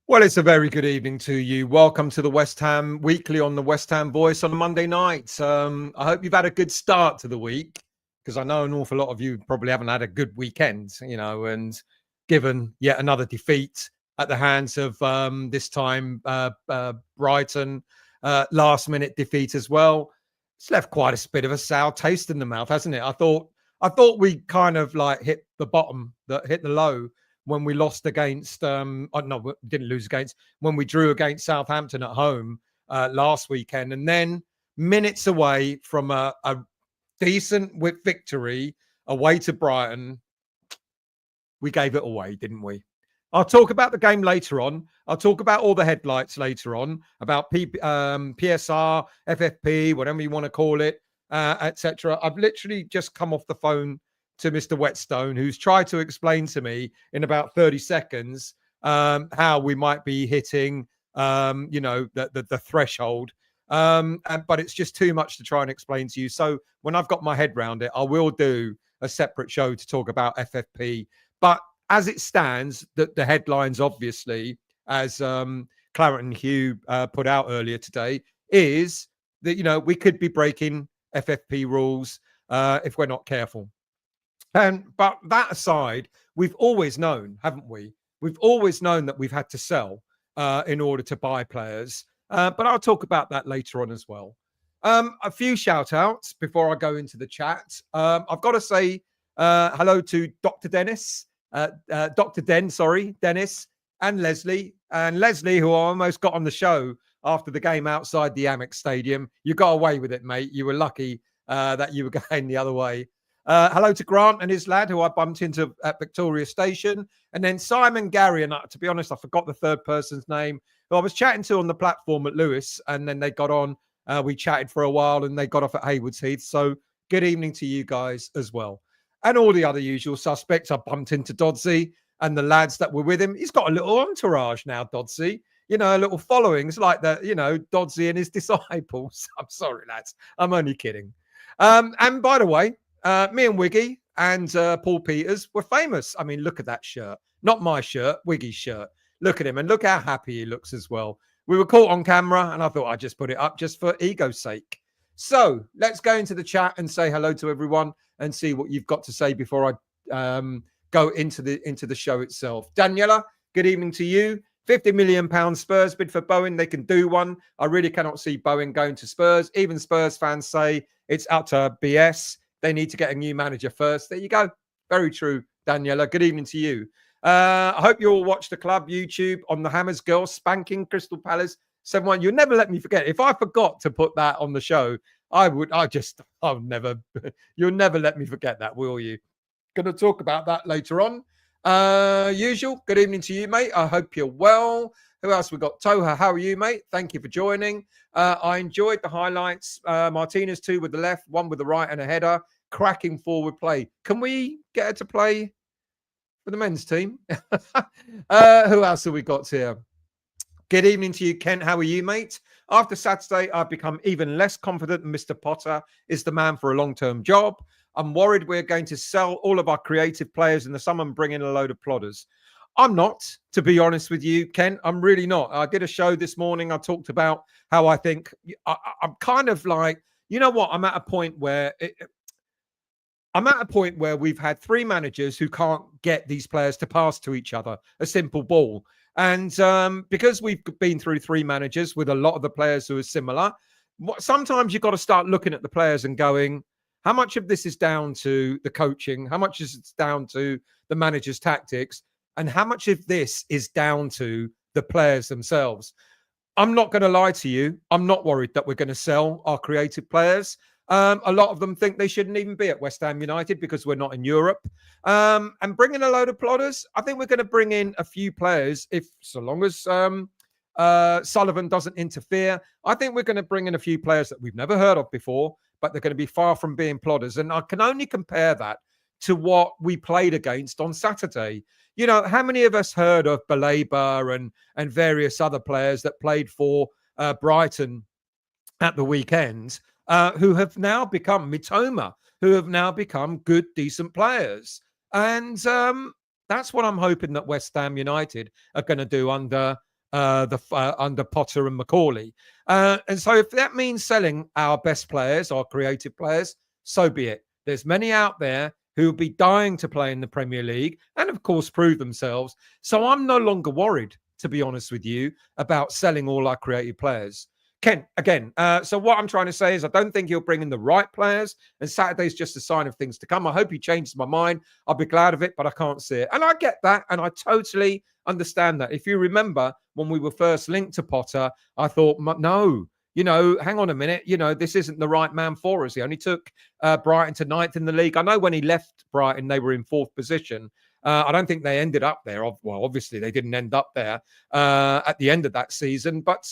Well, it's a very good evening to you. Welcome to the West Ham Weekly on the West Ham Voice on a Monday night. I hope you've had a good start to the week, because I know an awful lot of you probably haven't had a good weekend, and given yet another defeat at the hands of this time Brighton, last-minute defeat as well. It's left quite a bit of a sour taste in the mouth, hasn't it? I thought we kind of like hit the bottom, hit the low when we lost against, no, we didn't lose against, when we drew against Southampton at home last weekend. And then minutes away from a decent victory away to Brighton, we gave it away, didn't we? I'll talk about the game later on. I'll talk about all the headlights later on, about PSR, FFP, whatever you want to call it, etc. I've literally just come off the phone to Mr. Whetstone, who's tried to explain to me in about 30 seconds how we might be hitting, the threshold. But it's just too much to try and explain to you. So when I've got my head around it, I will do a separate show to talk about FFP. But as it stands, the headlines, obviously, as Claret and Hugh put out earlier today, is that, we could be breaking FFP rules if we're not careful. But that aside, we've always known, haven't we? We've always known that we've had to sell in order to buy players. But I'll talk about that later on as well. A few shout outs before I go into the chat. I've got to say hello to Dr. Dennis, Dennis and Leslie. And Leslie, who I almost got on the show after the game outside the Amex Stadium. You got away with it, mate. You were lucky that you were going the other way. Hello to Grant and his lad, who I bumped into at Victoria Station. And then Simon, Gary, and to be honest, I forgot the third person's name, who I was chatting to on the platform at Lewis. And then they got on. We chatted for a while and they got off at Haywards Heath. So good evening to you guys as well. And all the other usual suspects. I bumped into Dodsey and the lads that were with him. He's got a little entourage now, Dodsey. A little following. It's like that, Dodsey and his disciples. I'm sorry, lads. I'm only kidding. And by the way, me and Wiggy and Paul Peters were famous. I mean, look at that shirt. Not my shirt, Wiggy's shirt. Look at him and look how happy he looks as well. We were caught on camera and I thought I'd just put it up just for ego's sake. So let's go into the chat and say hello to everyone and see what you've got to say before I go into the show itself. Daniela, good evening to you. £50 million Spurs bid for Bowen. They can do one. I really cannot see Bowen going to Spurs. Even Spurs fans say it's utter BS. They need to get a new manager first. There you go. Very true, Daniela. Good evening to you. I hope you all watch the club YouTube on the Hammers girls spanking Crystal Palace 7-1. You'll never let me forget. If I forgot to put that on the show, I'll never, you'll never let me forget that, will you? Going to talk about that later on. Usual. Good evening to you, mate. I hope you're well. Who else we got? Toha, how are you, mate? Thank you for joining. I enjoyed the highlights. Martinez, 2 with the left, 1 with the right and a header. Cracking forward play. Can we get her to play for the men's team? Who else have we got here? Good evening to you, Kent. How are you, mate? After Saturday, I've become even less confident Mr. Potter is the man for a long-term job. I'm worried we're going to sell all of our creative players in the summer and bring in a load of plodders. I'm not, to be honest with you, Ken. I'm really not. I did a show this morning. I talked about how I think I'm kind of like, you know what? I'm at a point where we've had 3 managers who can't get these players to pass to each other a simple ball. And because we've been through 3 managers with a lot of the players who are similar, sometimes you've got to start looking at the players and going, how much of this is down to the coaching? How much is it down to the manager's tactics? And how much of this is down to the players themselves? I'm not going to lie to you. I'm not worried that we're going to sell our creative players. A lot of them think they shouldn't even be at West Ham United because we're not in Europe. And bringing a load of plodders, I think we're going to bring in a few players, so long as Sullivan doesn't interfere. I think we're going to bring in a few players that we've never heard of before, but they're going to be far from being plodders. And I can only compare that to what we played against on Saturday. How many of us heard of Baleba and various other players that played for Brighton at the weekend, who have now become Mitoma, who have now become good, decent players? And that's what I'm hoping that West Ham United are going to do under under Potter and McCauley. And so if that means selling our best players, our creative players, so be it. There's many out there who will be dying to play in the Premier League and, of course, prove themselves. So I'm no longer worried, to be honest with you, about selling all our creative players. Ken, again, so what I'm trying to say is I don't think he'll bring in the right players, and Saturday's just a sign of things to come. I hope he changes my mind. I'll be glad of it, but I can't see it. And I get that, and I totally understand that. If you remember when we were first linked to Potter, I thought, no, hang on a minute. This isn't the right man for us. He only took Brighton to 9th in the league. I know when he left Brighton, they were in 4th position. I don't think they ended up there. Well, obviously, they didn't end up there at the end of that season. But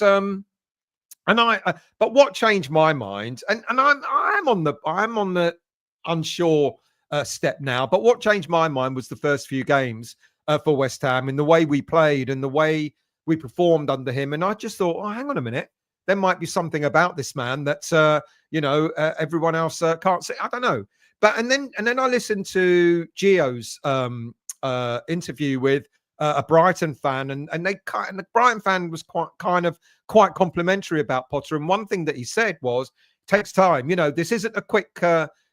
but what changed my mind, and I'm on the unsure step now. But what changed my mind was the first few games for West Ham, in the way we played and the way we performed under him. And I just thought, oh, hang on a minute, there might be something about this man that everyone else can't see. I don't know. But and then I listened to Gio's interview with a Brighton fan, and the Brighton fan was quite complimentary about Potter. And one thing that he said was, it takes time. This isn't a quick.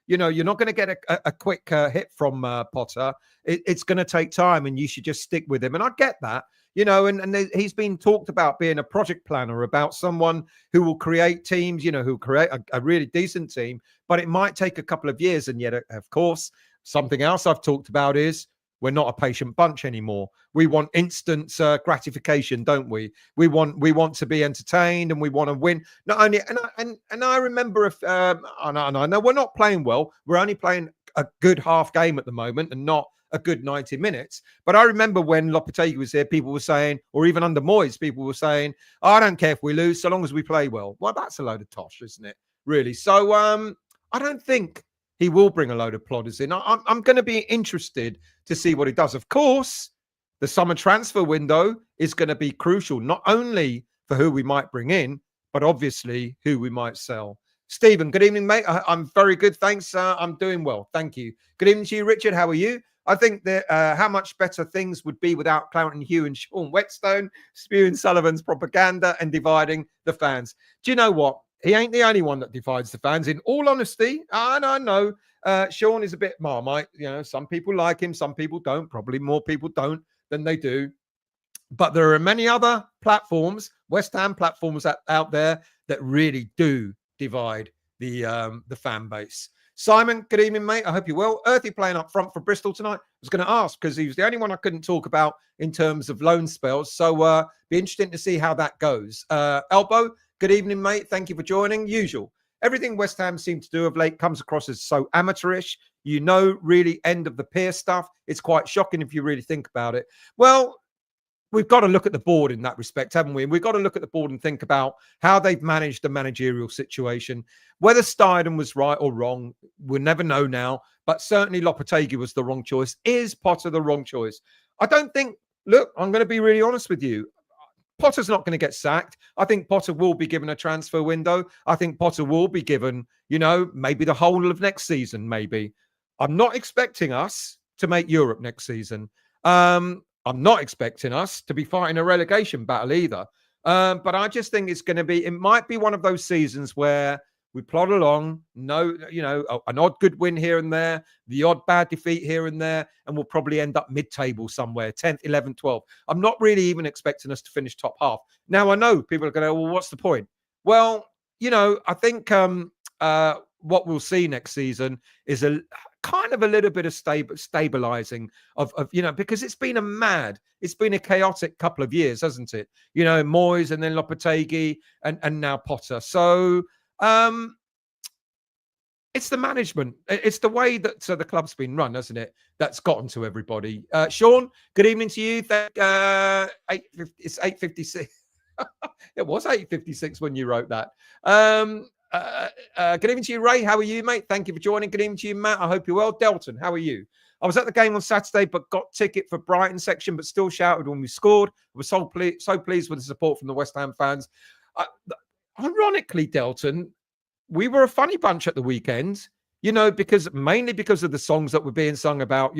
You're not going to get a quick hit from Potter. It's going to take time, and you should just stick with him. And I get that. And he's been talked about being a project planner, about someone who will create teams, who create a really decent team, but it might take a couple of years. And yet, of course, something else I've talked about is we're not a patient bunch anymore. We want instant gratification, don't we? We want to be entertained, and we want to win. Not only, and I remember and I know we're not playing well. We're only playing a good half game at the moment, and not a good 90 minutes. But I remember when Lopetegui was here, people were saying, or even under Moyes, people were saying, oh, I don't care if we lose so long as we play well. Well, that's a load of tosh, isn't it? Really. So I don't think he will bring a load of plodders in. I'm going to be interested to see what he does. Of course, the summer transfer window is going to be crucial, not only for who we might bring in, but obviously who we might sell. Stephen, good evening, mate. I'm very good, thanks. I'm doing well, thank you. Good evening to you, Richard. How are you? I think that how much better things would be without Clarendon Hugh and Sean Whetstone spewing Sullivan's propaganda and dividing the fans. Do you know what? He ain't the only one that divides the fans. In all honesty, and I know Sean is a bit Marmite. Some people like him, some people don't. Probably more people don't than they do. But there are many other platforms, West Ham platforms out there that really do divide the fan base. Simon, good evening, mate. I hope you're well. Earthy playing up front for Bristol tonight. I was going to ask because he was the only one I couldn't talk about in terms of loan spells. So be interesting to see how that goes. Elbow, good evening, mate. Thank you for joining. Usual. Everything West Ham seem to do of late comes across as so amateurish. Really end of the pier stuff. It's quite shocking if you really think about it. Well, we've got to look at the board in that respect, haven't we? And we've got to look at the board and think about how they've managed the managerial situation. Whether Steidon was right or wrong, we'll never know now. But certainly Lopetegui was the wrong choice. Is Potter the wrong choice? I don't think, look, I'm going to be really honest with you. Potter's not going to get sacked. I think Potter will be given a transfer window. I think Potter will be given, maybe the whole of next season, maybe. I'm not expecting us to make Europe next season. I'm not expecting us to be fighting a relegation battle either. But I just think it might be one of those seasons where we plod along, an odd good win here and there, the odd bad defeat here and there, and we'll probably end up mid-table somewhere, 10th, 11th, 12th. I'm not really even expecting us to finish top half. Now, I know people are going to, well, what's the point? Well, I think what we'll see next season is a little bit of stabilizing of because it's been a chaotic couple of years, hasn't it? Moyes and then Lopetegui and now Potter. So it's the management, it's the way that the club's been run, hasn't it? That's gotten to everybody. Sean, good evening to you. It's 8:56. It was 8:56 when you wrote that. Good evening to you, Ray. How are you, mate? Thank you for joining. Good evening to you, Matt. I hope you're well. Delton, how are you? I was at the game on Saturday, but got ticket for Brighton section, but still shouted when we scored. I was so pleased with the support from the West Ham fans. Ironically, Delton, we were a funny bunch at the weekend, mainly because of the songs that were being sung about,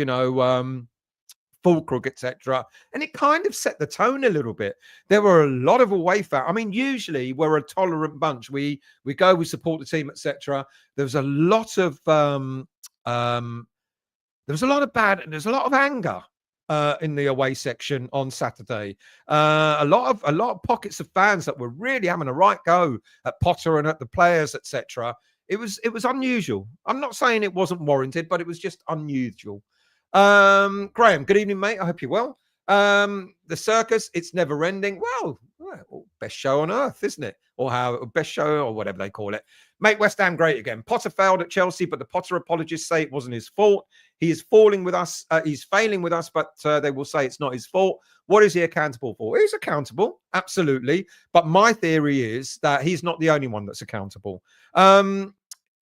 Fulcrum, etc. And it kind of set the tone a little bit. There were a lot of away fans. I mean, usually we're a tolerant bunch. We go, we support the team, etc. There was a lot of there's a lot of anger in the away section on Saturday. A lot of pockets of fans that were really having a right go at Potter and at the players, etc. It was unusual. I'm not saying it wasn't warranted, but it was just unusual. Graham, good evening, mate. I hope you're well. The circus, it's never ending. Well, best show on earth, isn't it? Or best show, or whatever they call it. Make West Ham great again. Potter failed at Chelsea, but the Potter apologists say it wasn't his fault. He is falling with us. He's failing with us, but they will say it's not his fault. What is he accountable for? He's accountable, absolutely. But my theory is that he's not the only one that's accountable.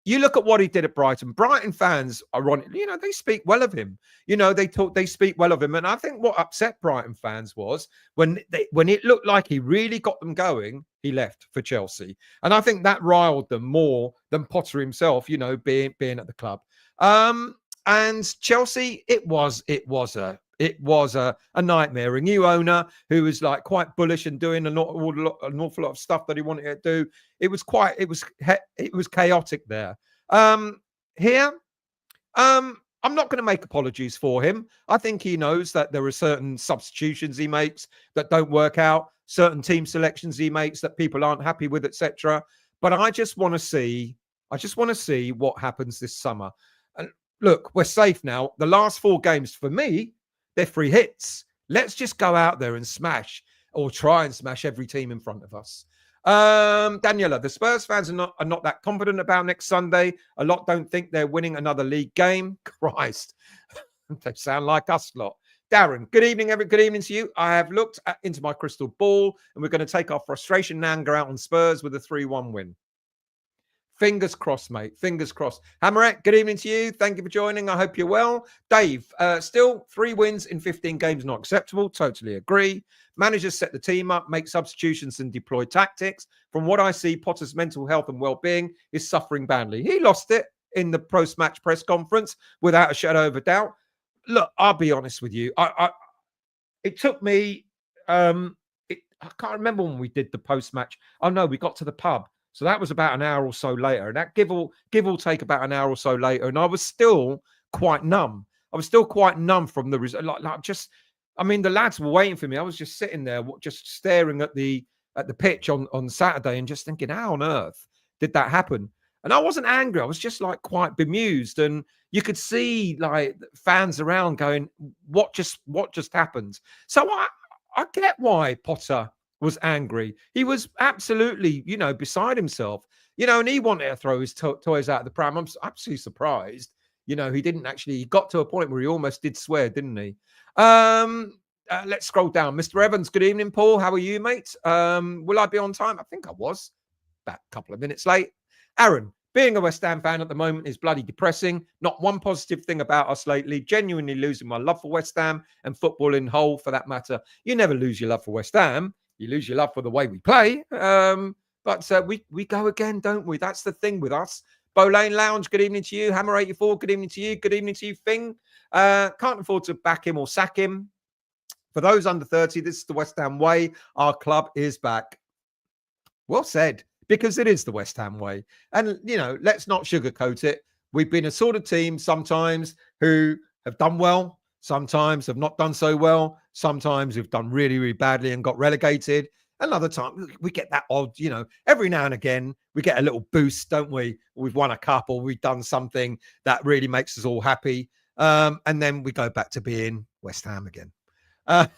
You look at what he did at Brighton. Brighton fans, ironically, they speak well of him. They speak well of him. And I think what upset Brighton fans was when it looked like he really got them going, he left for Chelsea. And I think that riled them more than Potter himself, being at the club. And Chelsea, it was a nightmare. A new owner who was like quite bullish and doing an awful lot of stuff that he wanted to do. It was chaotic there. Here, I'm not going to make apologies for him. I think he knows that there are certain substitutions he makes that don't work out, certain team selections he makes that people aren't happy with, etc. But I just want to see what happens this summer. And look, we're safe now. The last 4 games for me, they're free hits. Let's just go out there and smash, or try and smash, every team in front of us. Daniela, the Spurs fans are not that confident about next Sunday. A lot don't think they're winning another league game. Christ, they sound like us lot. Darren, good evening, good evening to you. I have looked into my crystal ball, and we're going to take our frustration and anger out on Spurs with a 3-1 win. Fingers crossed, mate. Fingers crossed. Hammerette, good evening to you. Thank you for joining. I hope you're well. Dave, still 3 wins in 15 games, not acceptable. Totally agree. Managers set the team up, make substitutions and deploy tactics. From what I see, Potter's mental health and well-being is suffering badly. He lost it in the post-match press conference without a shadow of a doubt. Look, I'll be honest with you. It took me, I can't remember when we did the post-match. Oh, no, we got to the pub. So that was about an hour or so later. And that give or take about an hour or so later. And I was still quite numb. From the result. The lads were waiting for me. I was just sitting there, just staring at the pitch on Saturday and just thinking, how on earth did that happen? And I wasn't angry. I was just like quite bemused. And you could see like fans around going, what just happened? So I get why Potter was angry. He was absolutely, beside himself, and he wanted to throw his toys out of the pram. I'm absolutely surprised. He didn't actually, he got to a point where he almost did swear, didn't he? Let's scroll down. Mr. Evans, good evening, Paul. How are you, mate? Will I be on time? I think I was. About a couple of minutes late. Aaron, being a West Ham fan at the moment is bloody depressing. Not one positive thing about us lately. Genuinely losing my love for West Ham and football in whole, for that matter. You never lose your love for West Ham. You lose your love for the way we play. But we go again, don't we? That's the thing with us. Bowlane Lounge, good evening to you. Hammer 84, good evening to you. Good evening to you, Fing. Can't afford to back him or sack him. For those under 30, this is the West Ham way. Our club is back. Well said, because it is the West Ham way. And, let's not sugarcoat it. We've been a sort of team sometimes who have done well, sometimes have not done so well. Sometimes we've done really, really badly and got relegated. Another time we get that odd, every now and again we get a little boost, don't we? We've won a cup or we've done something that really makes us all happy. And then we go back to being West Ham again. I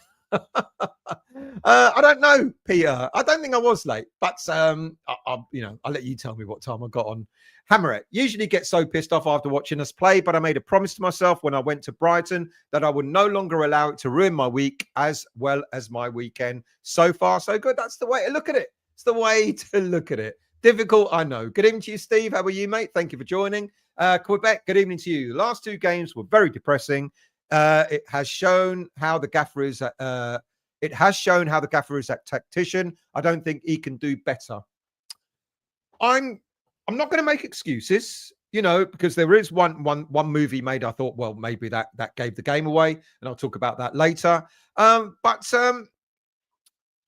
don't know, Peter. I don't think I was late, but I'll let you tell me what time I got on. Hammerette, usually get so pissed off after watching us play, but I made a promise to myself when I went to Brighton that I would no longer allow it to ruin my week as well as my weekend. So far, so good. That's the way to look at it. It's the way to look at it. Difficult, I know. Good evening to you, Steve. How are you, mate? Thank you for joining. Quebec, good evening to you. The last 2 games were very depressing. It has shown how the gaffer is. It has shown how the gaffer is a tactician. I don't think he can do better. I'm not going to make excuses. because there is one movie made. I thought, well, maybe that gave the game away, and I'll talk about that later. But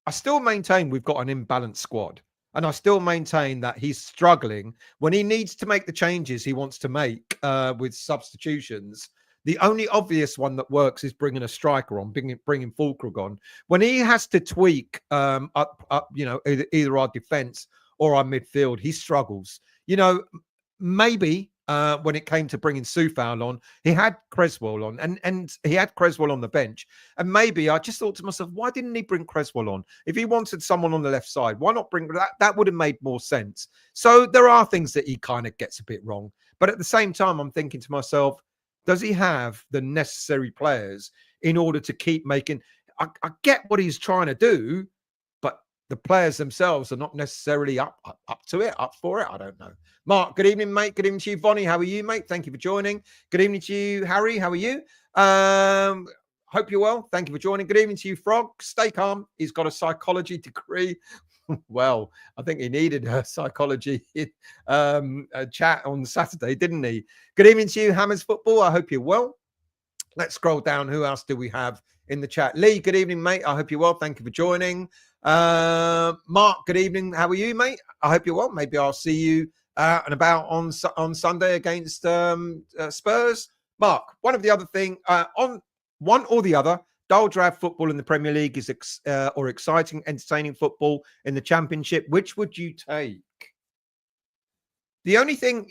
I still maintain we've got an imbalanced squad. And I still maintain that he's struggling when he needs to make the changes he wants to make with substitutions. The only obvious one that works is bringing a striker on, bringing Fulkrug on. When he has to tweak up, either our defence or our midfield, he struggles. Maybe when it came to bringing Soufal on, he had Cresswell on, and he had Cresswell on the bench. And maybe I just thought to myself, why didn't he bring Cresswell on? If he wanted someone on the left side, why not bring that? That would have made more sense. So there are things that he kind of gets a bit wrong. But at the same time, I'm thinking to myself, does he have the necessary players in order to keep making... I get what he's trying to do, but the players themselves are not necessarily up to it, up for it. I don't know. Mark, good evening, mate. Good evening to you. Bonnie, how are you, mate? Thank you for joining. Good evening to you, Harry. How are you? Hope you're well. Thank you for joining. Good evening to you, Frog. Stay calm. He's got a psychology degree. Well, I think he needed a psychology a chat on Saturday, didn't he? Good evening to you, Hammers Football. I hope you're well. Let's scroll down. Who else do we have in the chat? Lee, good evening, mate. I hope you're well. Thank you for joining. Mark, good evening. How are you, mate? I hope you're well. Maybe I'll see you out and about on Sunday against Spurs. Mark, one of the other thing, on one or the other, dull drab football in the Premier League is or exciting, entertaining football in the Championship. Which would you take? The only thing,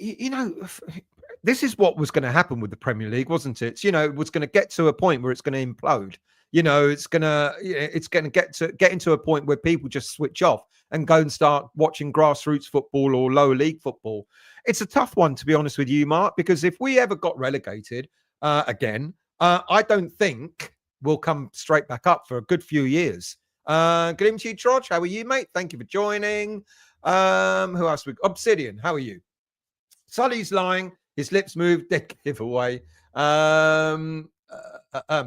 this is what was going to happen with the Premier League, wasn't it? It was going to get to a point where it's going to implode. It's going to get into a point where people just switch off and go and start watching grassroots football or lower league football. It's a tough one, to be honest with you, Mark, because if we ever got relegated again, I don't think we'll come straight back up for a good few years. Good evening to you, Troj. How are you, mate? Thank you for joining. Who else? Obsidian, how are you? Sully's lying. His lips move. Dead giveaway.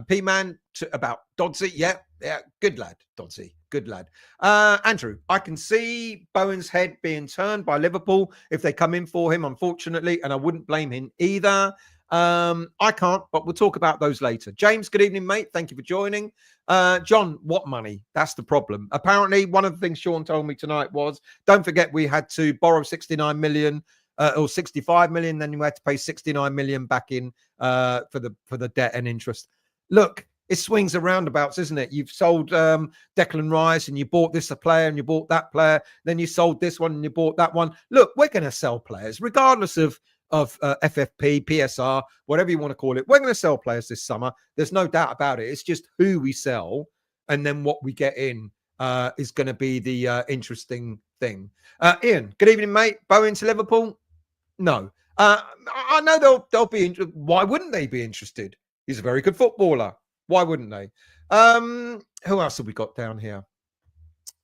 P-Man about Dodsey. Yeah. Good lad, Dodsey. Good lad. Andrew, I can see Bowen's head being turned by Liverpool if they come in for him, unfortunately, and I wouldn't blame him either. I can't, but we'll talk about those later. James, good evening, mate. Thank you for joining. John, what money? That's the problem. Apparently, one of the things Sean told me tonight was, don't forget we had to borrow 69 million or 65 million, then you had to pay 69 million back in for the debt and interest. Look, it swings and roundabouts, isn't it? You've sold Declan Rice and you bought this a player and you bought that player. Then you sold this one and you bought that one. Look, we're going to sell players regardless of FFP, PSR, whatever you want to call it. We're going to sell players this summer. There's no doubt about it. It's just who we sell and then what we get in is going to be the interesting thing. Ian, good evening, mate. Bowen to Liverpool? No. I know they'll be interested. Why wouldn't they be interested? He's a very good footballer. Why wouldn't they? Who else have we got down here?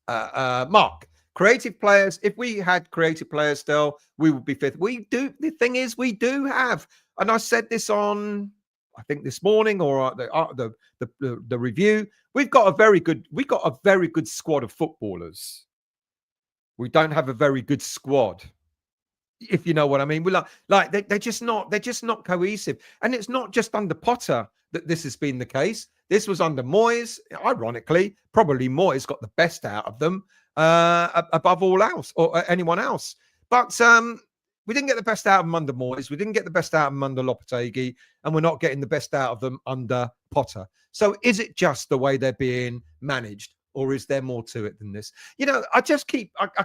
Mark. Creative players. If we had creative players still, we would be fifth. We do. The thing is, we do have, and I said this on, I think this morning or the review. We've got a very good squad of footballers. We don't have a very good squad, if you know what I mean. We're they're just not cohesive, and it's not just under Potter that this has been the case. This was under Moyes. Ironically, probably Moyes got the best out of them above all else or anyone else. But we didn't get the best out of them under Moyes. We didn't get the best out of them under Lopetegui, and we're not getting the best out of them under Potter. So is it just the way they're being managed, or is there more to it than this? I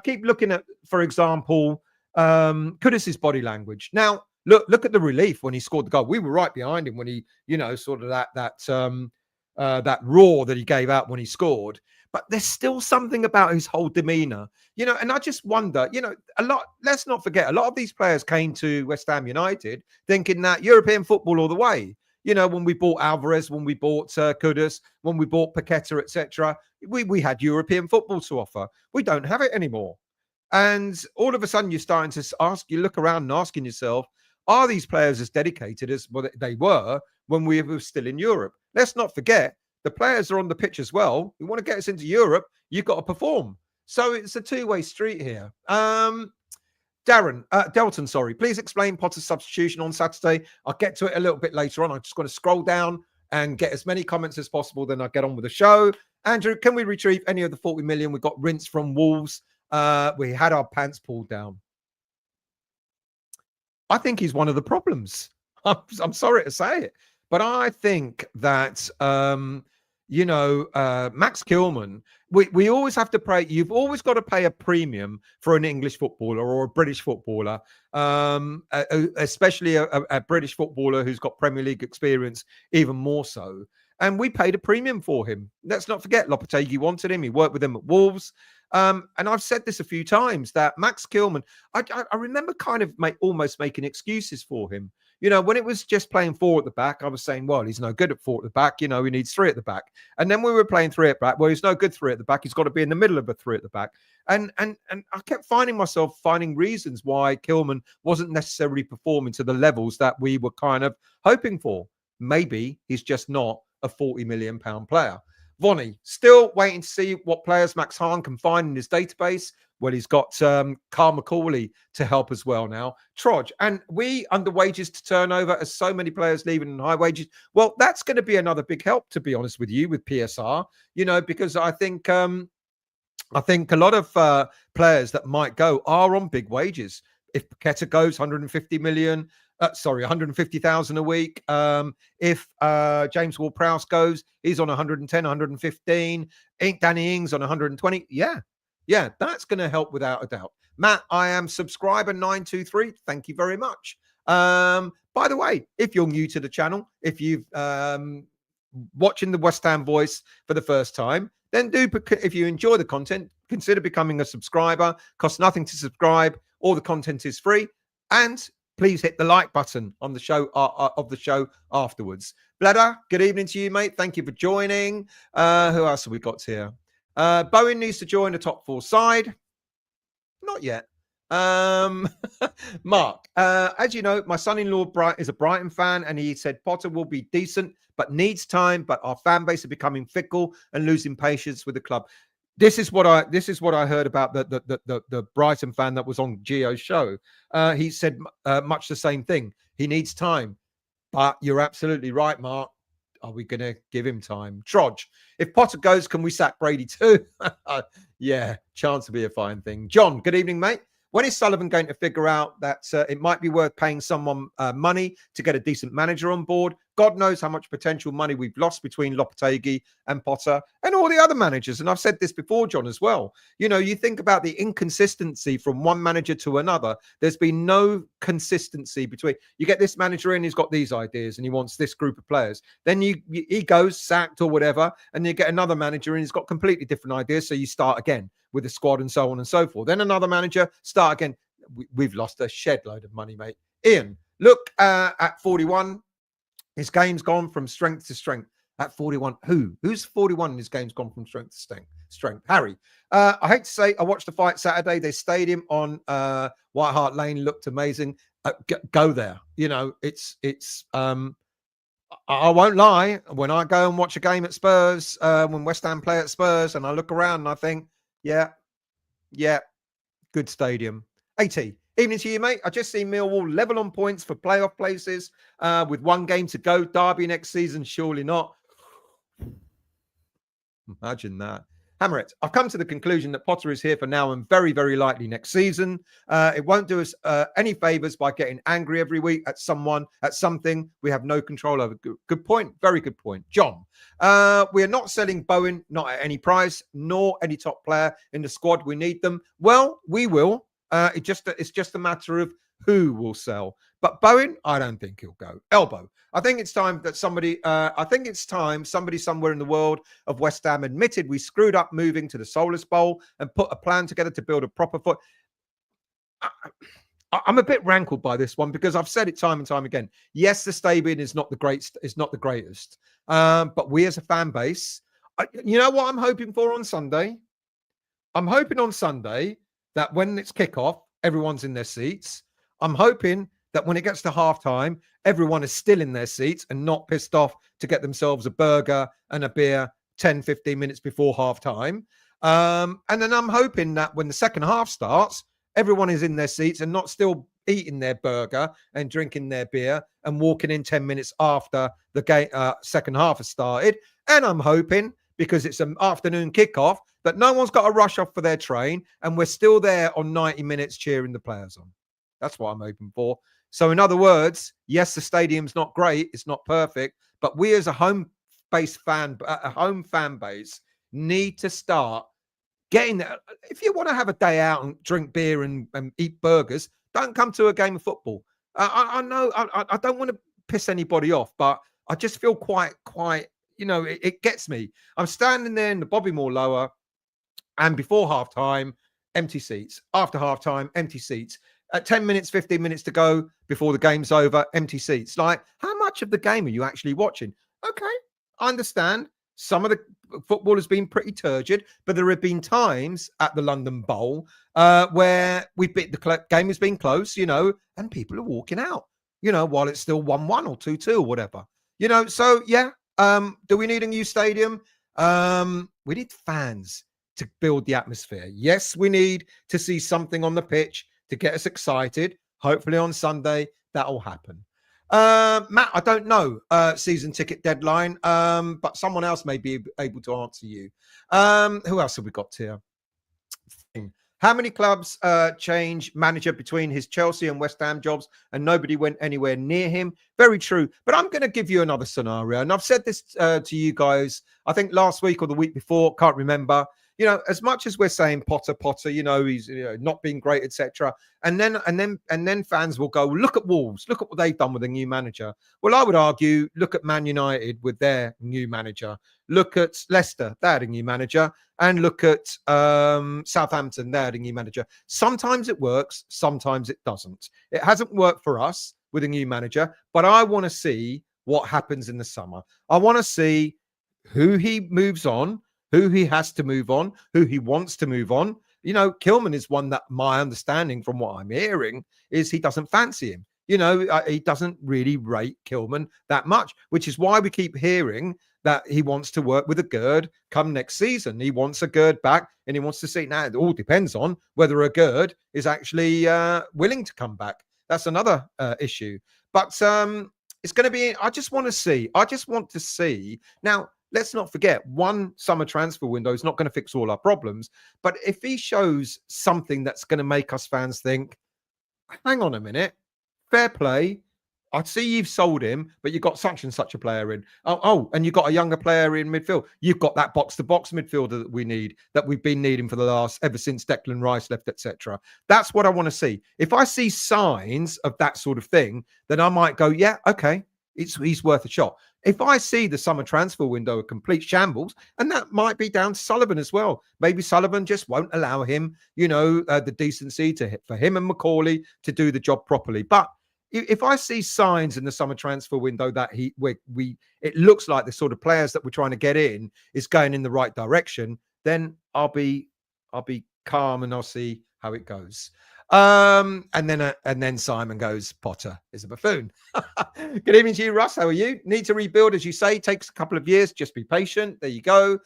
keep looking at, for example, Kudus's body language. Now, look at the relief when he scored the goal. We were right behind him when he, sort of that roar that he gave out when he scored. But there's still something about his whole demeanor, and I just wonder, let's not forget, a lot of these players came to West Ham United thinking that European football all the way. When we bought Alvarez, when we bought Kudus, when we bought Paqueta, etc., we had European football to offer. We don't have it anymore. And all of a sudden you're starting to look around and asking yourself, are these players as dedicated as they were when we were still in Europe? Let's not forget, the players are on the pitch as well. You want to get us into Europe, you've got to perform. So it's a two-way street here. Delton, sorry. Please explain Potter's substitution on Saturday. I'll get to it a little bit later on. I'm just going to scroll down and get as many comments as possible. Then I'll get on with the show. Andrew, can we retrieve any of the 40 million we got rinsed from Wolves? We had our pants pulled down. I think he's one of the problems. I'm sorry to say it, but I think that Max Kilman, we always have to pay. You've always got to pay a premium for an English footballer or a British footballer, especially a British footballer who's got Premier League experience, even more so. And we paid a premium for him. Let's not forget, Lopetegui wanted him. He worked with him at Wolves. And I've said this a few times that Max Kilman, I remember kind of almost making excuses for him. You know, when it was just playing 4 at the back, I was saying, well, he's no good at 4 at the back. You know, he needs 3 at the back. And then we were playing 3 at the back. Well, he's no good 3 at the back. He's got to be in the middle of a 3 at the back. And I kept finding reasons why Kilman wasn't necessarily performing to the levels that we were kind of hoping for. Maybe he's just not a £40 million player. Vonnie, still waiting to see what players Max Hahn can find in his database. Well, he's got Carl McCauley to help as well now. Trodge, and we under wages to turnover as so many players leaving in high wages. Well, that's going to be another big help, to be honest with you, with PSR. You know, because I think a lot of players that might go are on big wages. If Paqueta goes 150 million. 150,000 a week. If James Ward-Prowse goes, he's on 110, 115. Danny Ings on 120. Yeah, that's going to help without a doubt. Matt, I am subscriber 923. Thank you very much. By the way, if you're new to the channel, if you've watching the West Ham Voice for the first time, then if you enjoy the content, consider becoming a subscriber. Costs nothing to subscribe. All the content is free. And please hit the like button on the show of the show afterwards. Bladder, good evening to you, mate. Thank you for joining. Who else have we got here? Bowen needs to join the top 4 side. Not yet. Mark, as you know, my son-in-law is a Brighton fan, and he said Potter will be decent, but needs time. But our fan base are becoming fickle and losing patience with the club. This is what I heard about the Brighton fan that was on Gio's show. He said much the same thing. He needs time, but you're absolutely right, Mark. Are we going to give him time? Trodge, if Potter goes, can we sack Brady too? Yeah, chance to be a fine thing. John, good evening, mate. When is Sullivan going to figure out that it might be worth paying someone money to get a decent manager on board? God knows how much potential money we've lost between Lopetegui and Potter and all the other managers. And I've said this before, John, as well. You know, you think about the inconsistency from one manager to another. There's been no consistency between. You get this manager in, he's got these ideas and he wants this group of players. Then he goes sacked or whatever, and you get another manager and he's got completely different ideas. So you start again with the squad and so on and so forth. Then another manager, start again. We've lost a shed load of money, mate. Ian, look at 41. His game's gone from strength to strength at 41. Who's 41 and his game's gone from strength to strength? Harry. I hate to say, I watched the fight Saturday. Their stadium on White Hart Lane looked amazing. Go there. You know, I won't lie. When I go and watch a game at Spurs, when West Ham play at Spurs, and I look around and I think, yeah, good stadium. AT. Evening to you, mate. I just seen Millwall level on points for playoff places with 1 game to go. Derby next season, surely not. Imagine that. Hammer it. I've come to the conclusion that Potter is here for now and very, very likely next season. It won't do us any favours by getting angry every week at someone, at something we have no control over. Good point. Very good point. John, we are not selling Bowen, not at any price, nor any top player in the squad. We need them. Well, we will. It's just a matter of who will sell. But Bowen, I don't think he'll go. Elbow. I think it's time that somebody somewhere in the world of West Ham admitted we screwed up moving to the Soulless Bowl and put a plan together to build a proper foot. I'm a bit rankled by this one because I've said it time and time again. Yes, the stadium is not the greatest. But we as a fan base, you know what I'm hoping for on Sunday? I'm hoping on Sunday that when it's kickoff, everyone's in their seats. I'm hoping that when it gets to halftime, everyone is still in their seats and not pissed off to get themselves a burger and a beer 10, 15 minutes before halftime. And then I'm hoping that when the second half starts, everyone is in their seats and not still eating their burger and drinking their beer and walking in 10 minutes after the game, second half has started. And I'm hoping, because it's an afternoon kickoff, that no one's got to rush off for their train and we're still there on 90 minutes cheering the players on. That's what I'm hoping for. So in other words, yes, the stadium's not great, it's not perfect, but we as a home fan base need to start getting there. If you want to have a day out and drink beer and eat burgers, don't come to a game of football. I know I don't want to piss anybody off, but I just feel quite, it gets me. I'm standing there in the Bobby Moore Lower, and before halftime, empty seats. After halftime, empty seats. At 10 minutes, 15 minutes to go before the game's over, empty seats. Like, how much of the game are you actually watching? Okay, I understand. Some of the football has been pretty turgid, but there have been times at the London Bowl where the game has been close, and people are walking out, while it's still 1-1 or 2-2 or whatever, So, yeah, do we need a new stadium? We need fans to build the atmosphere. Yes, we need to see something on the pitch to get us excited. Hopefully on Sunday, that'll happen. Matt, I don't know season ticket deadline, but someone else may be able to answer you. Who else have we got here? How many clubs change manager between his Chelsea and West Ham jobs and nobody went anywhere near him? Very true. But I'm going to give you another scenario. And I've said this to you guys, I think last week or the week before, can't remember. As much as we're saying Potter, he's not being great, etc. And then fans will go, look at Wolves, look at what they've done with a new manager. Well, I would argue, look at Man United with their new manager. Look at Leicester, they had a new manager. And look at Southampton, they had a new manager. Sometimes it works, sometimes it doesn't. It hasn't worked for us with a new manager, but I want to see what happens in the summer. I want to see who he moves on, who he has to move on, who he wants to move on. Kilman is one that my understanding from what I'm hearing is he doesn't fancy him. He doesn't really rate Kilman that much, which is why we keep hearing that he wants to work with a Gerd come next season. He wants a Gerd back and he wants to see. Now, it all depends on whether a Gerd is actually willing to come back. That's another issue. But it's going to be, I just want to see. Now, let's not forget, one summer transfer window is not going to fix all our problems. But if he shows something that's going to make us fans think, hang on a minute, fair play. I see you've sold him, but you've got such and such a player in. Oh, and you've got a younger player in midfield. You've got that box-to-box midfielder that we need, that we've been needing for ever since Declan Rice left, etc. That's what I want to see. If I see signs of that sort of thing, then I might go, yeah, okay, he's worth a shot. If I see the summer transfer window a complete shambles, and that might be down to Sullivan as well. Maybe Sullivan just won't allow him, the decency for him and Macaulay to do the job properly. But if I see signs in the summer transfer window that it looks like the sort of players that we're trying to get in is going in the right direction, then I'll be calm and I'll see how it goes. And then Simon goes, Potter is a buffoon. Good evening to you, Russ. How are you? Need to rebuild, as you say, takes a couple of years. Just be patient. There you go.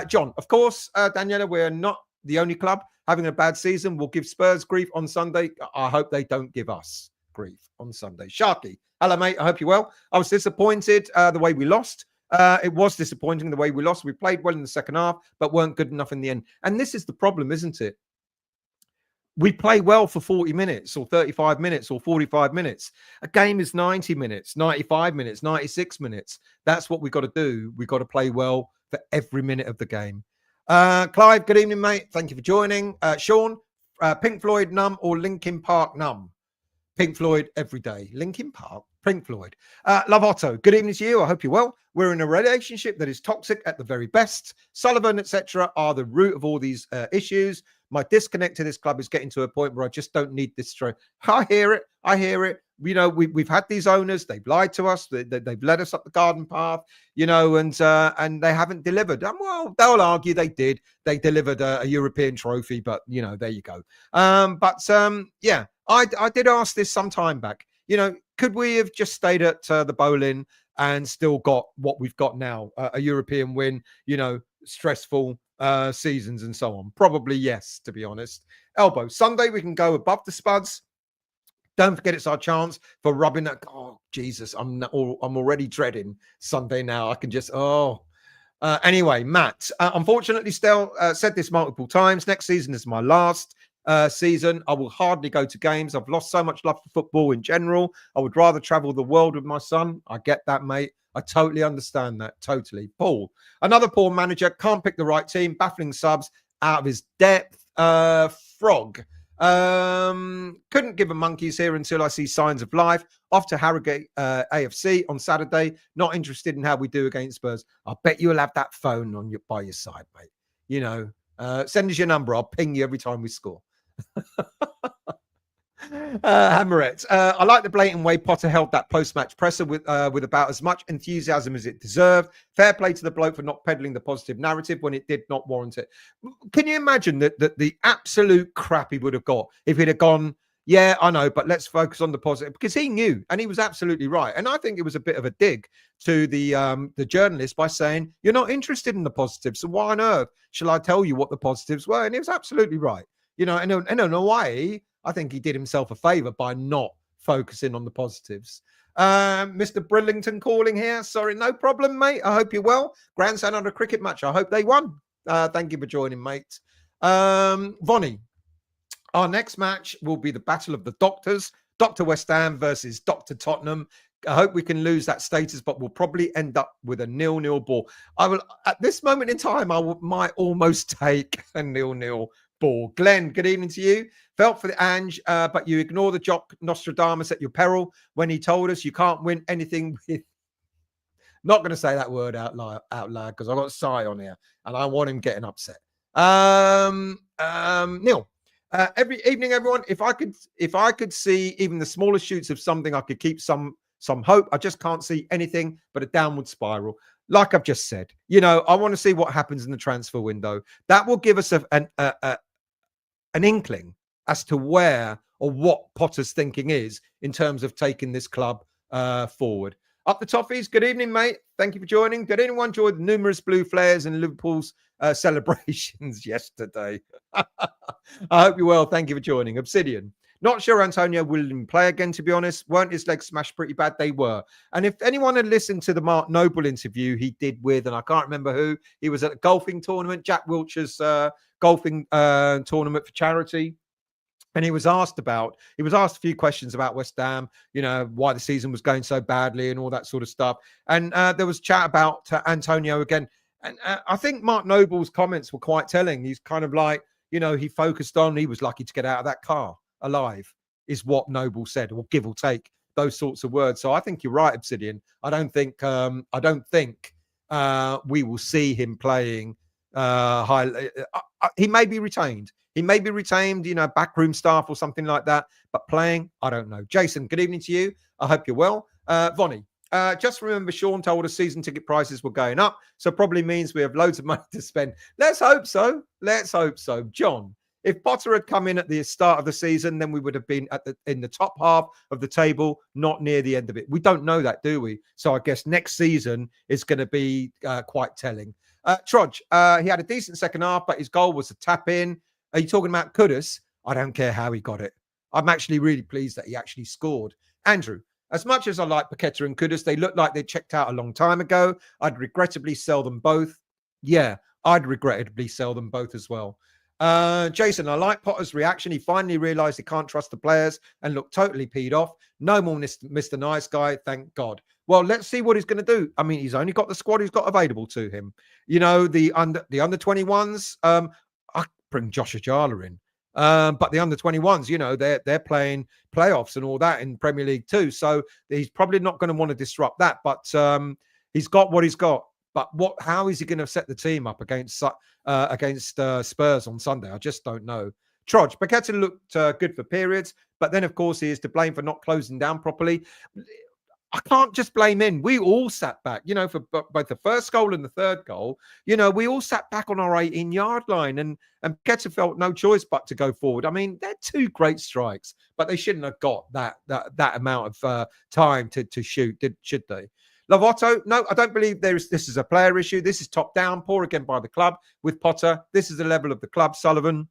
John, of course, Daniela, we're not the only club having a bad season. We'll give Spurs grief on Sunday. I hope they don't give us grief on Sunday. Sharky, hello, mate. I hope you're well. I was disappointed the way we lost. It was disappointing the way we lost. We played well in the second half, but weren't good enough in the end. And this is the problem, isn't it? We play well for 40 minutes or 35 minutes or 45 minutes. A game is 90 minutes, 95 minutes, 96 minutes. That's what we've got to do. We've got to play well for every minute of the game. Clive, good evening, mate. Thank you for joining. Sean, Pink Floyd, Numb or Linkin Park, Numb? Pink Floyd every day. Linkin Park, Pink Floyd. Love Otto, good evening to you. I hope you're well. We're in a relationship that is toxic at the very best. Sullivan, etc. are the root of all these issues. My disconnect to this club is getting to a point where I just don't need this strength. I hear it. We've had these owners. They've lied to us. They've led us up the garden path, and they haven't delivered. Well, they'll argue they did. They delivered a European trophy, but, there you go. Yeah, I did ask this some time back. Could we have just stayed at the Boleyn and still got what we've got now, a European win, stressful seasons and so on? Probably yes, to be honest. Elbow, Sunday we can go above the Spuds. Don't forget it's our chance for rubbing that. Oh, Jesus, I'm already dreading Sunday now. I can just, anyway, Matt, unfortunately, still said this multiple times. Next season is my last season. I will hardly go to games. I've lost so much love for football in general. I would rather travel the world with my son. I get that, mate. I totally understand that. Totally. Paul, another poor manager, can't pick the right team, baffling subs out of his depth. Frog, couldn't give a monkeys here until I see signs of life. Off to Harrogate AFC on Saturday. Not interested in how we do against Spurs. I bet you'll have that phone on by your side, mate. You know, send us your number. I'll ping you every time we score. Hammerette, I like the blatant way Potter held that post-match presser with about as much enthusiasm as it deserved. Fair play to the bloke for not peddling the positive narrative when it did not warrant it. Can you imagine that the absolute crap he would have got if he'd have gone, yeah, I know, but let's focus on the positive, because he knew, and he was absolutely right. And I think it was a bit of a dig to the journalist by saying, you're not interested in the positives, so why on earth shall I tell you what the positives were? And he was absolutely right. You know, and in a way, I think he did himself a favour by not focusing on the positives. Mr. Brillington calling here. Sorry, no problem, mate. I hope you're well. Grandson on a cricket match. I hope they won. Thank you for joining, mate. Vonnie, our next match will be the Battle of the Doctors. Dr. West Ham versus Dr. Tottenham. I hope we can lose that status, but we'll probably end up with a 0-0 ball. I will, at this moment in time, might almost take a 0-0 ball. Glenn, good evening to you. Felt for the Ange, but you ignore the jock Nostradamus at your peril when he told us you can't win anything with. Not going to say that word out loud because I've got Sai on here and I want him getting upset. Neil, every evening, everyone. If I could see even the smallest shoots of something, I could keep some hope. I just can't see anything but a downward spiral. Like I've just said, you know, I want to see what happens in the transfer window. That will give us an inkling as to where or what Potter's thinking is in terms of taking this club forward. Up the Toffees, good evening, mate. Thank you for joining. Did anyone enjoy the numerous blue flares and Liverpool's celebrations yesterday? I hope you're well. Thank you for joining. Obsidian. Not sure Antonio will play again, to be honest. Weren't his legs smashed pretty bad? They were. And if anyone had listened to the Mark Noble interview he did with, and I can't remember who, he was at a golfing tournament, Jack Wilshere's golfing tournament for charity. And he was asked a few questions about West Ham, you know, why the season was going so badly and all that sort of stuff. And there was chat about Antonio again. And I think Mark Noble's comments were quite telling. He's kind of like, you know, he focused on, he was lucky to get out of that car alive, is what Noble said, or give or take those sorts of words. So I think you're right, Obsidian. I don't think we will see him playing high. He may be retained. He may be retained, you know, backroom staff or something like that. But playing, I don't know. Jason, good evening to you. I hope you're well. Vonnie, just remember Sean told us season ticket prices were going up. So probably means we have loads of money to spend. Let's hope so. Let's hope so. John, if Potter had come in at the start of the season, then we would have been in the top half of the table, not near the end of it. We don't know that, do we? So I guess next season is going to be quite telling. Trudge, he had a decent second half, but his goal was a tap in. Are you talking about Kudus? I don't care how he got it. I'm actually really pleased that he actually scored. Andrew, as much as I like Paqueta and Kudus, they look like they checked out a long time ago. I'd regrettably sell them both. Yeah, I'd regrettably sell them both as well. Jason, I like Potter's reaction. He finally realised he can't trust the players and looked totally peed off. No more Mr. Nice Guy, thank God. Well, let's see what he's going to do. I mean, he's only got the squad he's got available to him. You know, the under 21s. I bring Josh Ajala in, but the under 21s, you know, they're playing playoffs and all that in Premier League too. So he's probably not going to want to disrupt that. But he's got what he's got. But how is he going to set the team up against Spurs on Sunday? I just don't know. Trudge, Paqueta looked good for periods, but then, of course, he is to blame for not closing down properly. I can't just blame him. We all sat back, you know, for both the first goal and the third goal. You know, we all sat back on our 18-yard line, and Paqueta felt no choice but to go forward. I mean, they're two great strikes, but they shouldn't have got that amount of time to shoot, should they? Lavotto, no, I don't believe this is a player issue. This is top down, poor again by the club with Potter. This is the level of the club, Sullivan.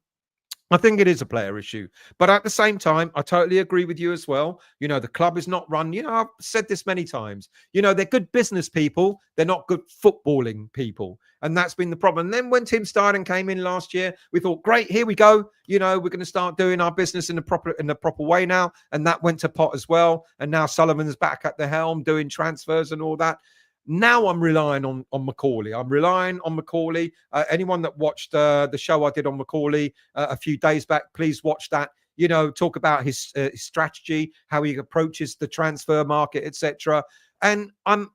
I think it is a player issue. But at the same time, I totally agree with you as well. The club is not run. I've said this many times. They're good business people. They're not good footballing people. And that's been the problem. And then when Tim Stein came in last year, we thought, great, here we go. We're going to start doing our business in the proper way now. And that went to pot as well. And now Sullivan's back at the helm doing transfers and all that. Now I'm relying on Macaulay. I'm relying on Macaulay. Anyone that watched the show I did on Macaulay a few days back, please watch that. Talk about his strategy, how he approaches the transfer market, etc. And I'm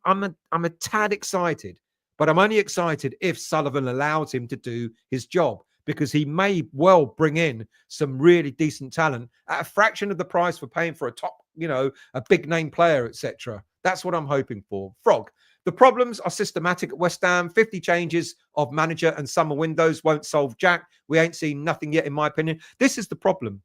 a tad excited, but I'm only excited if Sullivan allows him to do his job, because he may well bring in some really decent talent at a fraction of the price for paying for a top, a big name player, etc. That's what I'm hoping for. Frog. The problems are systematic at West Ham. 50 changes of manager and summer windows won't solve jack. We ain't seen nothing yet, in my opinion. This is the problem.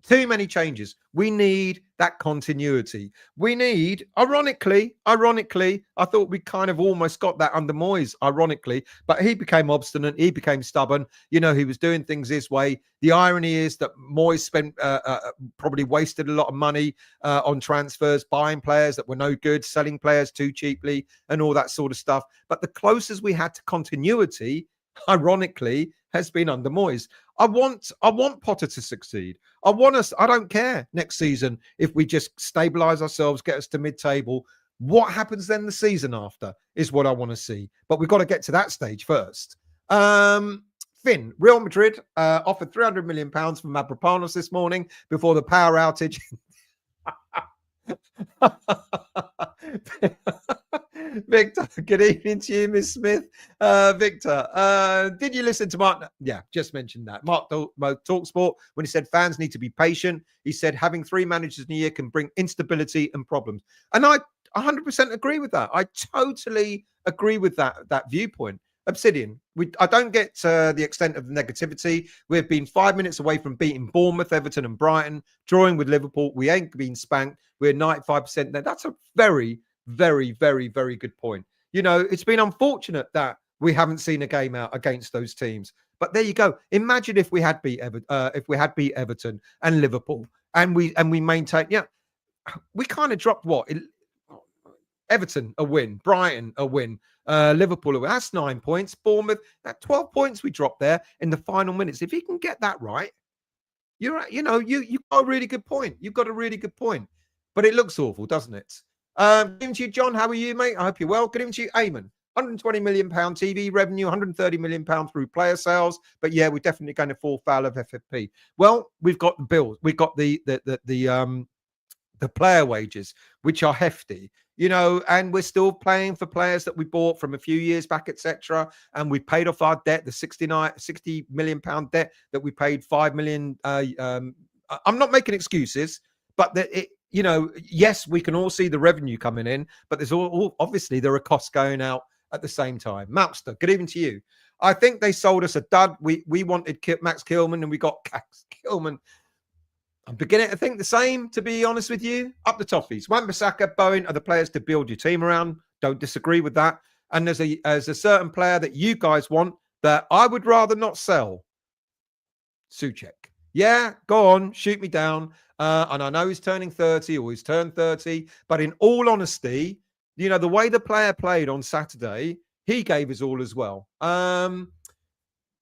Too many changes. We need that continuity. We need, ironically, I thought we kind of almost got that under Moyes, ironically, but he became obstinate. He became stubborn. He was doing things his way. The irony is that Moyes spent probably wasted a lot of money on transfers, buying players that were no good, selling players too cheaply, and all that sort of stuff. But the closest we had to continuity, ironically, has been under Moyes. I want Potter to succeed. I don't care next season if we just stabilize ourselves, get us to mid-table. What happens then the season after is what I want to see. But we've got to get to that stage first. Finn, Real Madrid offered £300 million from Mavropanos this morning before the power outage. Victor, good evening to you, Miss Smith. Victor, did you listen to Mark? Yeah, just mentioned that. Mark Talksport, when he said fans need to be patient, he said having 3 managers in a year can bring instability and problems. And I 100% agree with that. I totally agree with that viewpoint. Obsidian, I don't get the extent of the negativity. We've been 5 minutes away from beating Bournemouth, Everton and Brighton, drawing with Liverpool. We ain't been spanked. We're 95% there. That's a very, very, very, very good point. It's been unfortunate that we haven't seen a game out against those teams. But there you go. Imagine if we had beat Everton and Liverpool, and we maintained. Yeah, we kind of dropped what? Everton a win, Brighton a win, Liverpool a win. That's 9 points. Bournemouth, that 12 points we dropped there in the final minutes. If you can get that right, you got a really good point. You've got a really good point. But it looks awful, doesn't it? Good evening to you, John. How are you, mate? I hope you're well. Good evening to you, Eamon. £120 million TV revenue, £130 million through player sales. But yeah, we're definitely going to fall foul of FFP. Well, we've got the bills. We've got the player wages, which are hefty, and we're still paying for players that we bought from a few years back, etc. And we paid off our debt, the £60 million debt that we paid 5 million. I'm not making excuses, but yes, we can all see the revenue coming in, but there's obviously there are costs going out at the same time. Mapster, good evening to you. I think they sold us a dud. We wanted Max Kilman and we got Max Kilman. I'm beginning to think the same, to be honest with you. Up the toffees. Wan-Bissaka, Bowen are the players to build your team around. Don't disagree with that. And there's a certain player that you guys want that I would rather not sell. Souček. Yeah, go on, shoot me down. And I know he's turning 30 or he's turned 30. But in all honesty, the way the player played on Saturday, he gave his all as well.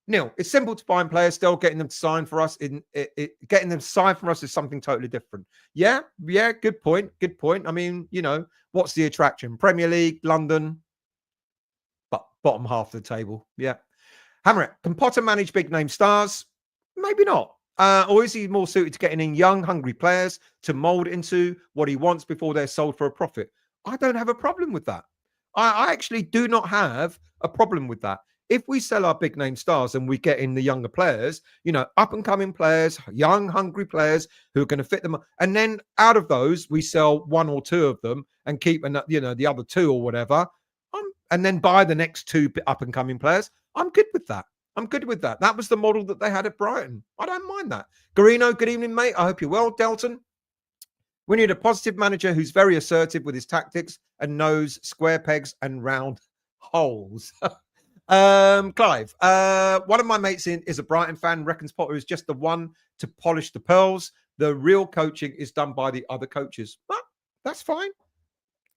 Neil, it's simple to find players. Still getting them to sign for us. Getting them to sign for us is something totally different. Yeah. Good point. I mean, what's the attraction? Premier League, London, but bottom half of the table. Yeah. Hammer it. Can Potter manage big name stars? Maybe not. Or is he more suited to getting in young, hungry players to mold into what he wants before they're sold for a profit? I don't have a problem with that. I actually do not have a problem with that. If we sell our big name stars and we get in the younger players, up and coming players, young, hungry players who are going to fit them. And then out of those, we sell 1 or 2 of them and keep, the other 2 or whatever. And then buy the next 2 up and coming players. I'm good with that. That was the model that they had at Brighton. I don't mind that. Garino, good evening, mate. I hope you're well. Delton. We need a positive manager who's very assertive with his tactics and knows square pegs and round holes. Clive, one of my mates is a Brighton fan, reckons Potter is just the one to polish the pearls. The real coaching is done by the other coaches. Well, that's fine.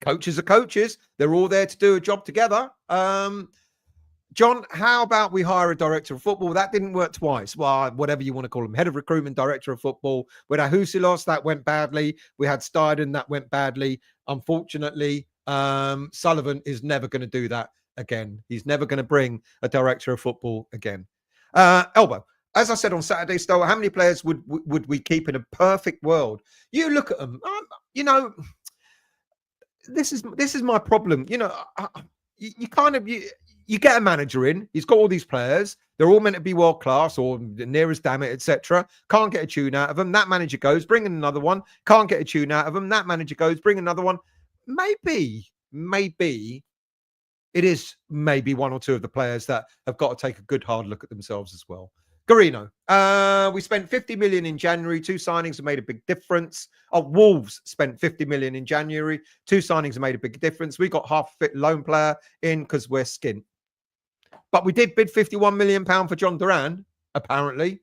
Coaches are coaches. They're all there to do a job together. John, how about we hire a director of football? That didn't work twice. Well, whatever you want to call him, head of recruitment, director of football. We had Husilos, that went badly. We had Steiden, that went badly. Unfortunately, Sullivan is never going to do that again. He's never going to bring a director of football again. Elbow, as I said on Saturday, Stowe, how many players would we keep in a perfect world? You look at them, you know, this is my problem. You know, you get a manager in, he's got all these players, they're all meant to be world class or near as damn it, etc. Can't get a tune out of them. That manager goes, bring in another one. Can't get a tune out of them. That manager goes, bring another one. Maybe it is maybe one or two of the players that have got to take a good hard look at themselves as well. Garino, we spent 50 million in January. 2 signings have made a big difference. Wolves spent 50 million in January. 2 signings have made a big difference. We got half a fit loan player in because we're skint. But we did bid £51 million for Jhon Duran, apparently.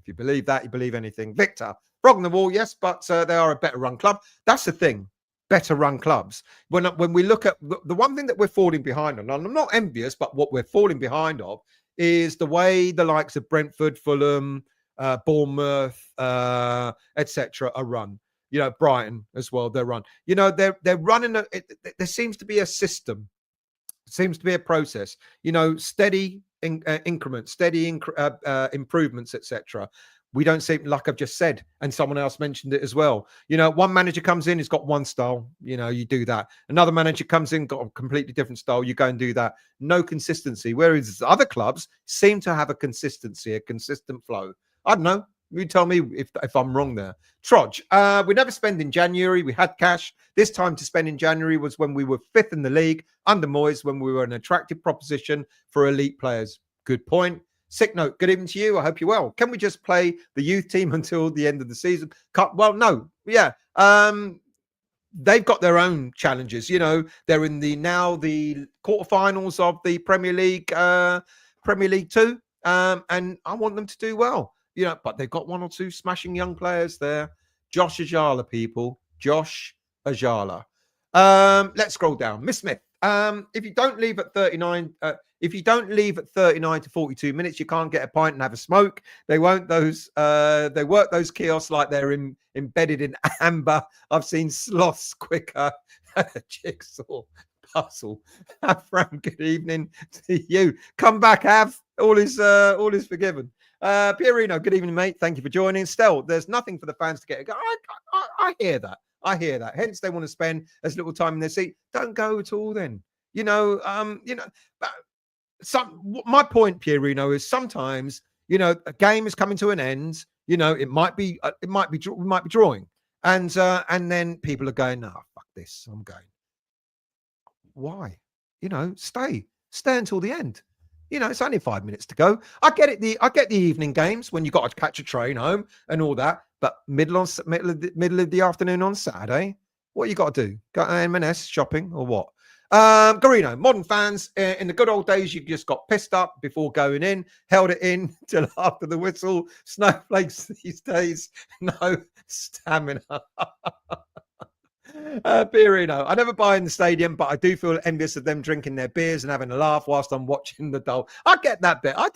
If you believe that, you believe anything. Victor, frog in the wall, yes, but they are a better run club. That's the thing, better run clubs. When we look at the one thing that we're falling behind on, and I'm not envious, but what we're falling behind of is the way the likes of Brentford, Fulham, Bournemouth, etc. are run. You know, Brighton as well, they're run. You know, they're running, there seems to be a system. Seems to be a process, you know, steady increments, steady improvements, etc. We don't seem, like I've just said, and someone else mentioned it as well. You know, one manager comes in, he's got one style, you know, you do that. Another manager comes in, got a completely different style, you go and do that. No consistency. Whereas other clubs seem to have a consistency, a consistent flow. I don't know. You tell me if I'm wrong there. Trudge, we never spend in January. We had cash. This time to spend in January was when we were 5th in the league under Moyes, when we were an attractive proposition for elite players. Good point. Sick note, good evening to you. I hope you're well. Can we just play the youth team until the end of the season? Well, no. Yeah. They've got their own challenges. You know, they're in the quarterfinals of the Premier League 2. And I want them to do well. You know, but they've got 1 or 2 smashing young players there. Josh Ajala, people. Josh Ajala. Let's scroll down. Miss Smith. If you don't leave at 39 to 42 minutes, you can't get a pint and have a smoke. They work those kiosks like they're embedded in amber. I've seen sloths quicker than a jigsaw puzzle. Fran, good evening to you. Come back, Av. All is forgiven. Pierino, good evening, mate. Thank you for joining. Still, there's nothing for the fans to get. I hear that. I hear that. Hence, they want to spend as little time in their seat. Don't go at all. Then, you know. My point, Pierino, is sometimes, you know, a game is coming to an end. You know, it might be drawing, and then people are going, "No, fuck this. I'm going." Why? You know, stay until the end. You know, it's only 5 minutes to go. I get it. I get the evening games when you got to catch a train home and all that. But middle of the afternoon on Saturday, what you got to do? Go to M&S shopping or what? Garino, modern fans, in the good old days, you just got pissed up before going in, held it in till after the whistle. Snowflakes these days, no stamina. Pierino, I never buy in the stadium, but I do feel envious of them drinking their beers and having a laugh whilst I'm watching the goal. I get that bit. I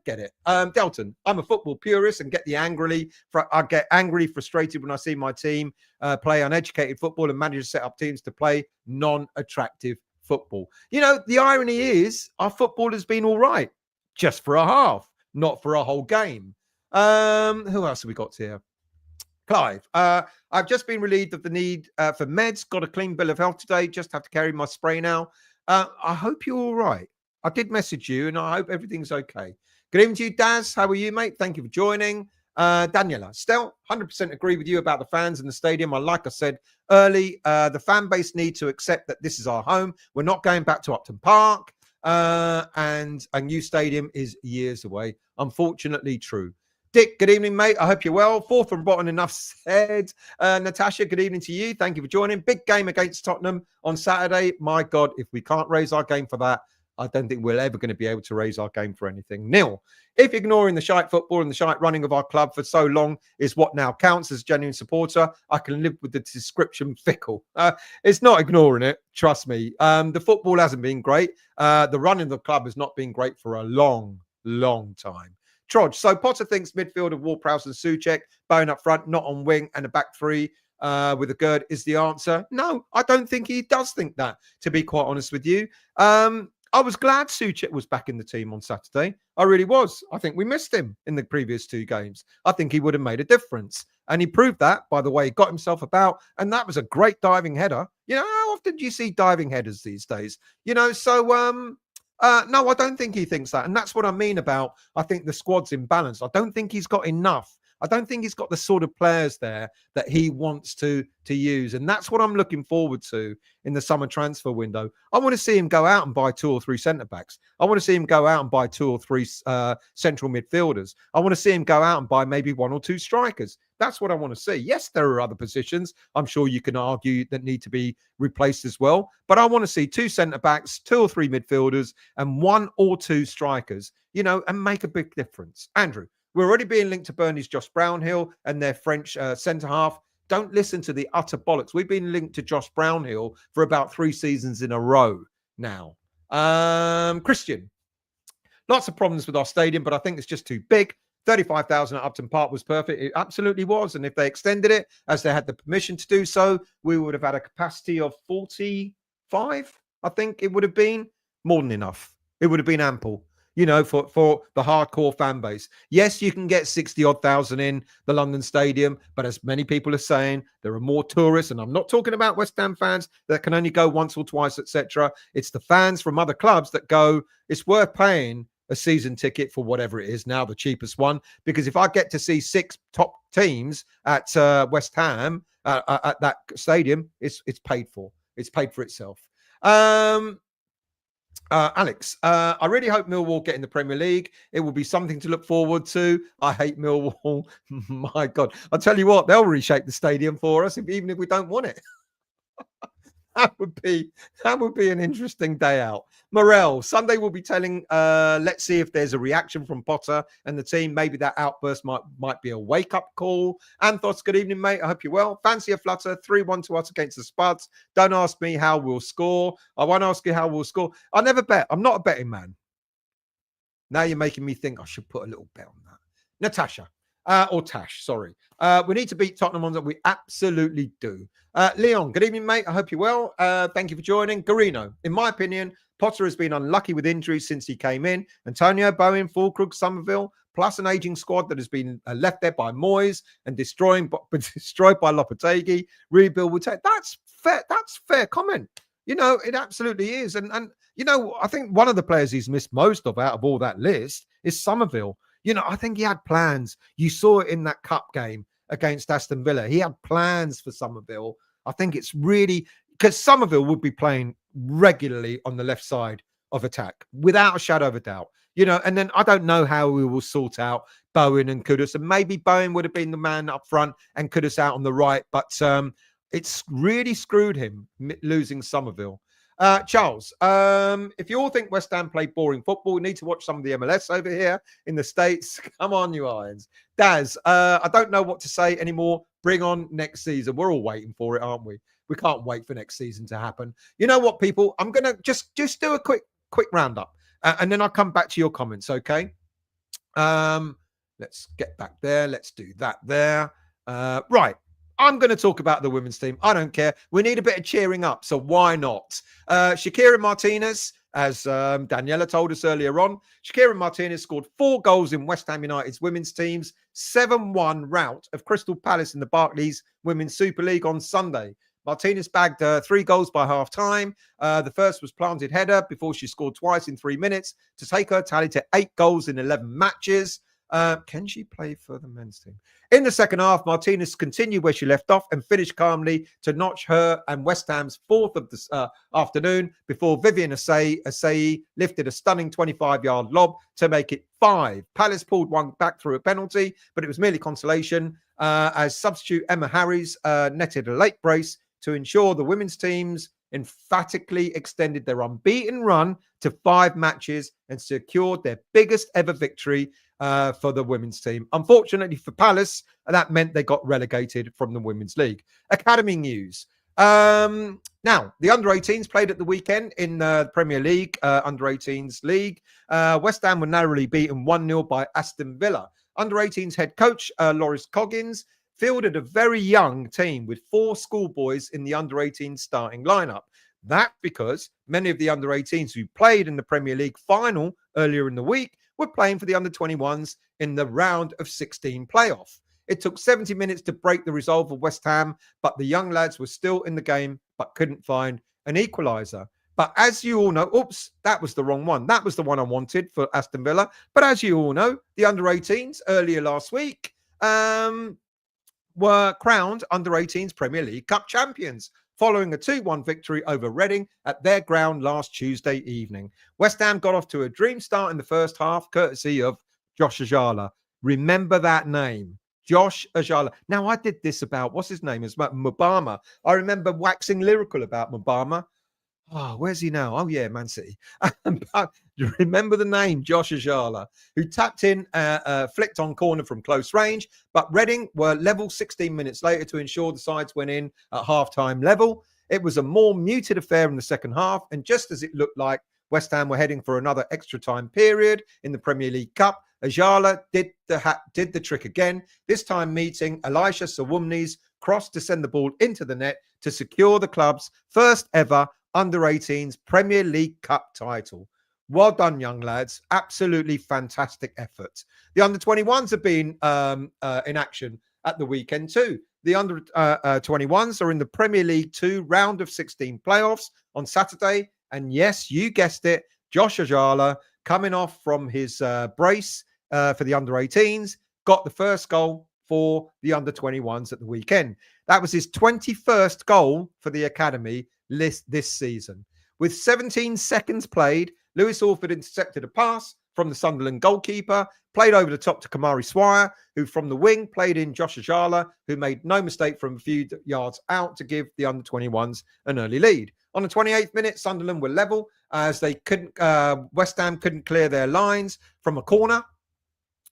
get it. Delton, I'm a football purist and I get angry, frustrated when I see my team play uneducated football and managers set up teams to play non-attractive football. You know, the irony is our football has been all right, just for a half, not for a whole game. Who else have we got here? Clive, I've just been relieved of the need for meds. Got a clean bill of health today. Just have to carry my spray now. I hope you're all right. I did message you, and I hope everything's okay. Good evening to you, Daz. How are you, mate? Thank you for joining. Daniela, still 100% agree with you about the fans in the stadium. Like I said early, the fan base need to accept that this is our home. We're not going back to Upton Park, and a new stadium is years away. Unfortunately, true. Dick, good evening, mate. I hope you're well. Fourth from bottom, enough said. Natasha, good evening to you. Thank you for joining. Big game against Tottenham on Saturday. My God, if we can't raise our game for that, I don't think we're ever going to be able to raise our game for anything. Nil. If ignoring the shite football and the shite running of our club for so long is what now counts as a genuine supporter, I can live with the description fickle. It's not ignoring it, trust me. The football hasn't been great. The running of the club has not been great for a long time. Trodge. So Potter thinks midfield of Ward-Prowse and Souček, Bowen up front, not on wing, and a back three with a Gerd is the answer. No, I don't think he does think that, to be quite honest with you. I was glad Souček was back in the team on Saturday. I really was. I think we missed him in the previous two games. I think he would have made a difference. And he proved that by the way he got himself about. And that was a great diving header. You know, how often do you see diving headers these days? You know, so no, I don't think he thinks that. And that's what I mean about, I think the squad's imbalanced. I don't think he's got enough. I don't think he's got the sort of players there that he wants to use. And that's what I'm looking forward to in the summer transfer window. I want to see him go out and buy 2 or 3 centre-backs. I want to see him go out and buy 2 or 3 central midfielders. I want to see him go out and buy maybe 1 or 2 strikers. That's what I want to see. Yes, there are other positions I'm sure you can argue that need to be replaced as well. But I want to see 2 centre-backs, 2 or 3 midfielders, and 1 or 2 strikers, you know, and make a big difference. Andrew. We're already being linked to Burnley's Josh Brownhill and their French centre-half. Don't listen to the utter bollocks. We've been linked to Josh Brownhill for about 3 seasons in a row now. Christian, lots of problems with our stadium, but I think it's just too big. 35,000 at Upton Park was perfect. It absolutely was. And if they extended it, as they had the permission to do so, we would have had a capacity of 45, I think it would have been. More than enough. It would have been ample. You know, for the hardcore fan base. Yes, you can get 60-odd thousand in the London Stadium, but as many people are saying, there are more tourists, and I'm not talking about West Ham fans that can only go once or twice, etc. It's the fans from other clubs that go, it's worth paying a season ticket for whatever it is now, the cheapest one, because if I get to see 6 top teams at West Ham, at that stadium, it's paid for. It's paid for itself. Alex, I really hope Millwall get in the Premier League. It will be something to look forward to. I hate Millwall. My God. I'll tell you what, they'll reshape the stadium for us, even if we don't want it. That would be an interesting day out. Morel, Sunday we'll be telling, let's see if there's a reaction from Potter and the team. Maybe that outburst might be a wake-up call. Anthos, good evening, mate. I hope you're well. Fancy a flutter, 3-1 to us against the Spuds. Don't ask me how we'll score. I won't ask you how we'll score. I never bet. I'm not a betting man. Now you're making me think I should put a little bet on that. Natasha. Or Tash, sorry. We need to beat Tottenham on that. We absolutely do. Leon, good evening, mate. I hope you're well. Thank you for joining. Garino, in my opinion, Potter has been unlucky with injuries since he came in. Antonio, Bowen, Fulkrug, Somerville, plus an aging squad that has been left there by Moyes and destroyed by Lopetegui. Rebuild will take. That's fair. That's fair comment. You know, it absolutely is. And you know, I think one of the players he's missed most of out of all that list is Somerville. You know, I think he had plans. You saw it in that cup game against Aston Villa. He had plans for Somerville. I think it's really because Somerville would be playing regularly on the left side of attack without a shadow of a doubt. You know, and then I don't know how we will sort out Bowen and Kudus. And maybe Bowen would have been the man up front and Kudus out on the right. But it's really screwed him losing Somerville. Charles, if you all think West Ham play boring football, we need to watch some of the MLS over here in the States. Come on, you Irons. Daz, I don't know what to say anymore. Bring on next season. We're all waiting for it, aren't we? We can't wait for next season to happen. You know what, people? I'm going to just do a quick roundup, and then I'll come back to your comments, okay? Let's get back there. Let's do that there. Right. I'm going to talk about the women's team. I don't care. We need a bit of cheering up, so why not? Shakira Martinez, as Daniela told us earlier on, Shakira Martinez scored 4 goals in West Ham United's women's team's 7-1 rout of Crystal Palace in the Barclays Women's Super League on Sunday. Martinez bagged 3 goals by half-time. The first was planted header before she scored twice in 3 minutes to take her tally to 8 goals in 11 matches. Can she play for the men's team? In the second half, Martinez continued where she left off and finished calmly to notch her and West Ham's fourth of the afternoon before Vivian Asai lifted a stunning 25-yard lob to make it 5. Palace pulled one back through a penalty, but it was merely consolation as substitute Emma Harries netted a late brace to ensure the women's teams emphatically extended their unbeaten run to 5 matches and secured their biggest ever victory for the women's team. Unfortunately for Palace, that meant they got relegated from the Women's League. Academy news. Now, the under-18s played at the weekend in the Premier League, under-18s league. West Ham were narrowly beaten 1-0 by Aston Villa. Under-18s head coach Loris Coggins fielded a very young team with 4 schoolboys in the under-18 starting lineup. That's because many of the under-18s who played in the Premier League final earlier in the week were playing for the under-21s in the round of 16 playoff. It took 70 minutes to break the resolve of West Ham, but the young lads were still in the game but couldn't find an equaliser. But as you all know, oops, that was the wrong one. That was the one I wanted for Aston Villa. But as you all know, the under-18s earlier last week were crowned under-18s Premier League Cup champions following a 2-1 victory over Reading at their ground last Tuesday evening. West Ham got off to a dream start in the first half, courtesy of Josh Ajala. Remember that name, Josh Ajala. Now, I did this about, what's his name? It's about Mubama. I remember waxing lyrical about Mubama. Oh, where's he now? Oh, yeah, Man City. But you remember the name, Josh Ajala, who tapped in, flicked on corner from close range, but Reading were level 16 minutes later to ensure the sides went in at half-time level. It was a more muted affair in the second half, and just as it looked like West Ham were heading for another extra time period in the Premier League Cup, Ajala did the trick again, this time meeting Elisha Sawumni's cross to send the ball into the net to secure the club's first ever under-18s Premier League Cup title. Well done, young lads. Absolutely fantastic effort. The under-21s have been in action at the weekend too. The under-21s are in the Premier League 2 round of 16 playoffs on Saturday. And yes, you guessed it, Josh Ajala, coming off from his brace for the under-18s, got the first goal for the under-21s at the weekend. That was his 21st goal for the academy this season. With 17 seconds played, Lewis Orford intercepted a pass from the Sunderland goalkeeper, played over the top to Kamari Swire, who from the wing played in Josh Ajala, who made no mistake from a few yards out to give the under-21s an early lead. On the 28th minute, Sunderland were level as they West Ham couldn't clear their lines from a corner.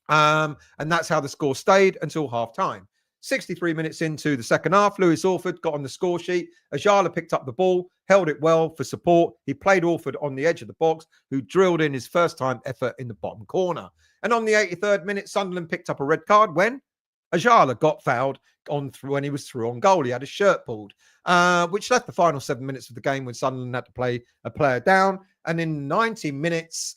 And that's how the score stayed until half-time. 63 minutes into the second half, Lewis Orford got on the score sheet. Ajala picked up the ball, held it well for support. He played Orford on the edge of the box, who drilled in his first-time effort in the bottom corner. And on the 83rd minute, Sunderland picked up a red card when Ajala got fouled when he was through on goal. He had his shirt pulled, which left the final 7 minutes of the game when Sunderland had to play a player down. And in 90 minutes,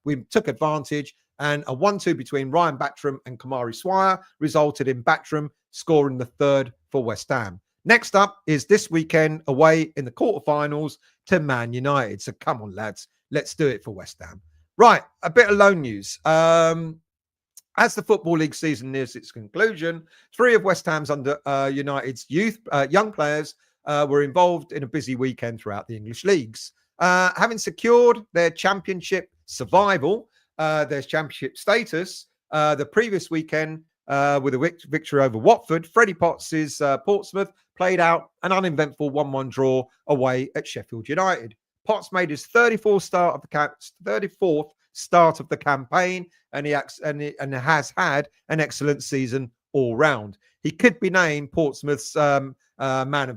we took advantage. And a 1-2 between Ryan Battram and Kamari Swire resulted in Battram scoring the third for West Ham. Next up is this weekend away in the quarterfinals to Man United. So come on, lads, let's do it for West Ham. Right, a bit of loan news. As the Football League season nears its conclusion, 3 of West Ham's under United's young players were involved in a busy weekend throughout the English leagues. Having secured their championship survival, their championship status, the previous weekend with a victory over Watford, Freddie Potts' Portsmouth played out an uneventful 1-1 draw away at Sheffield United. Potts made his 34th start of the campaign, and he has had an excellent season all round. He could be named Portsmouth's player of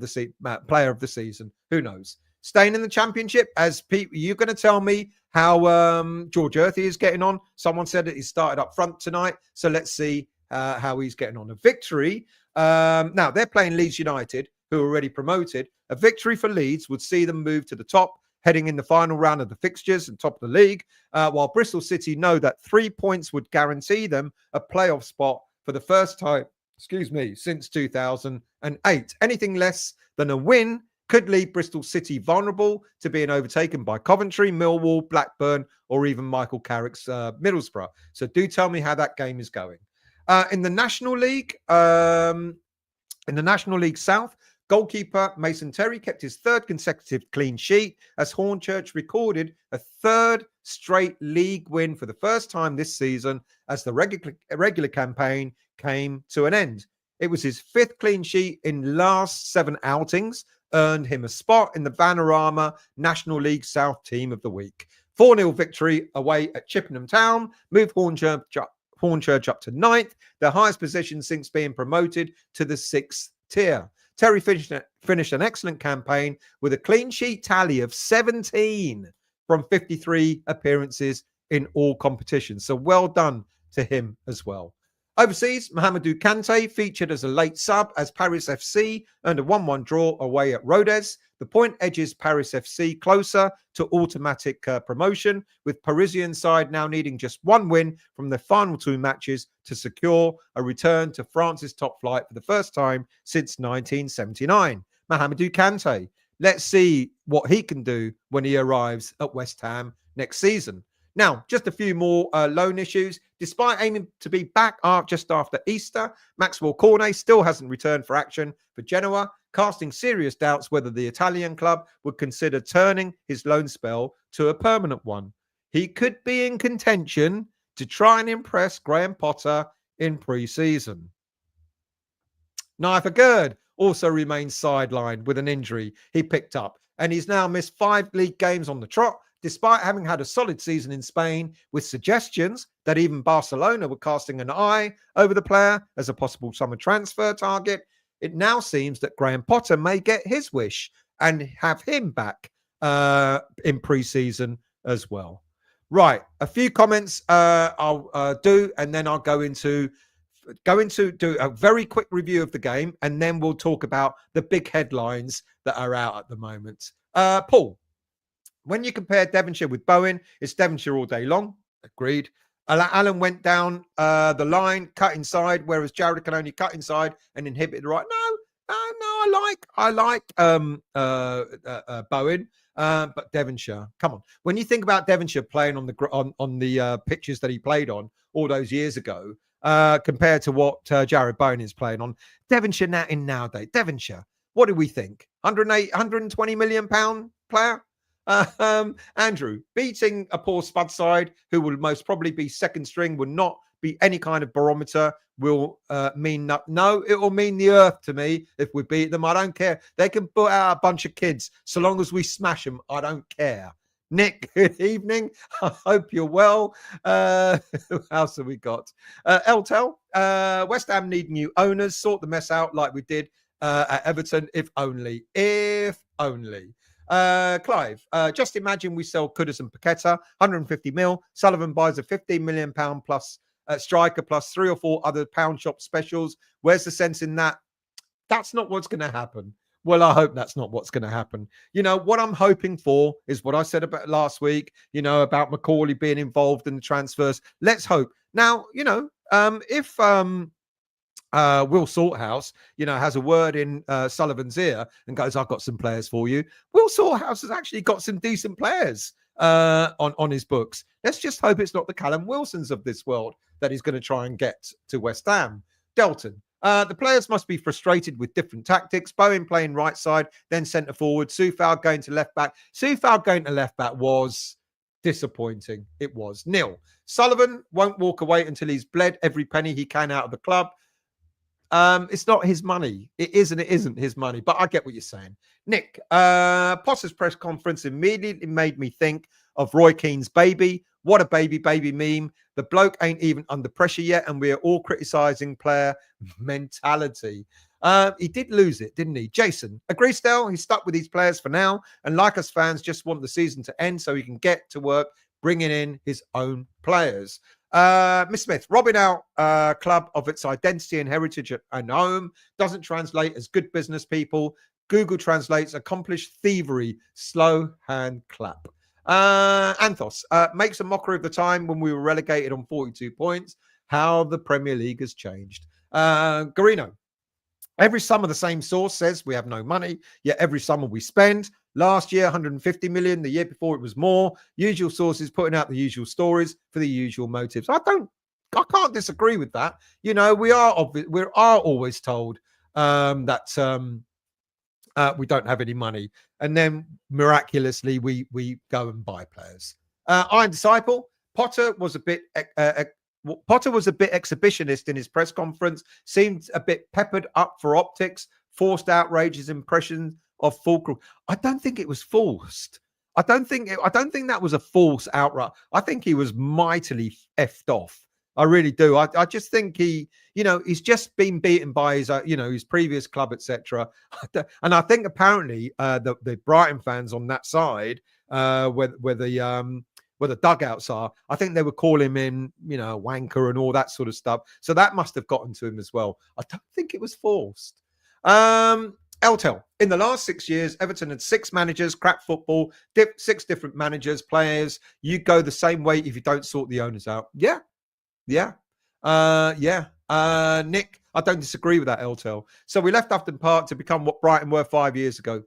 the season. Who knows? Staying in the championship, as Pete, you're going to tell me how George Earthy is getting on. Someone said that he started up front tonight, so let's see how he's getting on. A victory. Now, they're playing Leeds United, who are already promoted. A victory for Leeds would see them move to the top, heading in the final round of the fixtures and top of the league, while Bristol City know that 3 points would guarantee them a playoff spot for the first time, since 2008. Anything less than a win could leave Bristol City vulnerable to being overtaken by Coventry, Millwall, Blackburn, or even Michael Carrick's Middlesbrough. So do tell me how that game is going. In the National League, South, goalkeeper Mason Terry kept his third consecutive clean sheet as Hornchurch recorded a third straight league win for the first time this season as the regular campaign came to an end. It was his fifth clean sheet in last 7 outings, earned him a spot in the Vanarama National League South Team of the Week. 4-0 victory away at Chippenham Town moved Hornchurch up to 9th, the highest position since being promoted to the 6th tier. Terry finished an excellent campaign with a clean sheet tally of 17 from 53 appearances in all competitions. So well done to him as well. Overseas, Mohamedou Kante featured as a late sub as Paris FC earned a 1-1 draw away at Rodez. The point edges Paris FC closer to automatic promotion, with Parisian side now needing just 1 win from their final 2 matches to secure a return to France's top flight for the first time since 1979. Mohamedou Kante, let's see what he can do when he arrives at West Ham next season. Now, just a few more loan issues. Despite aiming to be back just after Easter, Maxwell Cornet still hasn't returned for action for Genoa, casting serious doubts whether the Italian club would consider turning his loan spell to a permanent one. He could be in contention to try and impress Graham Potter in pre-season. Naifa Gerd also remains sidelined with an injury he picked up, and he's now missed 5 league games on the trot, despite having had a solid season in Spain, with suggestions that even Barcelona were casting an eye over the player as a possible summer transfer target. It now seems that Graham Potter may get his wish and have him back in pre-season as well. Right, a few comments I'll do, and then I'll go into do a very quick review of the game, and then we'll talk about the big headlines that are out at the moment. Paul, when you compare Devonshire with Bowen, it's Devonshire all day long. Agreed. Alan went down the line, cut inside, whereas Jarrod can only cut inside and inhibit the right. No, I like Bowen, but Devonshire. Come on, when you think about Devonshire playing on the pitches that he played on all those years ago, compared to what Jarrod Bowen is playing on, Devonshire nowadays. Devonshire, what do we think? 120 million pound player. Andrew, beating a poor Spud side who will most probably be second string will not be any kind of barometer, will mean no, it will mean the earth to me if we beat them. I don't care. They can put out a bunch of kids so long as we smash them. I don't care. Nick, good evening. I hope you're well. Who else have we got? Eltel, West Ham need new owners. Sort the mess out like we did at Everton. If only. Clive, just imagine we sell Kudus and Paqueta, 150 mil. Sullivan buys a 15 million pound plus striker plus 3 or 4 other pound shop specials. Where's the sense in that? That's not what's going to happen. Well, I hope that's not what's going to happen. You know, what I'm hoping for is what I said about last week, you know, about Macaulay being involved in the transfers. Let's hope. Now, you know, if Will Salthouse, you know, has a word in Sullivan's ear and goes, I've got some players for you. Will Salthouse has actually got some decent players on his books. Let's just hope it's not the Callum Wilsons of this world that he's going to try and get to West Ham. Delton, the players must be frustrated with different tactics. Bowen playing right side, then centre forward. Soufal going to left back. Soufal going to left back was disappointing. It was. Nil. Sullivan won't walk away until he's bled every penny he can out of the club. It's not his money. It isn't his money, but I get what you're saying. Nick, Potter's press conference immediately made me think of Roy Keane's baby. What a baby meme. The bloke ain't even under pressure yet, and we're all criticizing player mentality. He did lose it, didn't he? Jason, agree, Stel. He's stuck with these players for now, and like us fans, just want the season to end so he can get to work bringing in his own players. Miss Smith, robbing our club of its identity and heritage and home doesn't translate as good business people. Google translates accomplished thievery, slow hand clap. Anthos makes a mockery of the time when we were relegated on 42 points. How the Premier League has changed. Garino, Every summer, the same source says we have no money, yet every summer we spend. Last year, 150 million. The year before, it was more. Usual sources putting out the usual stories for the usual motives. I can't disagree with that. You know, we are always told that we don't have any money, and then miraculously we go and buy players. Iron Disciple, Potter was a bit exhibitionist in his press conference, seemed a bit peppered up for optics, forced outrageous impressions of fulcrum. I don't think it was forced. I don't think that was a false outright. I think he was mightily effed off. I really do. I just think he's just been beaten by his, his previous club, etc. And I think apparently the Brighton fans on that side, where the dugouts are, I think they would call him in, wanker and all that sort of stuff. So that must have gotten to him as well. I don't think it was forced. Eltel, in the last 6 years, Everton had 6 managers, crap football, 6 different managers, players. You go the same way if you don't sort the owners out. Yeah. Nick, I don't disagree with that, Eltel. So we left Upton Park to become what Brighton were 5 years ago.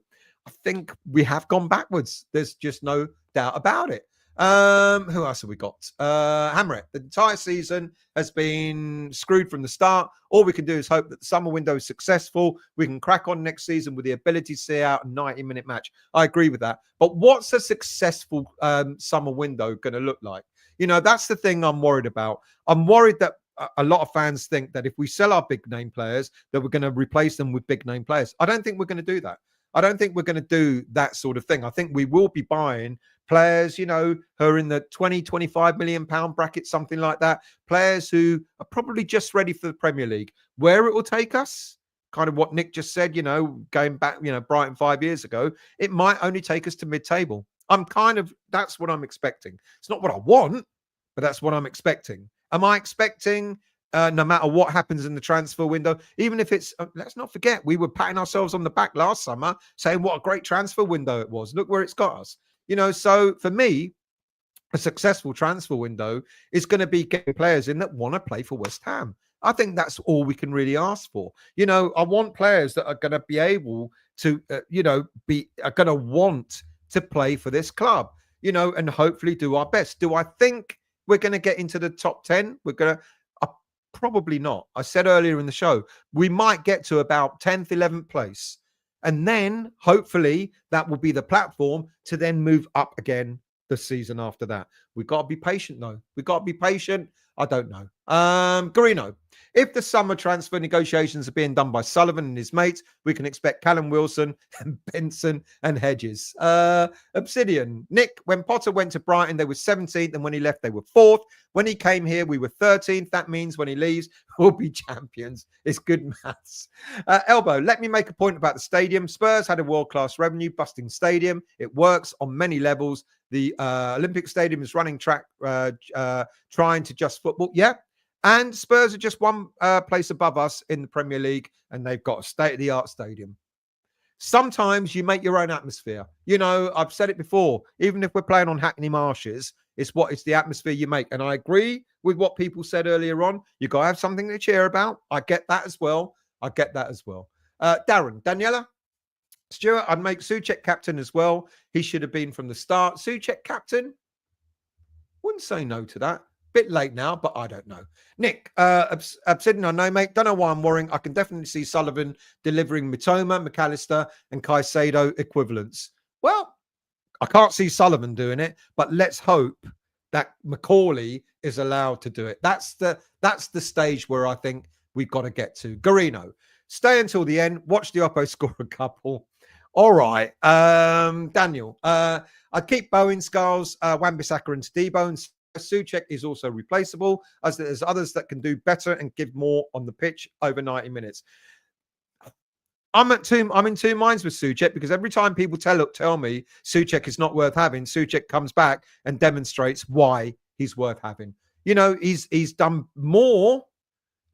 I think we have gone backwards. There's just no doubt about it. Who else have we got? Hammerett. The entire season has been screwed from the start. All we can do is hope that the summer window is successful. We can crack on next season with the ability to see out a 90-minute match. I agree with that. But what's a successful summer window going to look like? That's the thing I'm worried about. I'm worried that a lot of fans think that if we sell our big name players, that we're going to replace them with big name players. I don't think we're going to do that. I don't think we're going to do that sort of thing. I think we will be buying players, who are in the 20, 25 million pound bracket, something like that. Players who are probably just ready for the Premier League. Where it will take us, kind of what Nick just said, going back, Brighton 5 years ago, it might only take us to mid-table. That's what I'm expecting. It's not what I want, but that's what I'm expecting. Am I expecting, no matter what happens in the transfer window, even if it's, let's not forget, we were patting ourselves on the back last summer saying what a great transfer window it was. Look where it's got us. So for me, a successful transfer window is going to be getting players in that want to play for West Ham. I think that's all we can really ask for. I want players that are going to be able to, are going to want to play for this club, and hopefully do our best. Do I think we're going to get into the top 10? Probably not. I said earlier in the show, we might get to about 10th, 11th place. And then hopefully that will be the platform to then move up again the season after that. We've got to be patient, though. We've got to be patient. I don't know. Garino, if the summer transfer negotiations are being done by Sullivan and his mates, we can expect Callum Wilson and Benson and Hedges. Obsidian, Nick, when Potter went to Brighton, they were 17th, and when he left, they were 4th. When he came here, we were 13th. That means when he leaves, we'll be champions. It's good maths. Elbow, let me make a point about the stadium. Spurs had a world-class revenue busting stadium. It works on many levels. The Olympic Stadium is running track, trying to just football. Yeah. And Spurs are just one place above us in the Premier League, and they've got a state-of-the-art stadium. Sometimes you make your own atmosphere. I've said it before, even if we're playing on Hackney Marshes, it's the atmosphere you make. And I agree with what people said earlier on. You got to have something to cheer about. I get that as well. Darren, Daniela, Stuart, I'd make Souček captain as well. He should have been from the start. Souček captain? Wouldn't say no to that. Bit late now, but I don't know. Nick, Obsidian, I know, mate. Don't know why I'm worrying. I can definitely see Sullivan delivering Mitoma, McAllister, and Caicedo equivalents. Well, I can't see Sullivan doing it, but let's hope that Macaulay is allowed to do it. That's the stage where I think we've got to get to. Garino, stay until the end. Watch the Oppo score a couple. All right. Daniel, I'd keep Bowen, Skulls, Wan-Bissaka and Steve-Bowen. Souček is also replaceable, as there's others that can do better and give more on the pitch over 90 minutes. I'm in two minds with Souček, because every time people tell me Souček is not worth having, Souček comes back and demonstrates why he's worth having. He's done more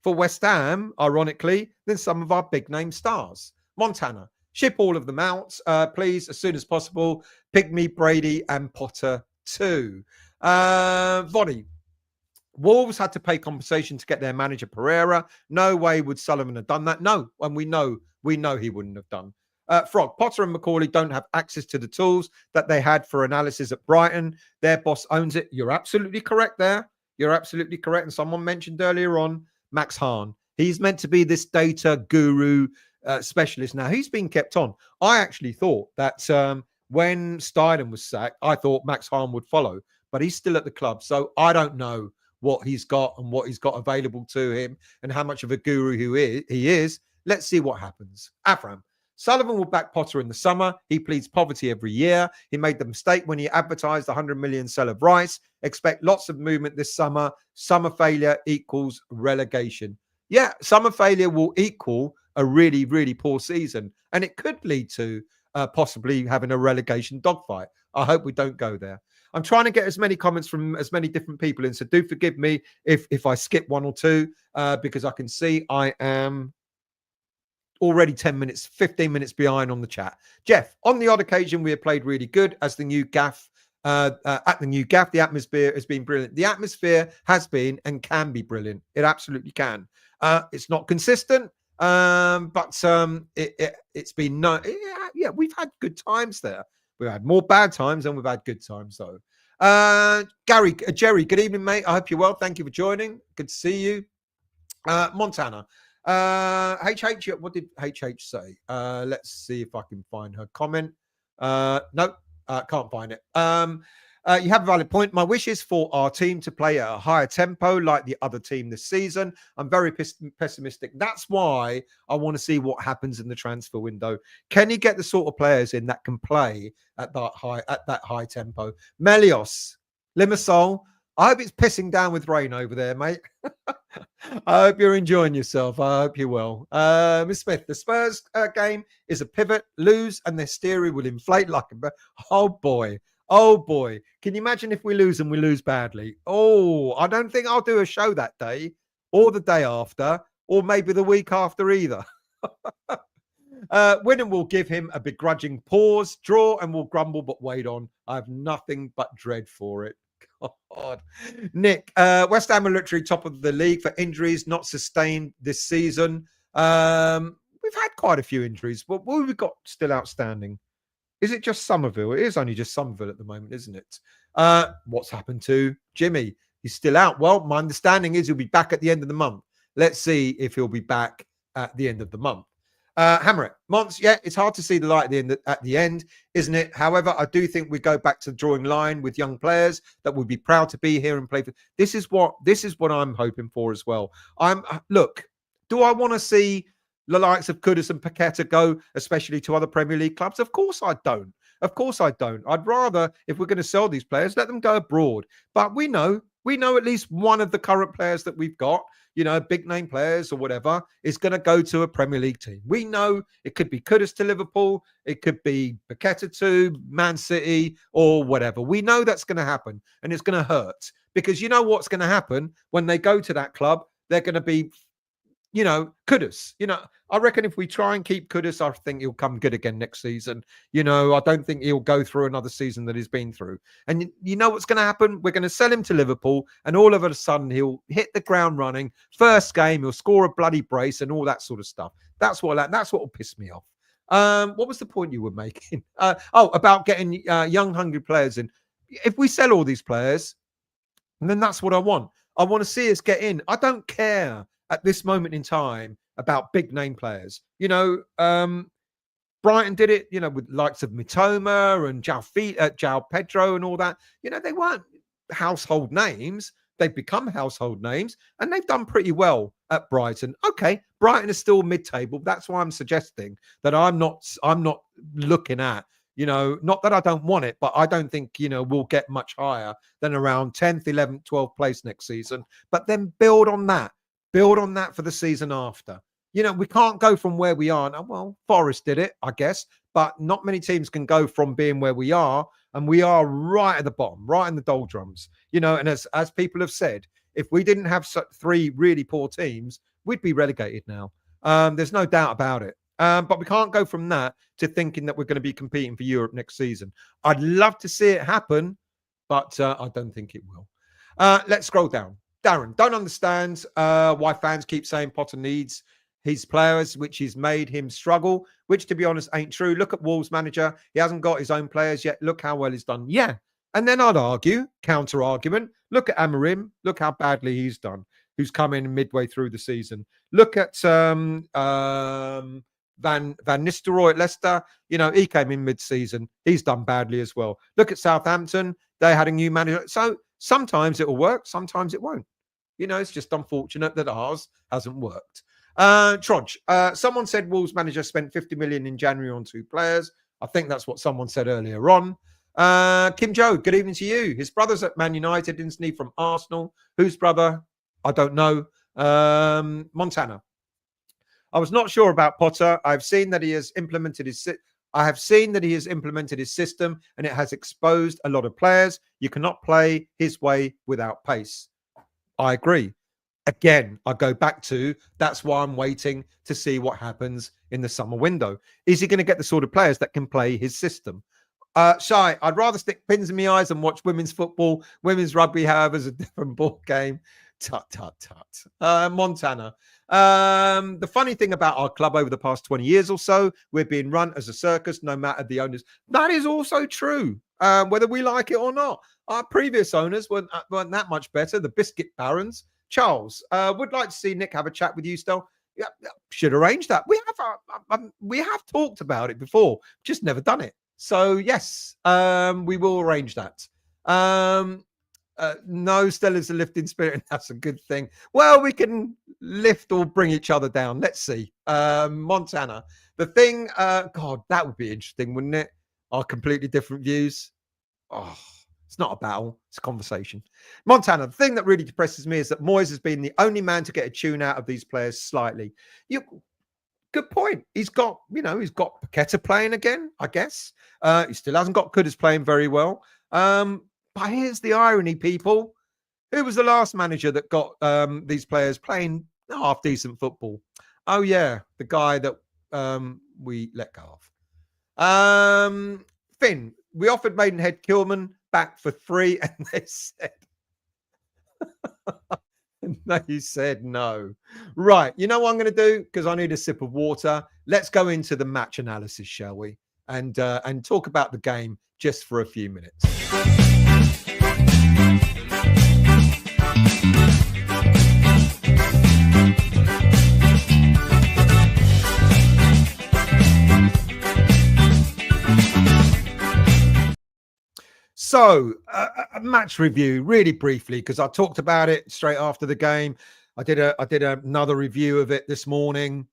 for West Ham, ironically, than some of our big name stars. Montana, ship all of them out, please, as soon as possible. Pygmy, Brady, and Potter too. Voddy, Wolves had to pay compensation to get their manager Pereira. No way would Sullivan have done that. No, and we know he wouldn't have done. Frog, Potter and McCauley don't have access to the tools that they had for analysis at Brighton. Their boss owns it. You're absolutely correct there. You're absolutely correct. And someone mentioned earlier on Max Hahn. He's meant to be this data guru specialist. Now, he's been kept on. I actually thought that when Steidem was sacked, I thought Max Hahn would follow, but he's still at the club. So I don't know what he's got and what he's got available to him and how much of a guru he is. Let's see what happens. Avram. Sullivan will back Potter in the summer. He pleads poverty every year. He made the mistake when he advertised the 100 million sell of Rice. Expect lots of movement this summer. Summer failure equals relegation. Yeah, summer failure will equal a really, really poor season. And it could lead to possibly having a relegation dogfight. I hope we don't go there. I'm trying to get as many comments from as many different people in. So do forgive me if I skip one or two, because I can see I am already 15 minutes behind on the chat. Jeff, on the odd occasion, we have played really good as the new gaff. At the new gaff, the atmosphere has been brilliant. The atmosphere has been and can be brilliant. It absolutely can. It's not consistent, but it's been no. Yeah, we've had good times there. We've had more bad times than we've had good times, though. Jerry, good evening, mate. I hope you're well. Thank you for joining. Good to see you. Montana. HH, what did HH say? Let's see if I can find her comment. Nope, can't find it. You have a valid point. My wish is for our team to play at a higher tempo like the other team this season. I'm very pessimistic. That's why I want to see what happens in the transfer window. Can you get the sort of players in that can play at that high tempo? Melios, Limassol, I hope it's pissing down with rain over there, mate. I hope you're enjoying yourself. I hope you're well. Miss Smith, the Spurs game is a pivot. Lose and the hysteria will inflate like a... Oh, boy. Oh, boy. Can you imagine if we lose and we lose badly? Oh, I don't think I'll do a show that day or the day after or maybe the week after either. Winning will give him a begrudging pause. Draw and will grumble but wait on. I have nothing but dread for it. God. Nick, West Ham are literally top of the league for injuries not sustained this season. We've had quite a few injuries, but what we've got still outstanding. Is it just Somerville? It is only just Somerville at the moment, isn't it? What's happened to Jimmy? He's still out. Well, my understanding is he'll be back at the end of the month. Let's see if he'll be back at the end of the month. Hammer it. Mons, yeah, it's hard to see the light at the end, isn't it? However, I do think we go back to the drawing line with young players that would be proud to be here and play for. This is what I'm hoping for as well. Look, do I want to see the likes of Kudus and Paqueta go, especially to other Premier League clubs? Of course I don't. Of course I don't. I'd rather, if we're going to sell these players, let them go abroad. But we know at least one of the current players that we've got, big name players or whatever, is going to go to a Premier League team. We know it could be Kudus to Liverpool, it could be Paqueta to Man City or whatever. We know that's going to happen and it's going to hurt because you know what's going to happen when they go to that club. They're going to be, Kudus. I reckon if we try and keep Kudus, I think he'll come good again next season. I don't think he'll go through another season that he's been through. And you know what's going to happen? We're going to sell him to Liverpool, and all of a sudden he'll hit the ground running. First game, he'll score a bloody brace and all that sort of stuff. That's what will piss me off. What was the point you were making? About getting young, hungry players in. If we sell all these players, then that's what I want. I want to see us get in. I don't care at this moment in time about big name players. Brighton did it, with likes of Mitoma and João Pedro and all that. They weren't household names. They've become household names and they've done pretty well at Brighton. Okay, Brighton is still mid-table. That's why I'm suggesting that I'm not looking at, not that I don't want it, but I don't think, we'll get much higher than around 10th, 11th, 12th place next season. But then build on that. Build on that for the season after. We can't go from where we are now. Well, Forest did it, I guess, but not many teams can go from being where we are, and we are right at the bottom, right in the doldrums. And as people have said, if we didn't have three really poor teams, we'd be relegated now. There's no doubt about it. But we can't go from that to thinking that we're going to be competing for Europe next season. I'd love to see it happen, but I don't think it will. Let's scroll down. Darren, don't understand why fans keep saying Potter needs his players, which has made him struggle, which, to be honest, ain't true. Look at Wolves manager. He hasn't got his own players yet. Look how well he's done. Yeah. And then I'd argue, counter argument, look at Amorim. Look how badly he's done, who's come in midway through the season. Look at Van Nistelrooy at Leicester. You know, he came in mid-season. He's done badly as well. Look at Southampton. They had a new manager. So sometimes it will work. Sometimes it won't. You know, it's just unfortunate that ours hasn't worked. Trudge, someone said Wolves manager spent 50 million in January on 2 players. I think that's what someone said earlier on. Kim Joe, good evening to you. His brother's at Man United, isn't he, from Arsenal? Whose brother? I don't know. Montana. I was not sure about Potter. I've seen that he has implemented his system, and it has exposed a lot of players. You cannot play his way without pace. I agree. Again, I go back to that's why I'm waiting to see what happens in the summer window. Is he going to get the sort of players that can play his system? Shy, I'd rather stick pins in my eyes and watch women's football. Women's rugby, however, is a different ball game. Tut, tut, tut. Montana. The funny thing about our club over the past 20 years or so, we're being run as a circus, no matter the owners. That is also true, whether we like it or not. Our previous owners weren't that much better. The Biscuit Barons. Charles, would like to see Nick have a chat with you still. Yeah, should arrange that. We have talked about it before, just never done it. So yes, we will arrange that. No, Stella's a lifting spirit, and that's a good thing. Well, we can lift or bring each other down. Let's see. Montana. The thing, God, that would be interesting, wouldn't it? Our completely different views. Oh, it's not a battle, it's a conversation. Montana, the thing that really depresses me is that Moyes has been the only man to get a tune out of these players slightly. Good point. He's got Paqueta playing again, I guess. He still hasn't got Kudus playing very well. But here's the irony, people. Who was the last manager that got these players playing half-decent football? Oh, yeah, the guy that we let go of. Finn, we offered Maidenhead Kilman back for 3, and they said... They said no. Right. You know what I'm going to do? Because I need a sip of water. Let's go into the match analysis, shall we? And talk about the game just for a few minutes. So, a match review, really briefly, because I talked about it straight after the game. I did another review of it this morning.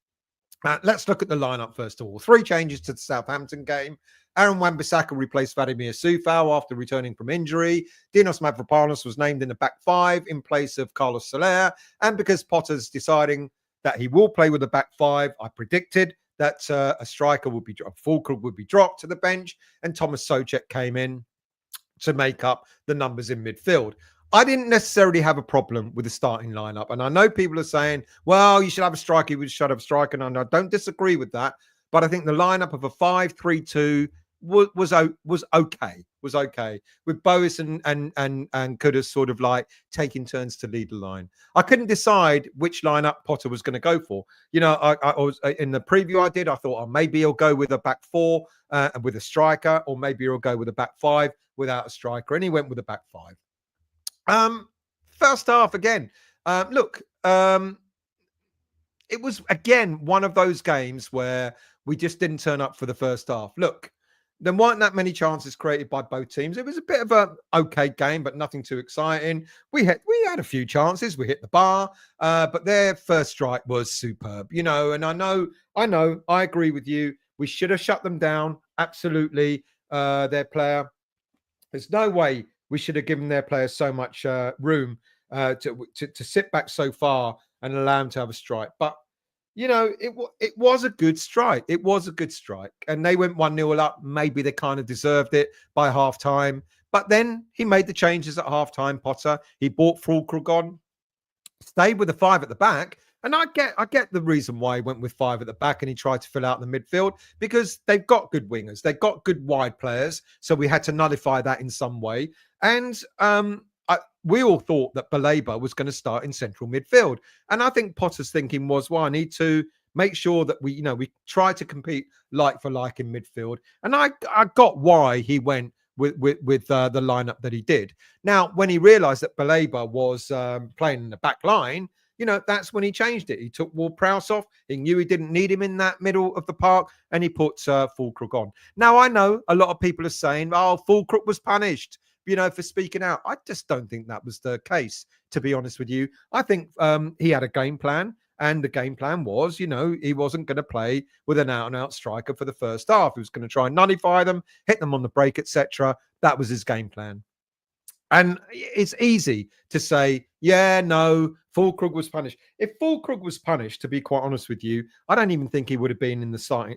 Let's look at the lineup first of all. 3 changes to the Southampton game. Aaron Wan-Bissaka replaced Vladimir Soufal after returning from injury. Dinos Mavropanos was named in the back 5 in place of Carlos Soler. And because Potter's deciding that he will play with the back 5, I predicted that a striker would be dropped, Fulkrug would be dropped to the bench, and Thomas Souček came in to make up the numbers in midfield. I didn't necessarily have a problem with the starting lineup. And I know people are saying, well, you should have a striker, you should have a striker. And I don't disagree with that. But I think the lineup of a 5-3-2 was okay. With Boas and Kudus sort of like taking turns to lead the line. I couldn't decide which lineup Potter was going to go for. You know, I was in the preview I thought, maybe he'll go with a back 4 with a striker, or maybe he'll go with a back 5 without a striker. And he went with a back 5. First half again. It was again one of those games where we just didn't turn up for the first half. Look, there weren't that many chances created by both teams. It was a bit of a okay game, but nothing too exciting. We had a few chances. We hit the bar, but their first strike was superb. You know, and I know, I agree with you. We should have shut them down. Absolutely, their player. There's no way we should have given their players so much room to sit back so far and allow them to have a strike. But you know, it was a good strike. It was a good strike. And they went 1-0 up. Maybe they kind of deserved it by half time. But then he made the changes at half time, Potter. He brought Fulkrug on, stayed with the 5 at the back. And I get the reason why he went with 5 at the back and he tried to fill out the midfield, because they've got good wingers. They've got good wide players. So we had to nullify that in some way. And I we all thought that Baleba was going to start in central midfield. And I think Potter's thinking was, well, I need to make sure that we try to compete like for like in midfield. And I got why he went with the lineup that he did. Now, when he realized that Baleba was playing in the back line, that's when he changed it. He took Ward-Prowse off. He knew he didn't need him in that middle of the park, and he put Fulcrook on. Now, I know a lot of people are saying, oh, Fulcrook was punished, for speaking out. I just don't think that was the case, to be honest with you. I think he had a game plan, and the game plan was, he wasn't going to play with an out-and-out striker for the first half. He was going to try and nullify them, hit them on the break, etc. That was his game plan. And it's easy to say, yeah, no, Fulcrook was punished. If Fulcrook was punished, to be quite honest with you, I don't even think he would have been in the starting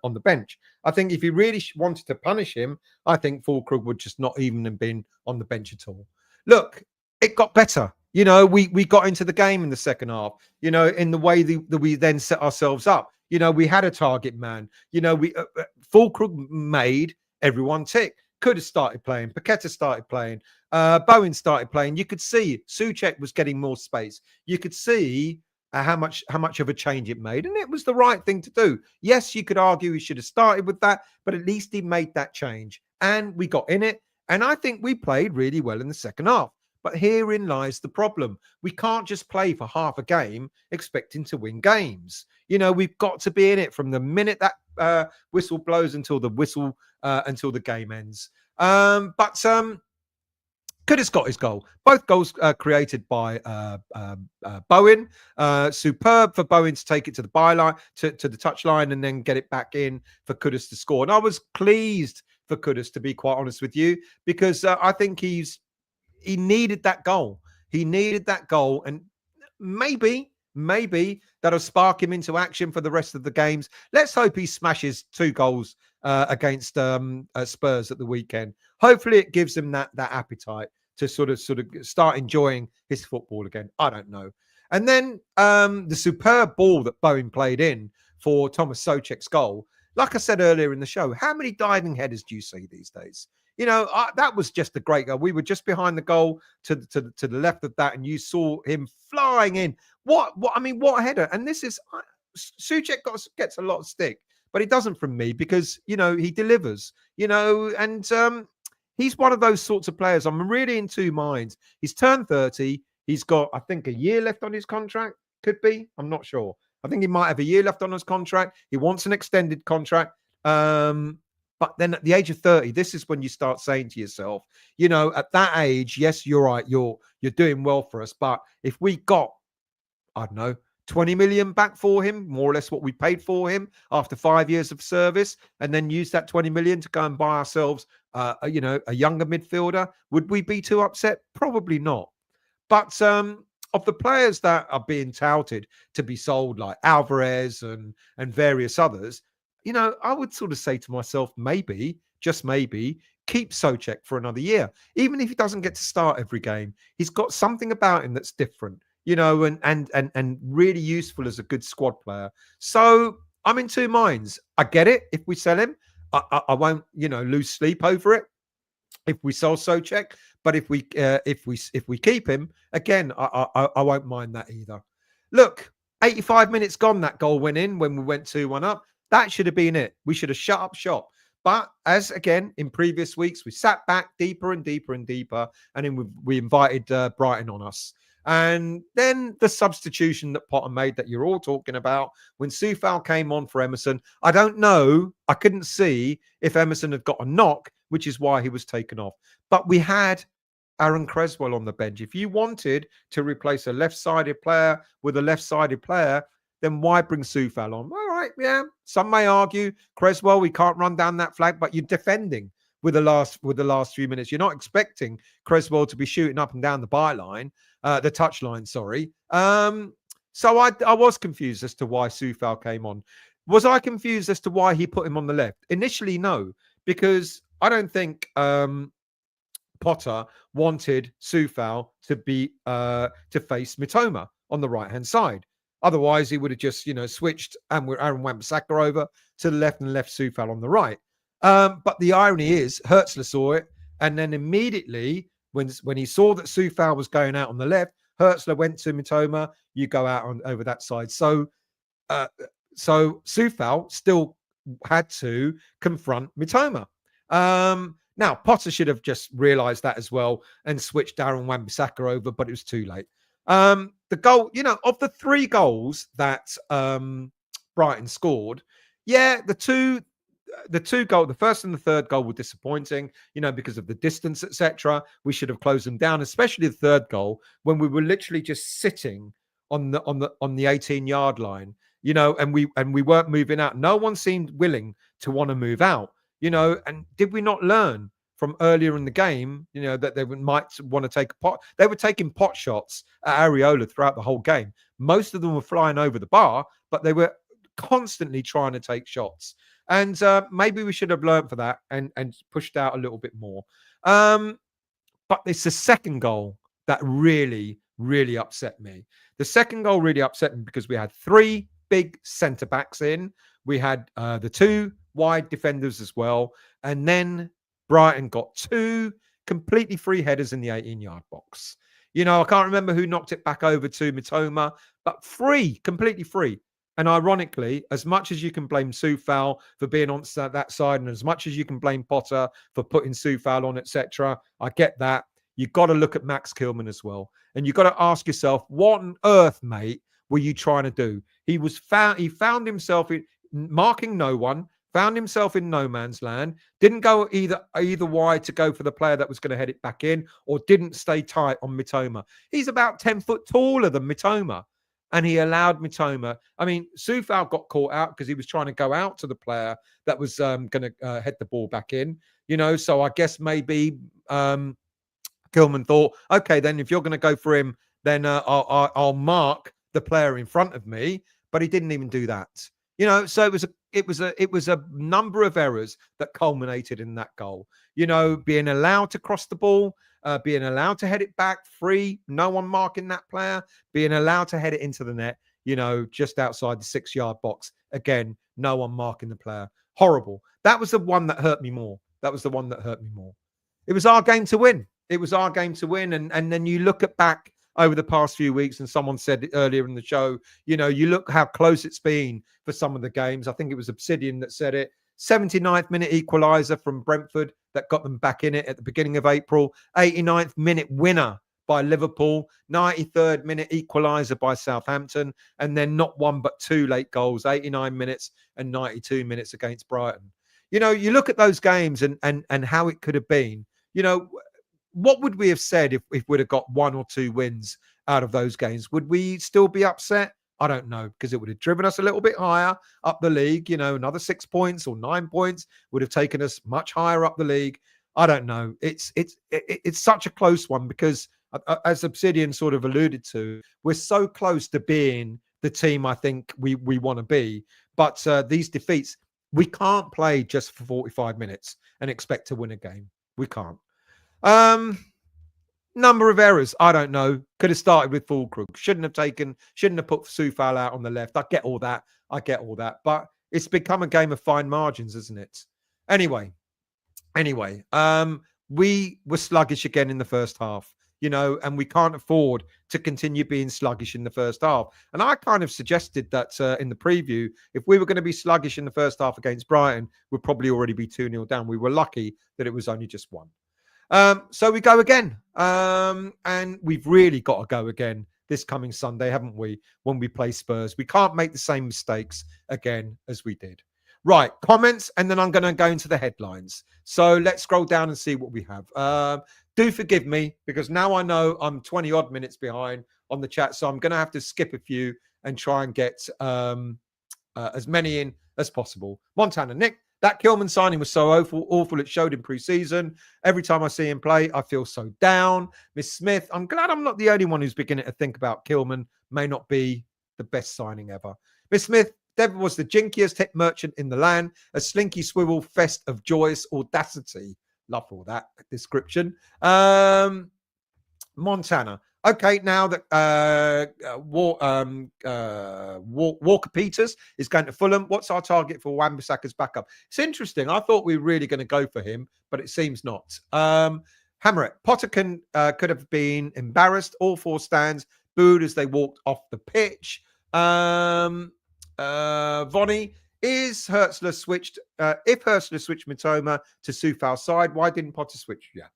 on the bench. I think if he really wanted to punish him, I think Fulcrook would just not even have been on the bench at all. Look, it got better. We got into the game in the second half, in the way that we then set ourselves up. We had a target man. Fulcrook made everyone tick. Could have started playing. Paqueta started playing. Bowen started playing. You could see Souček was getting more space. You could see how much of a change it made, and it was the right thing to do. Yes, you could argue he should have started with that, but at least he made that change, and we got in it. And I think we played really well in the second half. But herein lies the problem. We can't just play for half a game expecting to win games. We've got to be in it from the minute that whistle blows until the game ends. But Kudus got his goal. Both goals created by Bowen. Superb for Bowen to take it to the byline, to the touchline, and then get it back in for Kudus to score. And I was pleased for Kudus, to be quite honest with you, because I think he needed that goal. He needed that goal, and maybe that'll spark him into action for the rest of the games. Let's hope he smashes 2 goals against Spurs at the weekend. Hopefully it gives him that appetite to sort of start enjoying his football again. I don't know. And then the superb ball that Bowen played in for Thomas Souček's goal. Like I said earlier in the show, how many diving headers do you see these days? That was just a great goal. We were just behind the goal to the left of that, and you saw him flying in. What a header! And this is Souček gets a lot of stick, but he doesn't from me because he delivers. And he's one of those sorts of players. I'm really in two minds. He's turned 30. He's got, I think, a year left on his contract. Could be. I'm not sure. I think he might have a year left on his contract. He wants an extended contract. But then at the age of 30, this is when you start saying to yourself, at that age, yes, you're right. You're doing well for us. But if we got, I don't know, 20 million back for him, more or less what we paid for him after 5 years of service, and then use that 20 million to go and buy ourselves, a younger midfielder, would we be too upset? Probably not. But of the players that are being touted to be sold, like Alvarez and various others, I would sort of say to myself, maybe, just maybe, keep Souček for another year. Even if he doesn't get to start every game, he's got something about him that's different, and really useful as a good squad player. So I'm in two minds. I get it. If we sell him, I won't, lose sleep over it. If we sell Souček, but if we keep him, again, I won't mind that either. Look, 85 minutes gone, that goal went in when we went 2-1 up. That should have been it. We should have shut up shop. But as again in previous weeks, we sat back deeper and deeper and deeper, and then we invited Brighton on us. And then the substitution that Potter made that you're all talking about when Soufal came on for Emerson. I don't know. I couldn't see if Emerson had got a knock, which is why he was taken off. But we had Aaron Creswell on the bench. If you wanted to replace a left-sided player with a left-sided player, then why bring Soufal on? All right, yeah. Some may argue, Creswell, we can't run down that flag, but you're defending with the last few minutes. You're not expecting Creswell to be shooting up and down the byline, the touchline, sorry. So I was confused as to why Soufal came on. Was I confused as to why he put him on the left? Initially, no, because I don't think Potter wanted Soufal to be to face Mitoma on the right-hand side. Otherwise, he would have just, switched Aaron Wan-Bissaka over to the left and left Soufal on the right. But the irony is, Hertzler saw it, and then immediately When he saw that Soufal was going out on the left, Hertzler went to Mitoma. You go out on over that side. So Soufal still had to confront Mitoma. Now, Potter should have just realised that as well and switched Darren Wan-Bissaka over, but it was too late. The goal, of the 3 goals that Brighton scored, the two goals, the first and the third goal were disappointing, because of the distance, etc. We should have closed them down, especially the third goal when we were literally just sitting on the 18-yard line, and we weren't moving out. No one seemed willing to want to move out, and did we not learn from earlier in the game, that they might want to take a pot? They were taking pot shots at Areola throughout the whole game. Most of them were flying over the bar, but they were constantly trying to take shots. And maybe we should have learned for that and pushed out a little bit more. But it's the second goal that really, really upset me. The second goal really upset me because we had 3 big centre-backs in. We had the 2 wide defenders as well. And then Brighton got 2 completely free headers in the 18-yard box. I can't remember who knocked it back over to Mitoma, but completely free. And ironically, as much as you can blame Soufal for being on that side, and as much as you can blame Potter for putting Soufal on, etc., I get that. You've got to look at Max Kilman as well. And you've got to ask yourself, what on earth, mate, were you trying to do? He found himself marking no one, found himself in no man's land, didn't go either wide to go for the player that was going to head it back in, or didn't stay tight on Mitoma. He's about 10 foot taller than Mitoma. And he allowed Mitoma. I mean, Soufal got caught out because he was trying to go out to the player that was going to head the ball back in. So I guess maybe Kilman thought, okay, then if you're going to go for him, then I'll mark the player in front of me. But he didn't even do that. So it was a number of errors that culminated in that goal. Being allowed to cross the ball, being allowed to head it back free, no one marking that player, being allowed to head it into the net, just outside the 6-yard box. Again, no one marking the player. Horrible. That was the one that hurt me more. It was our game to win. And then you look back over the past few weeks, and someone said it earlier in the show, you look how close it's been for some of the games. I think it was Obsidian that said it. 79th minute equaliser from Brentford that got them back in it at the beginning of April. 89th minute winner by Liverpool. 93rd minute equaliser by Southampton. And then not 1 but 2 late goals, 89 minutes and 92 minutes against Brighton. You look at those games and how it could have been. What would we have said if we'd have got 1 or 2 wins out of those games? Would we still be upset? I don't know, because it would have driven us a little bit higher up the league. Another 6 points or 9 points would have taken us much higher up the league. I don't know. It's such a close one because, as Obsidian sort of alluded to, we're so close to being the team I think we want to be. But these defeats, we can't play just for 45 minutes and expect to win a game. We can't. Number of errors, I don't know. Could have started with Fulkrug. Shouldn't have put Soufal out on the left. I get all that. But it's become a game of fine margins, isn't it? Anyway, we were sluggish again in the first half, and we can't afford to continue being sluggish in the first half. And I kind of suggested that in the preview, if we were going to be sluggish in the first half against Brighton, we'd probably already be 2-0 down. We were lucky that it was only just 1. So we go again. And we've really got to go again this coming Sunday, haven't we? When we play Spurs, we can't make the same mistakes again as we did. Right, comments, and then I'm going to go into the headlines. So let's scroll down and see what we have. Do forgive me, because now I know I'm 20 odd minutes behind on the chat. So I'm going to have to skip a few and try and get as many in as possible. Montana Nick, that Kilman signing was so awful. It showed in pre-season. Every time I see him play, I feel so down. Miss Smith, I'm glad I'm not the only one who's beginning to think about Kilman may not be the best signing ever. Miss Smith, Devon was the jinkiest hip merchant in the land, a slinky swivel fest of joyous audacity. Love all that description. Montana. Okay, now that Walker Peters is going to Fulham, what's our target for Wan-Bissaka's backup? It's interesting. I thought we were really going to go for him, but it seems not. Hammer it. Potter could have been embarrassed. All 4 stands booed as they walked off the pitch. Vonnie, is Hertzler switched? If Hertzler switched Mitoma to Soufal's side, why didn't Potter switch? Yeah.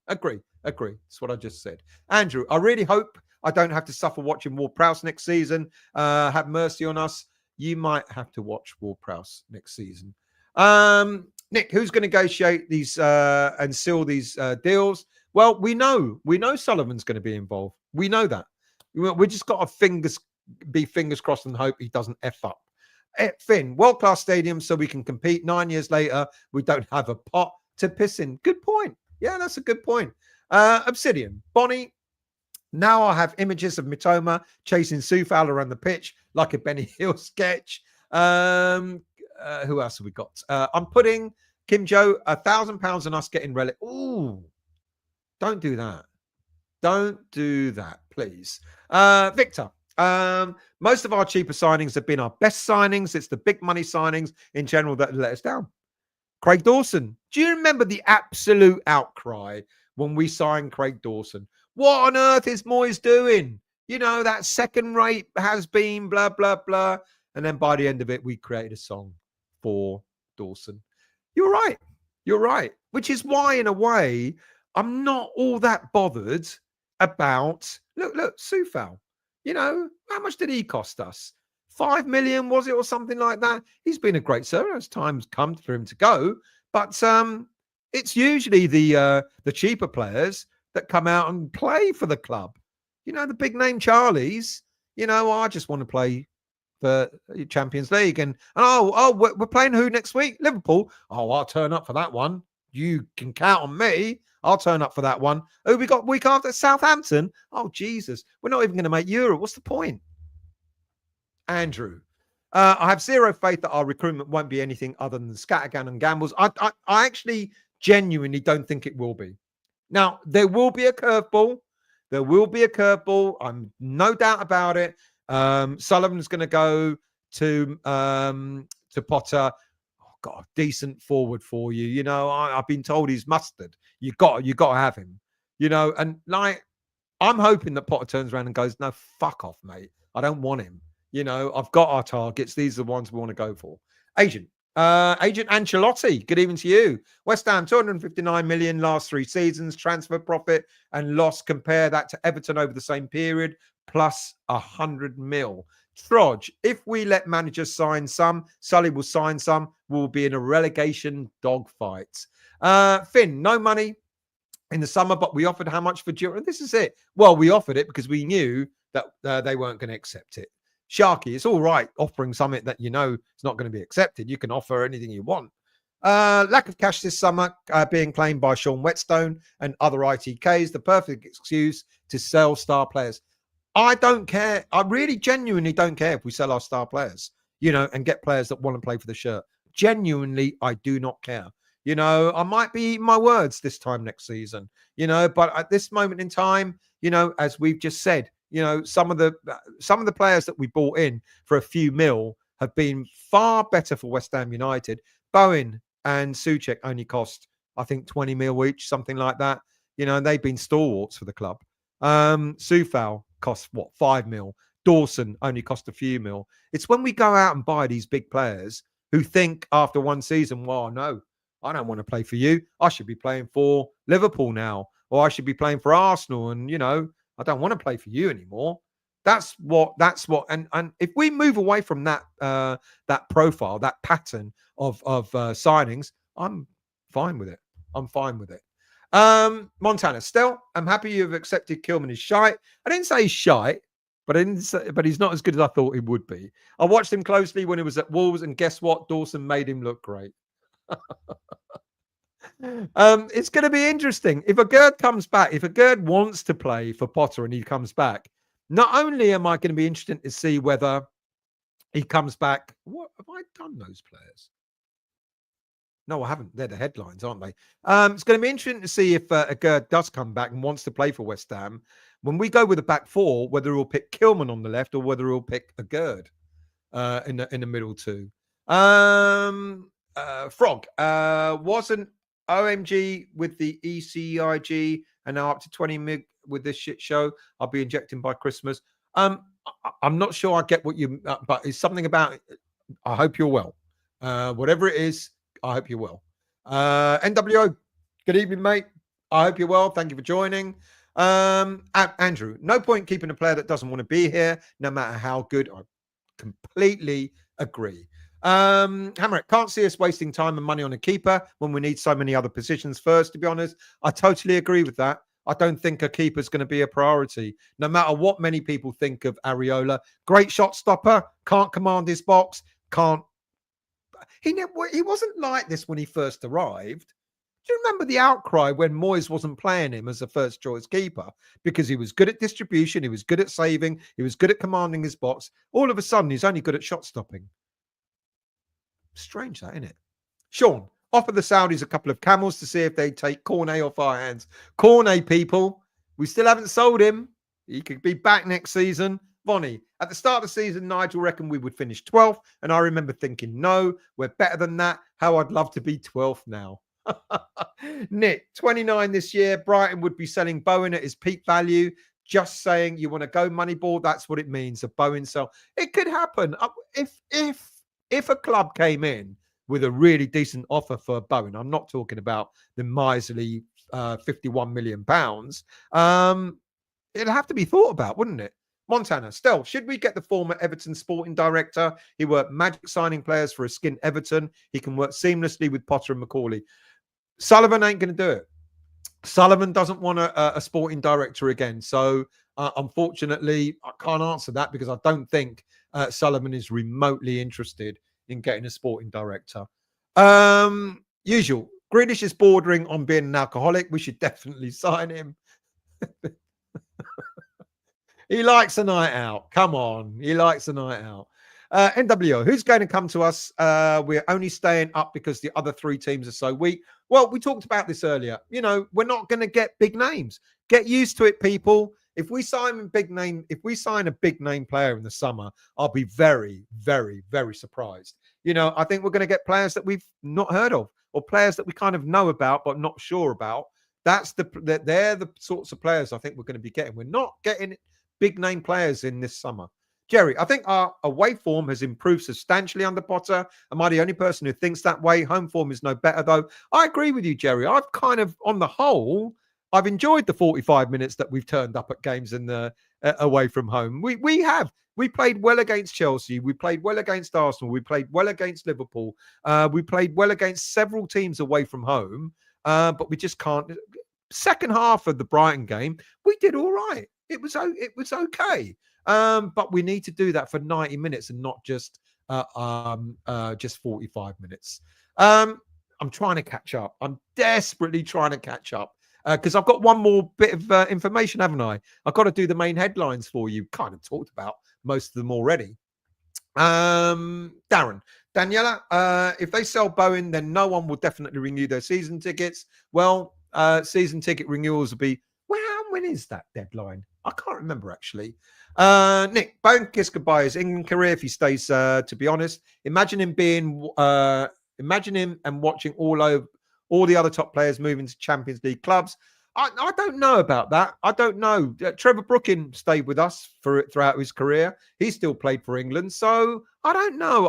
Agree. That's what I just said. Andrew, I really hope I don't have to suffer watching Ward-Prowse next season. Have mercy on us. You might have to watch Ward-Prowse next season. Nick, who's going to negotiate these and seal these deals? Well, we know Sullivan's going to be involved. We know that. We just got to be fingers crossed and hope he doesn't F up. Finn, world-class stadium so we can compete. 9 years later, we don't have a pot to piss in. Good point. Yeah, that's a good point. Obsidian, Bonnie, now I have images of Mitoma chasing Soufal around the pitch like a Benny Hill sketch. Who else have we got? I'm putting Kim Joe £1,000 on us getting relic. Ooh, don't do that. Don't do that, please. Victor, most of our cheaper signings have been our best signings. It's the big money signings in general that let us down. Craig Dawson, do you remember the absolute outcry when we signed Craig Dawson? What on earth is Moyes doing? You know, that second rate has been blah, blah, blah. And then by the end of it, we created a song for Dawson. You're right. Which is why, in a way, I'm not all that bothered about, look, Soufal. You know, how much did he cost us? 5 million, was it, or something like that? He's been a great servant as time's come for him to go. But it's usually the cheaper players that come out and play for the club. You know, the big name Charlies, you know, I just want to play for Champions League. And we're playing who next week? Liverpool. Oh, I'll turn up for that one. You can count on me. I'll turn up for that one. Oh, we got week after Southampton. Oh, Jesus. We're not even going to make Europe. What's the point? Andrew, I have zero faith that our recruitment won't be anything other than scattergun and gambles. I actually genuinely don't think it will be. Now, there will be a curveball. I'm no doubt about it. Sullivan's going to go to Potter. Oh God, decent forward for you. You know, I've been told he's mustard. You got to have him. You know, and like I'm hoping that Potter turns around and goes, no, fuck off, mate. I don't want him. You know, I've got our targets. These are the ones we want to go for. Agent Ancelotti, good evening to you. West Ham, 259 million last 3 seasons, transfer profit and loss. Compare that to Everton over the same period, plus 100 mil. Throdge, if we let managers sign some, Sully will sign some, we'll be in a relegation dogfight. Finn, no money in the summer, but we offered how much for Duran? This is it. Well, we offered it because we knew that they weren't going to accept it. Sharky, it's all right offering something that you know is not going to be accepted. You can offer anything you want. Lack of cash this summer being claimed by Sean Whetstone and other ITKs, the perfect excuse to sell star players. I don't care. I really genuinely don't care if we sell our star players, you know, and get players that want to play for the shirt. Genuinely, I do not care. You know, I might be eating my words this time next season, you know, but at this moment in time, you know, as we've just said, you know, some of the players that we bought in for a few mil have been far better for West Ham United. Bowen and Souček only cost, I think, 20 mil each, something like that. You know, and they've been stalwarts for the club. Soufal cost, 5 mil? Dawson only cost a few mil. It's when we go out and buy these big players who think after one season, well, no, I don't want to play for you. I should be playing for Liverpool now, or I should be playing for Arsenal. And, you know, I don't want to play for you anymore. That's what, and if we move away from that, that profile, that pattern of signings, I'm fine with it. Montana, still, I'm happy you've accepted Kilman as shite. I didn't say he's shite, but he's not as good as I thought he would be. I watched him closely when he was at Wolves, and guess what? Dawson made him look great. It's going to be interesting. If a Gerd comes back, if a Gerd wants to play for Potter and he comes back, not only am I going to be interested to see whether he comes back. What have I done those players? No, I haven't. They're the headlines, aren't they? It's going to be interesting to see if a Gerd does come back and wants to play for West Ham. When we go with the back four, whether he'll pick Kilman on the left or whether he'll pick a Gerd in the middle two. Frog wasn't OMG with the ECIG and now up to 20 mig with this shit show. I'll be injecting by Christmas. I'm not sure I get what you, but it's something about, I hope you're well. Whatever it is, I hope you're well. NWO, good evening, mate. I hope you're well. Thank you for joining. Andrew, no point keeping a player that doesn't want to be here, no matter how good. I completely agree. Hammer, can't see us wasting time and money on a keeper when we need so many other positions first, to be honest. I totally agree with that. I don't think a keeper is going to be a priority, no matter what many people think of Areola. Great shot stopper, can't command his box, can't. He wasn't like this when he first arrived. Do you remember the outcry when Moyes wasn't playing him as a first choice keeper because he was good at distribution, he was good at saving, he was good at commanding his box. All of a sudden, he's only good at shot stopping. Strange that, isn't it? Sean, offer the Saudis a couple of camels to see if they take Cornet off our hands. Cornet, people, we still haven't sold him. He could be back next season. Vonnie, at the start of the season, Nigel reckoned we would finish 12th. And I remember thinking, no, we're better than that. How I'd love to be 12th now. Nick, 29 this year. Brighton would be selling Bowen at his peak value. Just saying, you want to go Moneyball, that's what it means. A Bowen sell. It could happen. If a club came in with a really decent offer for Bowen, I'm not talking about the miserly £51 million. It'd have to be thought about, wouldn't it? Montana, Stell, should we get the former Everton sporting director? He worked magic signing players for a skint Everton. He can work seamlessly with Potter and McCauley. Sullivan ain't going to do it. Sullivan doesn't want a sporting director again. So, unfortunately, I can't answer that because I don't think Sullivan is remotely interested in getting a sporting director. Usual. Grealish is bordering on being an alcoholic. We should definitely sign him. He likes a night out. Come on. He likes a night out. NWO, who's going to come to us? We're only staying up because the other three teams are so weak. Well, we talked about this earlier. You know, we're not going to get big names. Get used to it, people. If we sign a big name player in the summer, I'll be very, very, very surprised. You know, I think we're going to get players that we've not heard of or players that we kind of know about but not sure about. They're the sorts of players I think we're going to be getting. We're not getting big name players in this summer. Jerry, I think our away form has improved substantially under Potter. Am I the only person who thinks that way? Home form is no better, though. I agree with you, Jerry. I've kind of, on the whole, I've enjoyed the 45 minutes that we've turned up at games in the away from home. We have. We played well against Chelsea. We played well against Arsenal. We played well against Liverpool. We played well against several teams away from home, but we just can't. Second half of the Brighton game, we did all right. It was okay. But we need to do that for 90 minutes and not just 45 minutes. I'm trying to catch up. I'm desperately trying to catch up because I've got one more bit of information, haven't I? I've got to do the main headlines for you. Kind of talked about most of them already. Daniela, if they sell Bowen, then no one will definitely renew their season tickets. Well, season ticket renewals will be, when is that deadline? I can't remember, actually. Nick, Bowen kiss goodbye his England career if he stays, to be honest. Imagine him and watching all the other top players moving to Champions League clubs. I don't know about that. I don't know. Trevor Brooking stayed with us throughout his career. He still played for England. So I don't know.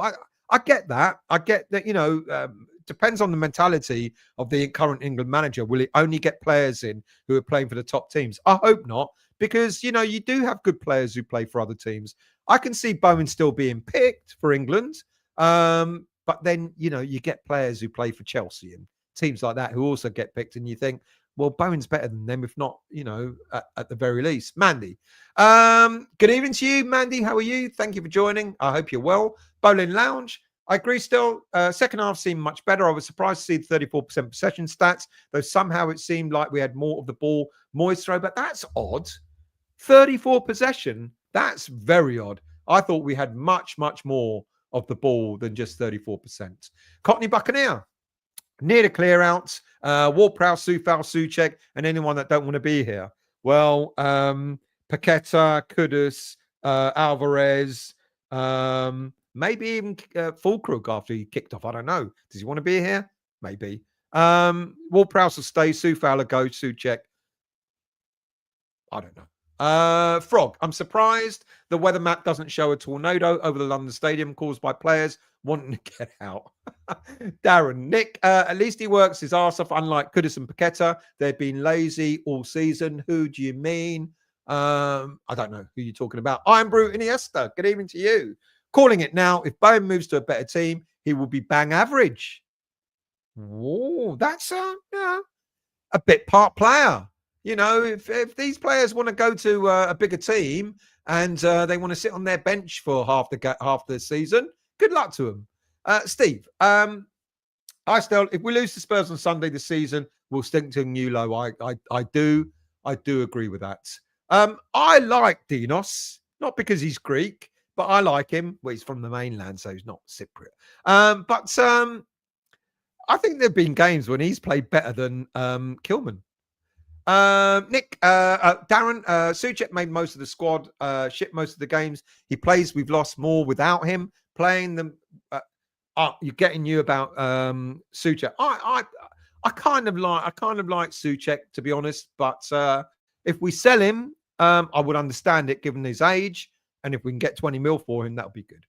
I get that. I get that, you know, depends on the mentality of the current England manager. Will he only get players in who are playing for the top teams? I hope not, because, you know, you do have good players who play for other teams. I can see Bowen still being picked for England. But then, you know, you get players who play for Chelsea and teams like that who also get picked, and you think, well, Bowen's better than them, if not, you know, at the very least. Mandy. Good evening to you, Mandy. How are you? Thank you for joining. I hope you're well. Bowling Lounge. I agree still. Second half seemed much better. I was surprised to see the 34% possession stats, though somehow it seemed like we had more of the ball. Moyes throw, but that's odd. 34 possession. That's very odd. I thought we had much, much more of the ball than just 34%. Cockney Buccaneer. Near the clear out, Ward-Prowse, Soufal, Souček, and anyone that don't want to be here. Well, Paqueta, Kudus, Alvarez, maybe even Fulkrug after he kicked off. I don't know. Does he want to be here? Maybe. Ward-Prowse will stay. Sue Fowler goes. Souček. I don't know. Frog, I'm surprised the weather map doesn't show a tornado over the London Stadium caused by players wanting to get out. Darren, Nick, at least he works his arse off, unlike Kudus and Paqueta. They've been lazy all season. Who do you mean? I don't know who you're talking about. I'm Brute Iniesta. Good evening to you. Calling it now. If Bowen moves to a better team, he will be bang average. Whoa, that's a bit part player. You know, if these players want to go to a bigger team and they want to sit on their bench for half the season, good luck to them. Steve, if we lose to Spurs on Sunday this season, we'll stink to a new low. I do agree with that. I like Dinos, not because he's Greek, but I like him. Well, he's from the mainland, so he's not Cypriot. But I think there have been games when he's played better than Kilman. Nick, Darren, Souček made most of the squad, shipped most of the games he plays. We've lost more without him playing them. You're getting you about Souček. I kind of like Souček, to be honest, but if we sell him, I would understand it given his age, and if we can get 20 mil for him, that would be good.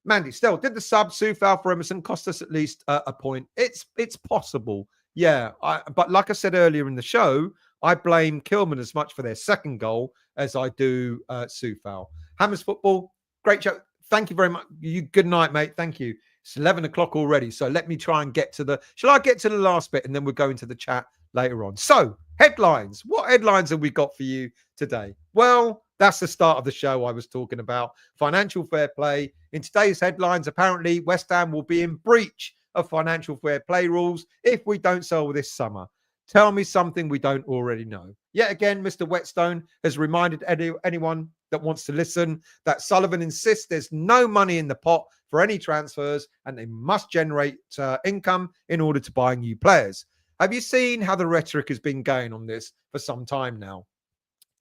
Mandy, still, did the sub Soufal for Emerson cost us at least a point? It's possible, yeah. But like I said earlier in the show, I blame Kilman as much for their second goal as I do Soufal. Hammers Football, great show. Thank you very much. Good night, mate. Thank you. It's 11 o'clock already, so let me try and get to the... Shall I get to the last bit and then we'll go into the chat later on? So, headlines. What headlines have we got for you today? Well, that's the start of the show I was talking about. Financial fair play. In today's headlines, apparently West Ham will be in breach of financial fair play rules if we don't sell this summer. Tell me something we don't already know. Yet again, Mr. Whetstone has reminded anyone that wants to listen that Sullivan insists there's no money in the pot for any transfers and they must generate income in order to buy new players. Have you seen how the rhetoric has been going on this for some time now?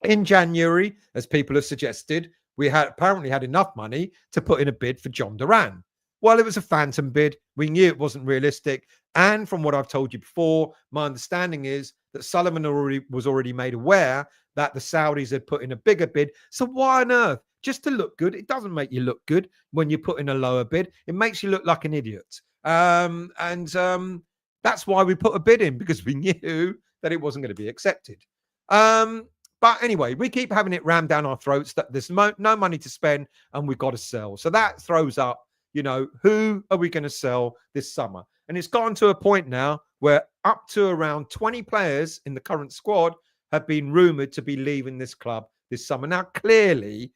In January, as people have suggested, we apparently had enough money to put in a bid for Jhon Duran. Well, it was a phantom bid. We knew it wasn't realistic. And from what I've told you before, my understanding is that Sullivan was already made aware that the Saudis had put in a bigger bid. So why on earth? Just to look good. It doesn't make you look good when you put in a lower bid. It makes you look like an idiot. That's why we put a bid in, because we knew that it wasn't going to be accepted. But anyway, we keep having it rammed down our throats that there's no money to spend and we've got to sell. So that throws up, who are we going to sell this summer? And it's gotten to a point now where up to around 20 players in the current squad have been rumoured to be leaving this club this summer. Now, clearly,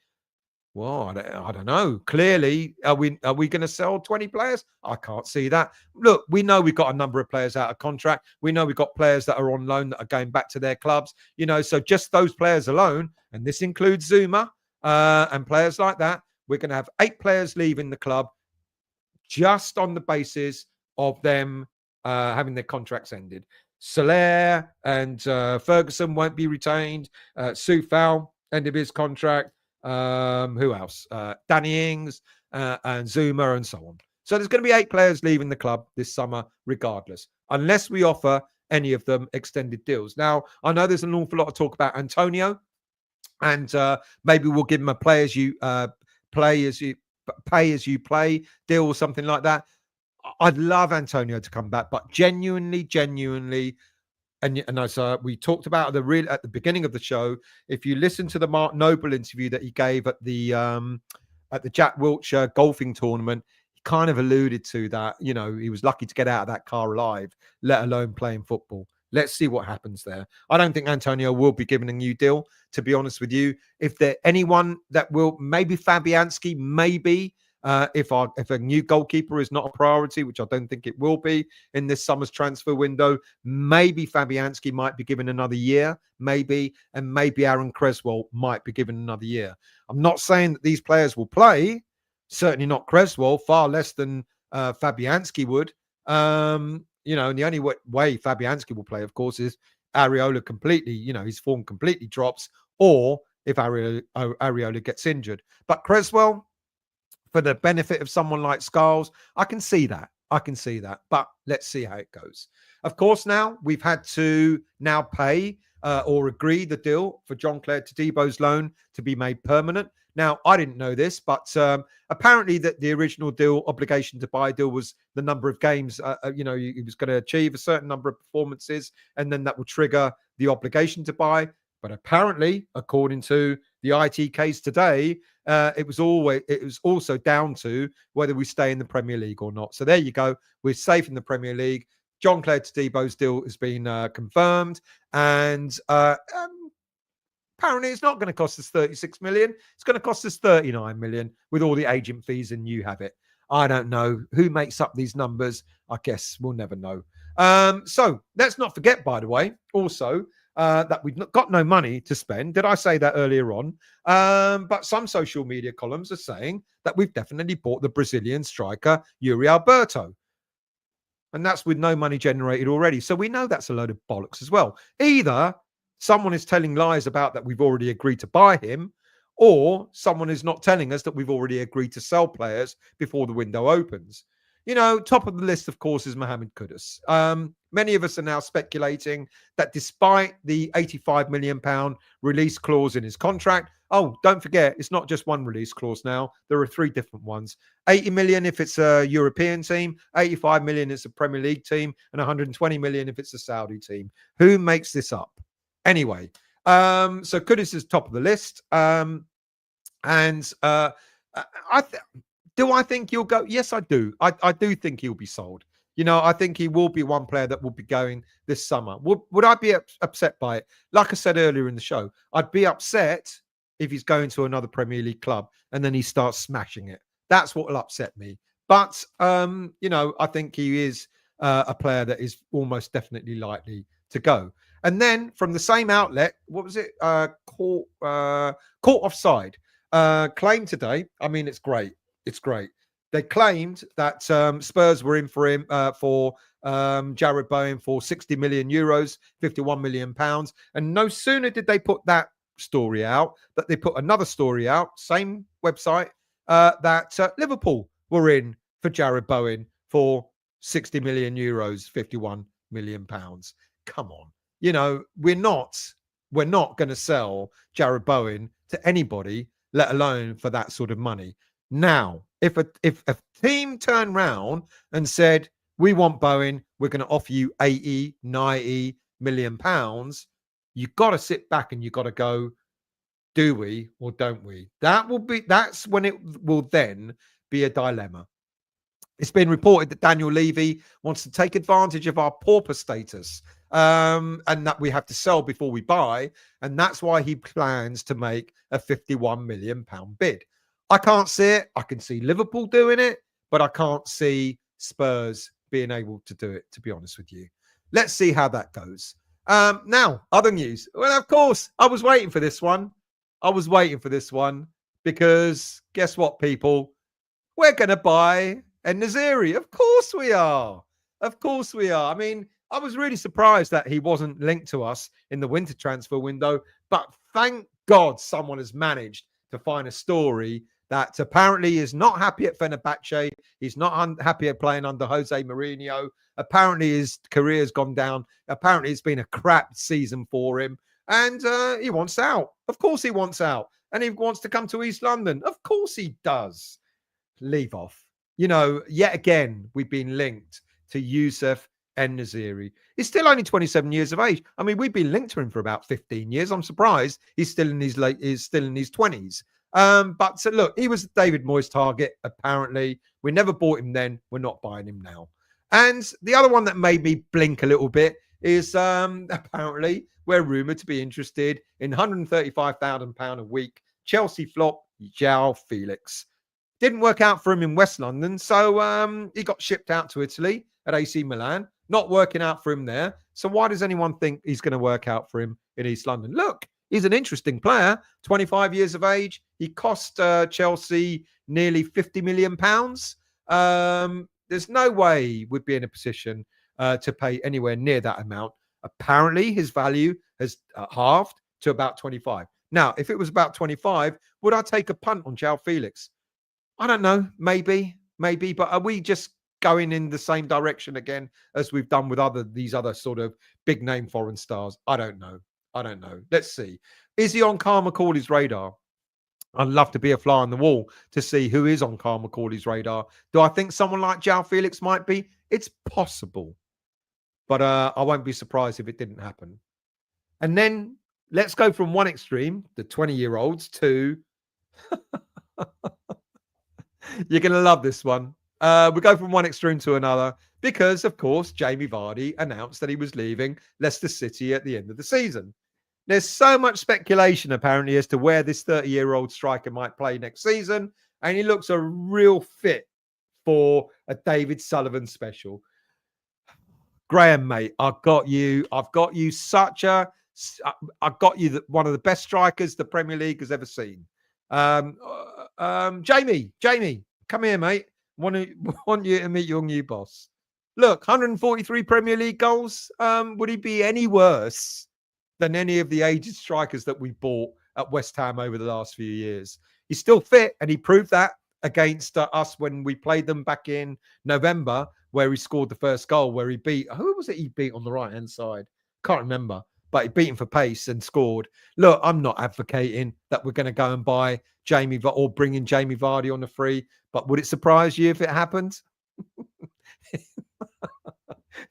well, I don't know. Clearly, are we going to sell 20 players? I can't see that. Look, we know we've got a number of players out of contract. We know we've got players that are on loan that are going back to their clubs. So just those players alone, and this includes Zuma and players like that, we're going to have 8 players leaving the club just on the basis of them having their contracts ended. Soler and Ferguson won't be retained. Soufal, end of his contract. Who else? Danny Ings and Zuma and so on. So there's going to be 8 players leaving the club this summer regardless, unless we offer any of them extended deals. Now, I know there's an awful lot of talk about Antonio, and maybe we'll give him a pay as you play deal or something like that. I'd love Antonio to come back, but genuinely, and so we talked about at the beginning of the show. If you listen to the Mark Noble interview that he gave at the Jack Wiltshire golfing tournament, he kind of alluded to that. He was lucky to get out of that car alive, let alone playing football. Let's see what happens there. I don't think Antonio will be given a new deal, to be honest with you. If there anyone that will, maybe Fabianski, maybe. If a new goalkeeper is not a priority, which I don't think it will be in this summer's transfer window, maybe Fabianski might be given another year, maybe, and maybe Aaron Creswell might be given another year. I'm not saying that these players will play, certainly not Creswell, far less than Fabianski would. And the only way Fabianski will play, of course, is Areola completely, his form completely drops, or if Areola gets injured. But Creswell, for the benefit of someone like Scarles, I can see that. But let's see how it goes. Of course, now we've had to now pay or agree the deal for John Tadebo's loan to be made permanent. Now, I didn't know this, but apparently that the original deal, obligation to buy deal, was the number of games, he was going to achieve a certain number of performances, and then that will trigger the obligation to buy. But apparently, according to the IT case today, it was also down to whether we stay in the Premier League or not. So there you go. We're safe in the Premier League. John Tadebo's deal has been confirmed, and apparently it's not going to cost us 36 million. It's going to cost us 39 million with all the agent fees, and you have it. I don't know who makes up these numbers. I guess we'll never know. So let's not forget, by the way, also that we've got no money to spend. Did I say that earlier on? But some social media columns are saying that we've definitely bought the Brazilian striker, Yuri Alberto. And that's with no money generated already. So we know that's a load of bollocks as well. Either someone is telling lies about that we've already agreed to buy him, or someone is not telling us that we've already agreed to sell players before the window opens. Top of the list, of course, is Mohamed Kudus. Many of us are now speculating that despite the £85 million release clause in his contract, don't forget, it's not just one release clause now. There are 3 different ones. 80 million if it's a European team, 85 million if it's a Premier League team, and 120 million if it's a Saudi team. Who makes this up? Anyway, so Kudus is top of the list. Do I think he'll go? Yes, I do. I do think he'll be sold. I think he will be one player that will be going this summer. Would I be upset by it? Like I said earlier in the show, I'd be upset if he's going to another Premier League club and then he starts smashing it. That's what will upset me. But, I think he is a player that is almost definitely likely to go. And then from the same outlet, what was it? Caught Offside. Claimed today. I mean, it's great. It's great. They claimed that Spurs were in for him for Jarrod Bowen for 60 million euros, 51 million pounds. And no sooner did they put that story out, that they put another story out, same website, that Liverpool were in for Jarrod Bowen for 60 million euros, 51 million pounds. Come on. We're not going to sell Jarrod Bowen to anybody, let alone for that sort of money. Now, if a team turned round and said, we want Bowen, we're going to offer you 80, 90 million pounds, you've got to sit back and you've got to go, do we or don't we? That's when it will then be a dilemma. It's been reported that Daniel Levy wants to take advantage of our pauper status and that we have to sell before we buy. And that's why he plans to make a £51 million bid. I can't see it. I can see Liverpool doing it, but I can't see Spurs being able to do it, to be honest with you. Let's see how that goes. Now, other news. Well, of course, I was waiting for this one. Because guess what, people? We're going to buy En-Nesyri. Of course we are. I mean, I was really surprised that he wasn't linked to us in the winter transfer window, but thank God someone has managed to find a story that apparently is not happy at Fenerbahce. He's not happy at playing under Jose Mourinho. Apparently his career has gone down. Apparently it's been a crap season for him. And he wants out. Of course he wants out. And he wants to come to East London. Of course he does. Leave off. Yet again, we've been linked to Youssef En-Nesyri. He's still only 27 years of age. I mean, we've been linked to him for about 15 years. I'm surprised he's still in his 20s. But so look, he was David Moyes' target, apparently. We never bought him then. We're not buying him now. And the other one that made me blink a little bit is apparently we're rumoured to be interested in £135,000 a week Chelsea flop João Felix. Didn't work out for him in West London, so he got shipped out to Italy at AC Milan. Not working out for him there. So why does anyone think he's going to work out for him in East London? Look, he's an interesting player, 25 years of age. He cost Chelsea nearly £50 million. There's no way we'd be in a position to pay anywhere near that amount. Apparently, his value has halved to about 25. Now, if it was about 25, would I take a punt on João Felix? I don't know. Maybe. But are we just going in the same direction again as we've done with these other sort of big name foreign stars? I don't know. Let's see. Is he on Carl McCauley's radar? I'd love to be a fly on the wall to see who is on Carl McCauley's radar. Do I think someone like João Felix might be? It's possible. But I won't be surprised if it didn't happen. And then let's go from one extreme, the 20-year-olds, to... You're going to love this one. We go from one extreme to another because, of course, Jamie Vardy announced that he was leaving Leicester City at the end of the season. There's so much speculation, apparently, as to where this 30-year-old striker might play next season, and he looks a real fit for a David Sullivan special. Graham, mate, I've got you one of the best strikers the Premier League has ever seen. Jamie, come here, mate. Want you to meet your new boss. Look, 143 Premier League goals. Would he be any worse than any of the aged strikers that we bought at West Ham over the last few years? He's still fit, and he proved that against us when we played them back in November, where he scored the first goal, where he beat... Who was it he beat on the right-hand side? Can't remember. But he beat him for pace and scored. Look, I'm not advocating that we're going to go and buy Jamie or bring in Jamie Vardy on the free, but would it surprise you if it happened?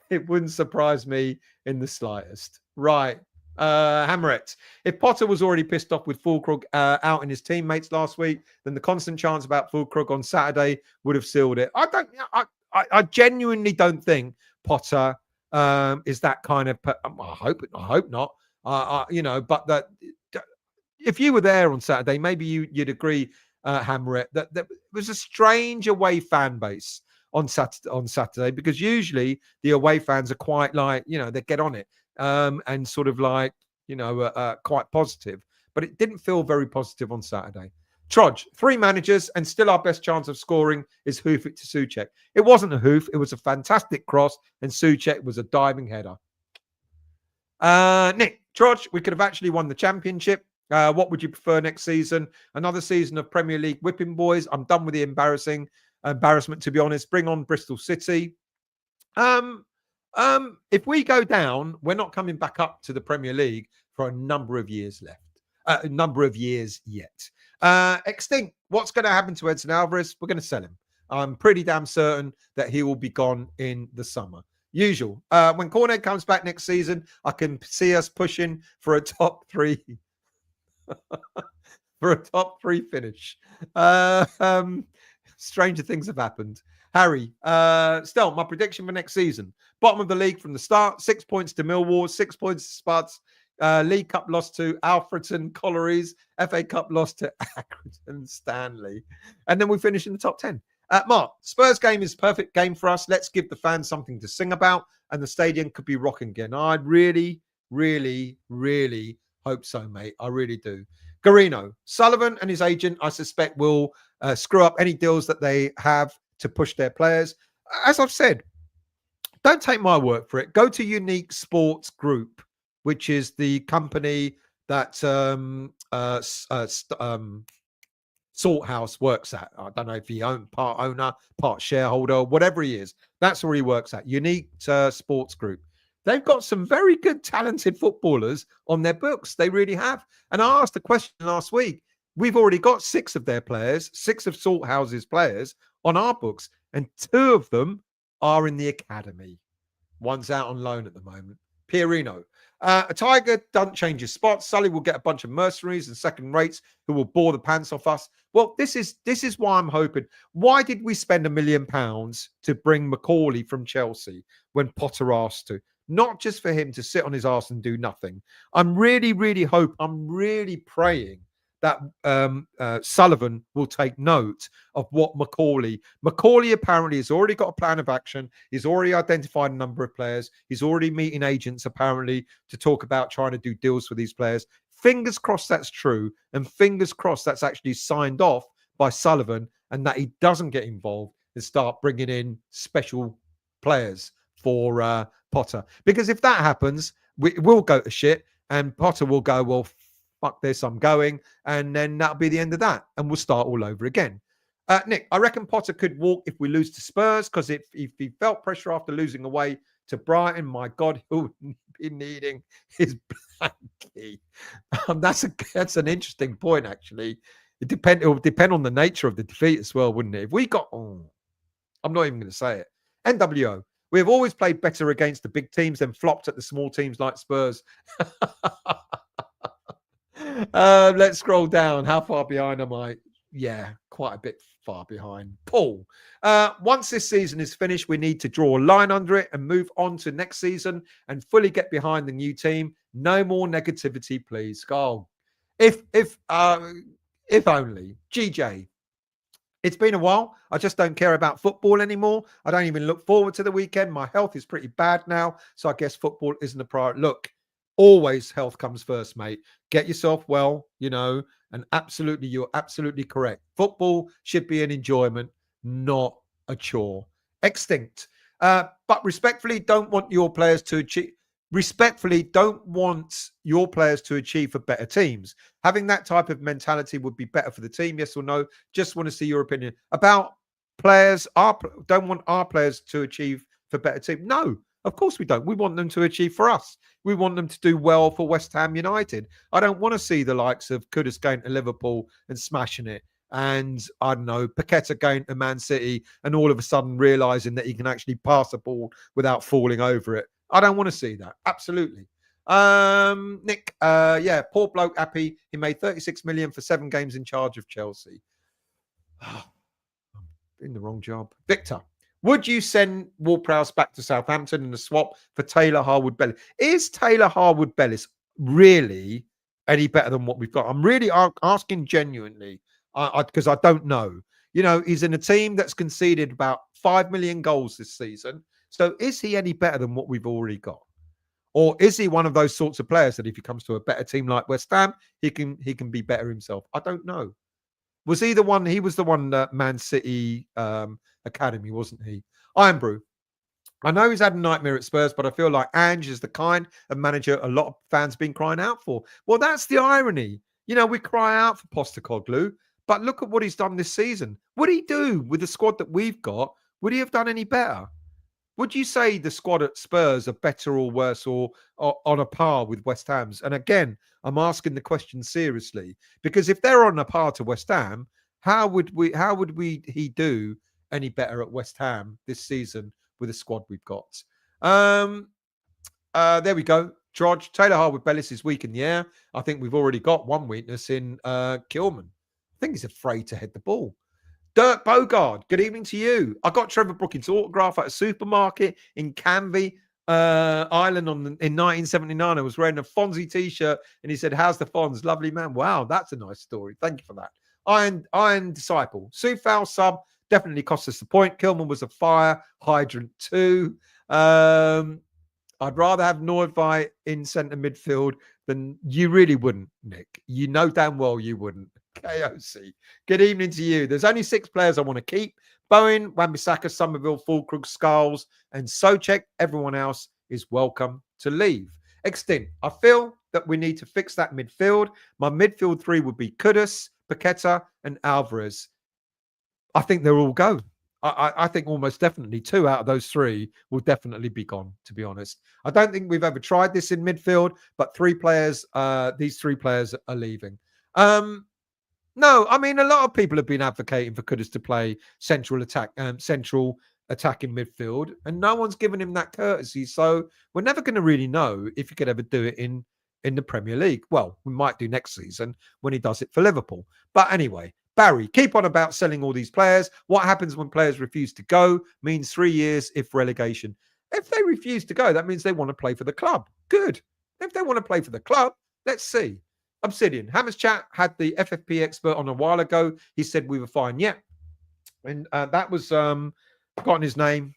It wouldn't surprise me in the slightest. Right. Hammerett. If Potter was already pissed off with Fulkrug out in his teammates last week, then the constant chants about Fulkrug on Saturday would have sealed it. I genuinely don't think Potter is that kind of... I hope not. But that if you were there on Saturday, maybe you'd agree, Hammerett, that there was a strange away fan base on Saturday, because usually the away fans are quite like, they get on it and sort of like, quite positive. But it didn't feel very positive on Saturday. Trudge, 3 managers, and still our best chance of scoring is hoof it to Souček. It wasn't a hoof. It was a fantastic cross, and Souček was a diving header. Nick, Trudge, we could have actually won the championship. What would you prefer next season? Another season of Premier League whipping boys? I'm done with the embarrassment, to be honest. Bring on Bristol City. If we go down, we're not coming back up to the Premier League for a number of years yet. Extinct. What's going to happen to Edson Alvarez? We're going to sell him. I'm pretty damn certain that he will be gone in the summer. Usual. When Cornet comes back next season, I can see us pushing for a top 3. For a top 3 finish. Stranger things have happened. Harry, still, my prediction for next season. Bottom of the league from the start. 6 points to Millwall, 6 points to Spuds. League Cup loss to Alfreton Collieries. FA Cup loss to Accrington Stanley. And then we finish in the top 10. Mark, Spurs game is a perfect game for us. Let's give the fans something to sing about, and the stadium could be rocking again. I really, really, really hope so, mate. I really do. Garino, Sullivan and his agent, I suspect, will screw up any deals that they have to push their players. As I've said, don't take my word for it. Go to Unique Sports Group, which is the company that Salthouse works at. I don't know if he part owner, part shareholder, whatever he is. That's where he works at. Unique Sports Group. They've got some very good, talented footballers on their books. They really have. And I asked a question last week. We've already got 6 of their players, 6 of Salthouse's players on our books, and 2 of them are in the academy. One's out on loan at the moment. Pierino. A Tiger doesn't change his spots. Sully will get a bunch of mercenaries and second rates who will bore the pants off us. Well, this is why I'm hoping. Why did we spend £1 million to bring McCauley from Chelsea when Potter asked to? Not just for him to sit on his arse and do nothing. I'm really praying that Sullivan will take note of what Macaulay apparently has already got a plan of action. He's already identified a number of players. He's already meeting agents apparently to talk about trying to do deals for these players. Fingers crossed that's true, and fingers crossed that's actually signed off by Sullivan, and that he doesn't get involved and start bringing in special players for Potter. Because if that happens, we'll go to shit, and Potter will go, well, fuck this, I'm going. And then that'll be the end of that. And we'll start all over again. Nick, I reckon Potter could walk if we lose to Spurs, because if he felt pressure after losing away to Brighton, my God, he'll be needing his blankie. That's an interesting point, actually. It will depend on the nature of the defeat as well, wouldn't it? If we got, I'm not even going to say it. NWO, we have always played better against the big teams than flopped at the small teams like Spurs. Let's scroll down. How far behind am I? Yeah, quite a bit far behind. Paul, once this season is finished, we need to draw a line under it and move on to next season and fully get behind the new team. No more negativity, please. Oh, if only. GJ, it's been a while. I just don't care about football anymore. I don't even look forward to the weekend. My health is pretty bad now, so I guess football isn't a priority. Look, always health comes first, mate. Get yourself well, and you're absolutely correct. Football should be an enjoyment, not a chore. Extinct. But respectfully, don't want your players to achieve for better teams. Having that type of mentality would be better for the team, yes or no? Just want to see your opinion about players. Don't want our players to achieve for better team. No, of course we don't. We want them to achieve for us. We want them to do well for West Ham United. I don't want to see the likes of Kudus going to Liverpool and smashing it. And I don't know, Paqueta going to Man City and all of a sudden realizing that he can actually pass a ball without falling over it. I don't want to see that. Absolutely. Nick, poor bloke happy. He made 36 million for 7 games in charge of Chelsea. I'm in the wrong job. Victor, would you send Ward-Prowse back to Southampton in a swap for Taylor Harwood-Bellis? Is Taylor Harwood-Bellis really any better than what we've got? I'm really asking genuinely, because I don't know. He's in a team that's conceded about 5 million goals this season. So is he any better than what we've already got? Or is he one of those sorts of players that if he comes to a better team like West Ham, he can be better himself? I don't know. Was he the one? He was the one that Man City Academy, wasn't he? Iron Brew. I know he's had a nightmare at Spurs, but I feel like Ange is the kind of manager a lot of fans have been crying out for. Well, that's the irony. We cry out for Postecoglou, but look at what he's done this season. What did he do with the squad that we've got? Would he have done any better? Would you say the squad at Spurs are better or worse or on a par with West Ham's? And again, I'm asking the question seriously, because if they're on a par to West Ham, how would he do any better at West Ham this season with the squad we've got? There we go. Trodge, Taylor Harwood-Bellis is weak in the air. I think we've already got one weakness in Kilman. I think he's afraid to head the ball. Dirk Bogard, good evening to you. I got Trevor Brookings' autograph at a supermarket in Canvey, Ireland in 1979. I was wearing a Fonzie t-shirt and he said, "How's the Fonz?" Lovely man. Wow, that's a nice story. Thank you for that. Iron Disciple. Sufal sub definitely cost us the point. Kilman was a fire hydrant too. I'd rather have Nordvai in centre midfield than you really wouldn't, Nick. You know damn well you wouldn't. KOC. Good evening to you. There's only 6 players I want to keep. Bowen, Wan-Bissaka, Somerville, Fulkrug, Skulls, and Souček. Everyone else is welcome to leave. Extinct. I feel that we need to fix that midfield. My midfield 3 would be Kudus, Paqueta, and Alvarez. I think they'll all go. I think almost definitely 2 out of those 3 will definitely be gone, to be honest. I don't think we've ever tried this in midfield, but these 3 players are leaving. No, I mean, a lot of people have been advocating for Kudus to play central attacking midfield, and no one's given him that courtesy. So we're never going to really know if he could ever do it in the Premier League. Well, we might do next season when he does it for Liverpool. But anyway, Barry, keep on about selling all these players. What happens when players refuse to go? Means 3 years if relegation. If they refuse to go, that means they want to play for the club. Good. If they want to play for the club, let's see. Obsidian. Hammers Chat had the FFP expert on a while ago. He said we were fine. Yeah. And that was, forgotten his name,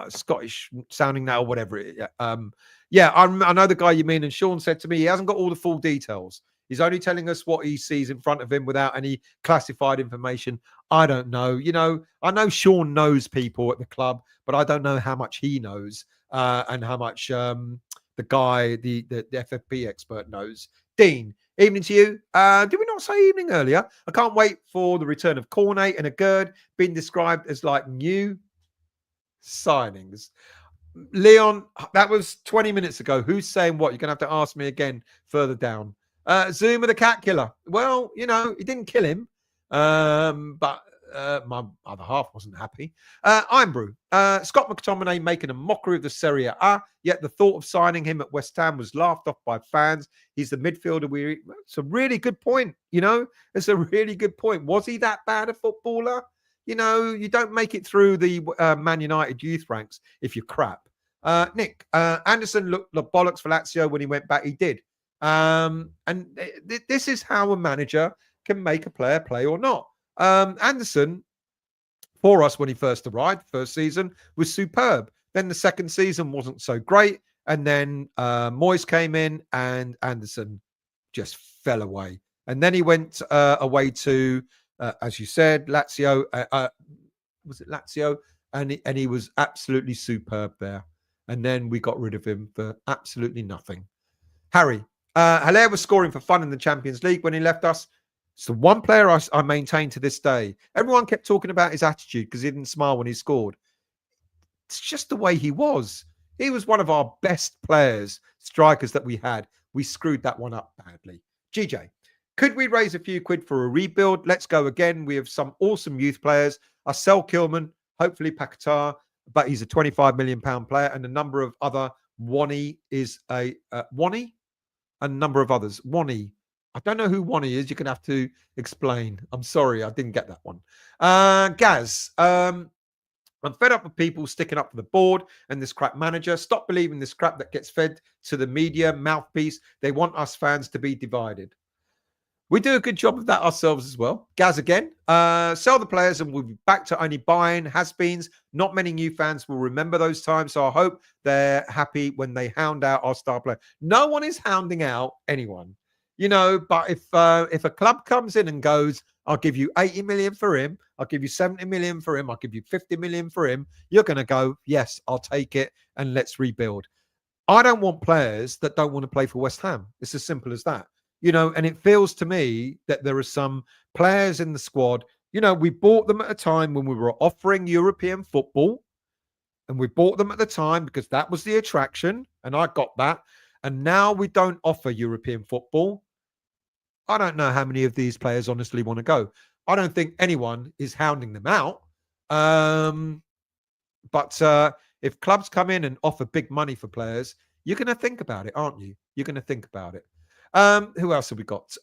Scottish sounding now, or whatever. I know the guy you mean. And Sean said to me, he hasn't got all the full details. He's only telling us what he sees in front of him without any classified information. I don't know. I know Sean knows people at the club, but I don't know how much he knows and how much the guy, the FFP expert knows. Dean, evening to you. Did we not say evening earlier? I can't wait for the return of Cornet and a Gerd being described as like new signings. Leon, that was 20 minutes ago. Who's saying what? You're going to have to ask me again further down. Zuma the cat killer. Well, you know, he didn't kill him, but my other half wasn't happy. Ironbrew. Scott McTominay making a mockery of the Serie A, yet the thought of signing him at West Ham was laughed off by fans. He's the midfielder. It's a really good point, you know. It's a really good point. Was he that bad a footballer? You know, you don't make it through the Man United youth ranks if you're crap. Nick, Anderson looked like bollocks for Lazio when he went back. He did. This is how a manager can make a player play or not. Anderson, for us when he first arrived, first season, was superb. Then the second season wasn't so great. And then Moyes came in and Anderson just fell away. And then he went away to... as you said, Lazio, was it Lazio? And he was absolutely superb there. And then we got rid of him for absolutely nothing. Harry, Haller was scoring for fun in the Champions League when he left us. It's the one player I maintain to this day. Everyone kept talking about his attitude because he didn't smile when he scored. It's just the way he was. He was one of our best players, strikers that we had. We screwed that one up badly. GJ. Could we raise a few quid for a rebuild? Let's go again. We have some awesome youth players. I sell Kilman, hopefully Paquetá, but he's a £25 million player, and a number of other. Wani is a Wani, and a number of others. Wani, I don't know who Wani is. You're going to have to explain. I'm sorry, I didn't get that one. Gaz, I'm fed up with people sticking up for the board and this crap manager. Stop believing this crap that gets fed to the media mouthpiece. They want us fans to be divided. We do a good job of that ourselves as well. Gaz again. Sell the players and we'll be back to only buying has-beens. Not many new fans will remember those times, so I hope they're happy when they hound out our star player. No one is hounding out anyone. You know, but if a club comes in and goes, I'll give you 80 million for him, I'll give you 70 million for him, I'll give you 50 million for him, you're going to go, yes, I'll take it and let's rebuild. I don't want players that don't want to play for West Ham. It's as simple as that. You know, and it feels to me that there are some players in the squad, you know, we bought them at a time when we were offering European football, and we bought them at the time because that was the attraction, and I got that. And now we don't offer European football. I don't know how many of these players honestly want to go. I don't think anyone is hounding them out. But if clubs come in and offer big money for players, you're going to think about it, aren't you? You're going to think about it. Who else have we got?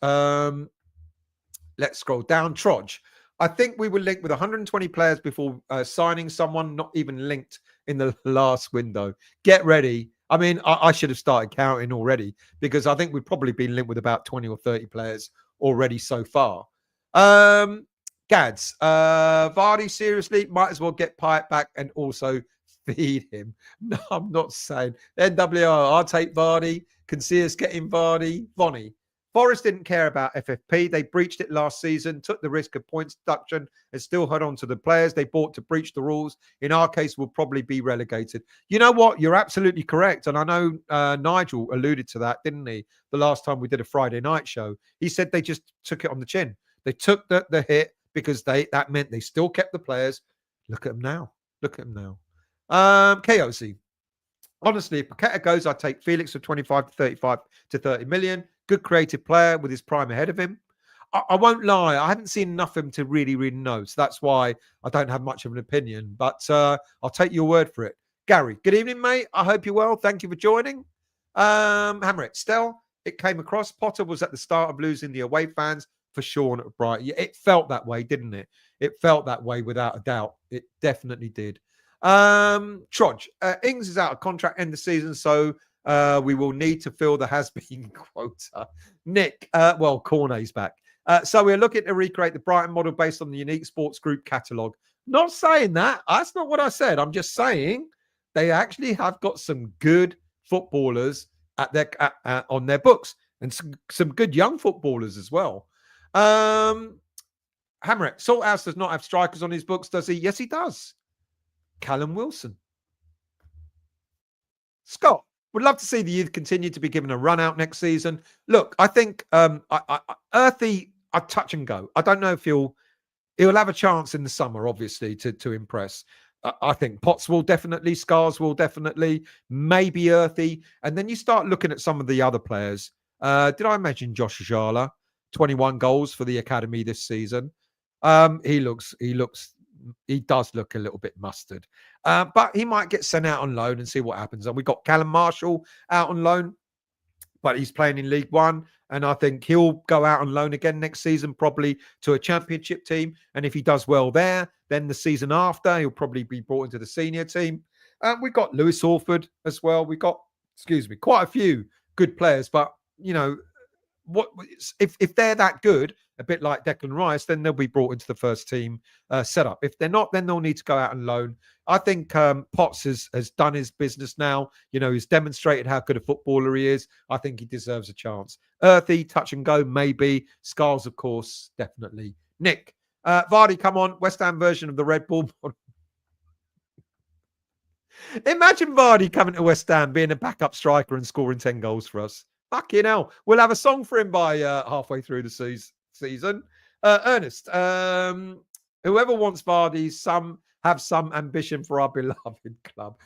Let's scroll down. Trodge. I think we were linked with 120 players before signing someone not even linked in the last window. Get ready. I mean, I should have started counting already because I think we've probably been linked with about 20 or 30 players already so far. Gads. Vardy, seriously, might as well get Pyatt back and also feed him. No, I'm not saying. NWR, I'll take Vardy. Can see us getting Vardy. Vonnie. Forest didn't care about FFP. They breached it last season, took the risk of points deduction, and still held on to the players they bought to breach the rules. In our case, we'll probably be relegated. You know what? You're absolutely correct. And I know Nigel alluded to that, didn't he? The last time we did a Friday night show. He said they just took it on the chin. They took the hit because that meant they still kept the players. Look at them now. Look at them now. KOC. Honestly, if Paqueta goes, I'd take Felix for 25 to 35 to 30 million. Good creative player with his prime ahead of him. I won't lie. I haven't seen enough of him to really know. So that's why I don't have much of an opinion. But I'll take your word for it. Gary, good evening, mate. I hope you're well. Thank you for joining. Hammerit, Stell, it came across. Potter was at the start of losing the away fans for Sean at Brighton. It felt that way, didn't it? It felt that way without a doubt. It definitely did. Trodge, Ings is out of contract end of season, so we will need to fill the has-been quota. Nick, well, Cornet's back. So we're looking to recreate the Brighton model based on the unique sports group catalogue. Not saying that. That's not what I said. I'm just saying they actually have got some good footballers at their on their books and some good young footballers as well. Hammerit, Salthouse does not have strikers on his books, does he? Yes, he does. Callum Wilson. Scott, Would love to see the youth continue to be given a run out next season. Look, I think Earthy, I touch and go. I don't know if he'll have a chance in the summer, obviously, to impress. I think Potts will definitely, Scars will definitely, maybe Earthy. And then you start looking at some of the other players. Did I mention Josh Ajala? 21 goals for the academy this season. He does look a little bit mustard. But he might get sent out on loan and see what happens. And we got Callum Marshall out on loan, but he's playing in League One. And I think he'll go out on loan again next season, probably to a championship team. And if he does well there, then the season after, he'll probably be brought into the senior team. We've got Lewis Orford as well. We've got, quite a few good players. But, what if they're that good, a bit like Declan Rice, then they'll be brought into the first team setup. If they're not, then they'll need to go out on loan. I think Potts has done his business now. He's demonstrated how good a footballer he is. I think he deserves a chance. Earthy, touch and go, maybe. Scars, of course, definitely. Nick, Vardy, come on. West Ham version of the Red Bull. Imagine Vardy coming to West Ham, being a backup striker and scoring 10 goals for us. Fucking hell. We'll have a song for him by halfway through the season. Ernest, whoever wants Vardy, have some ambition for our beloved club.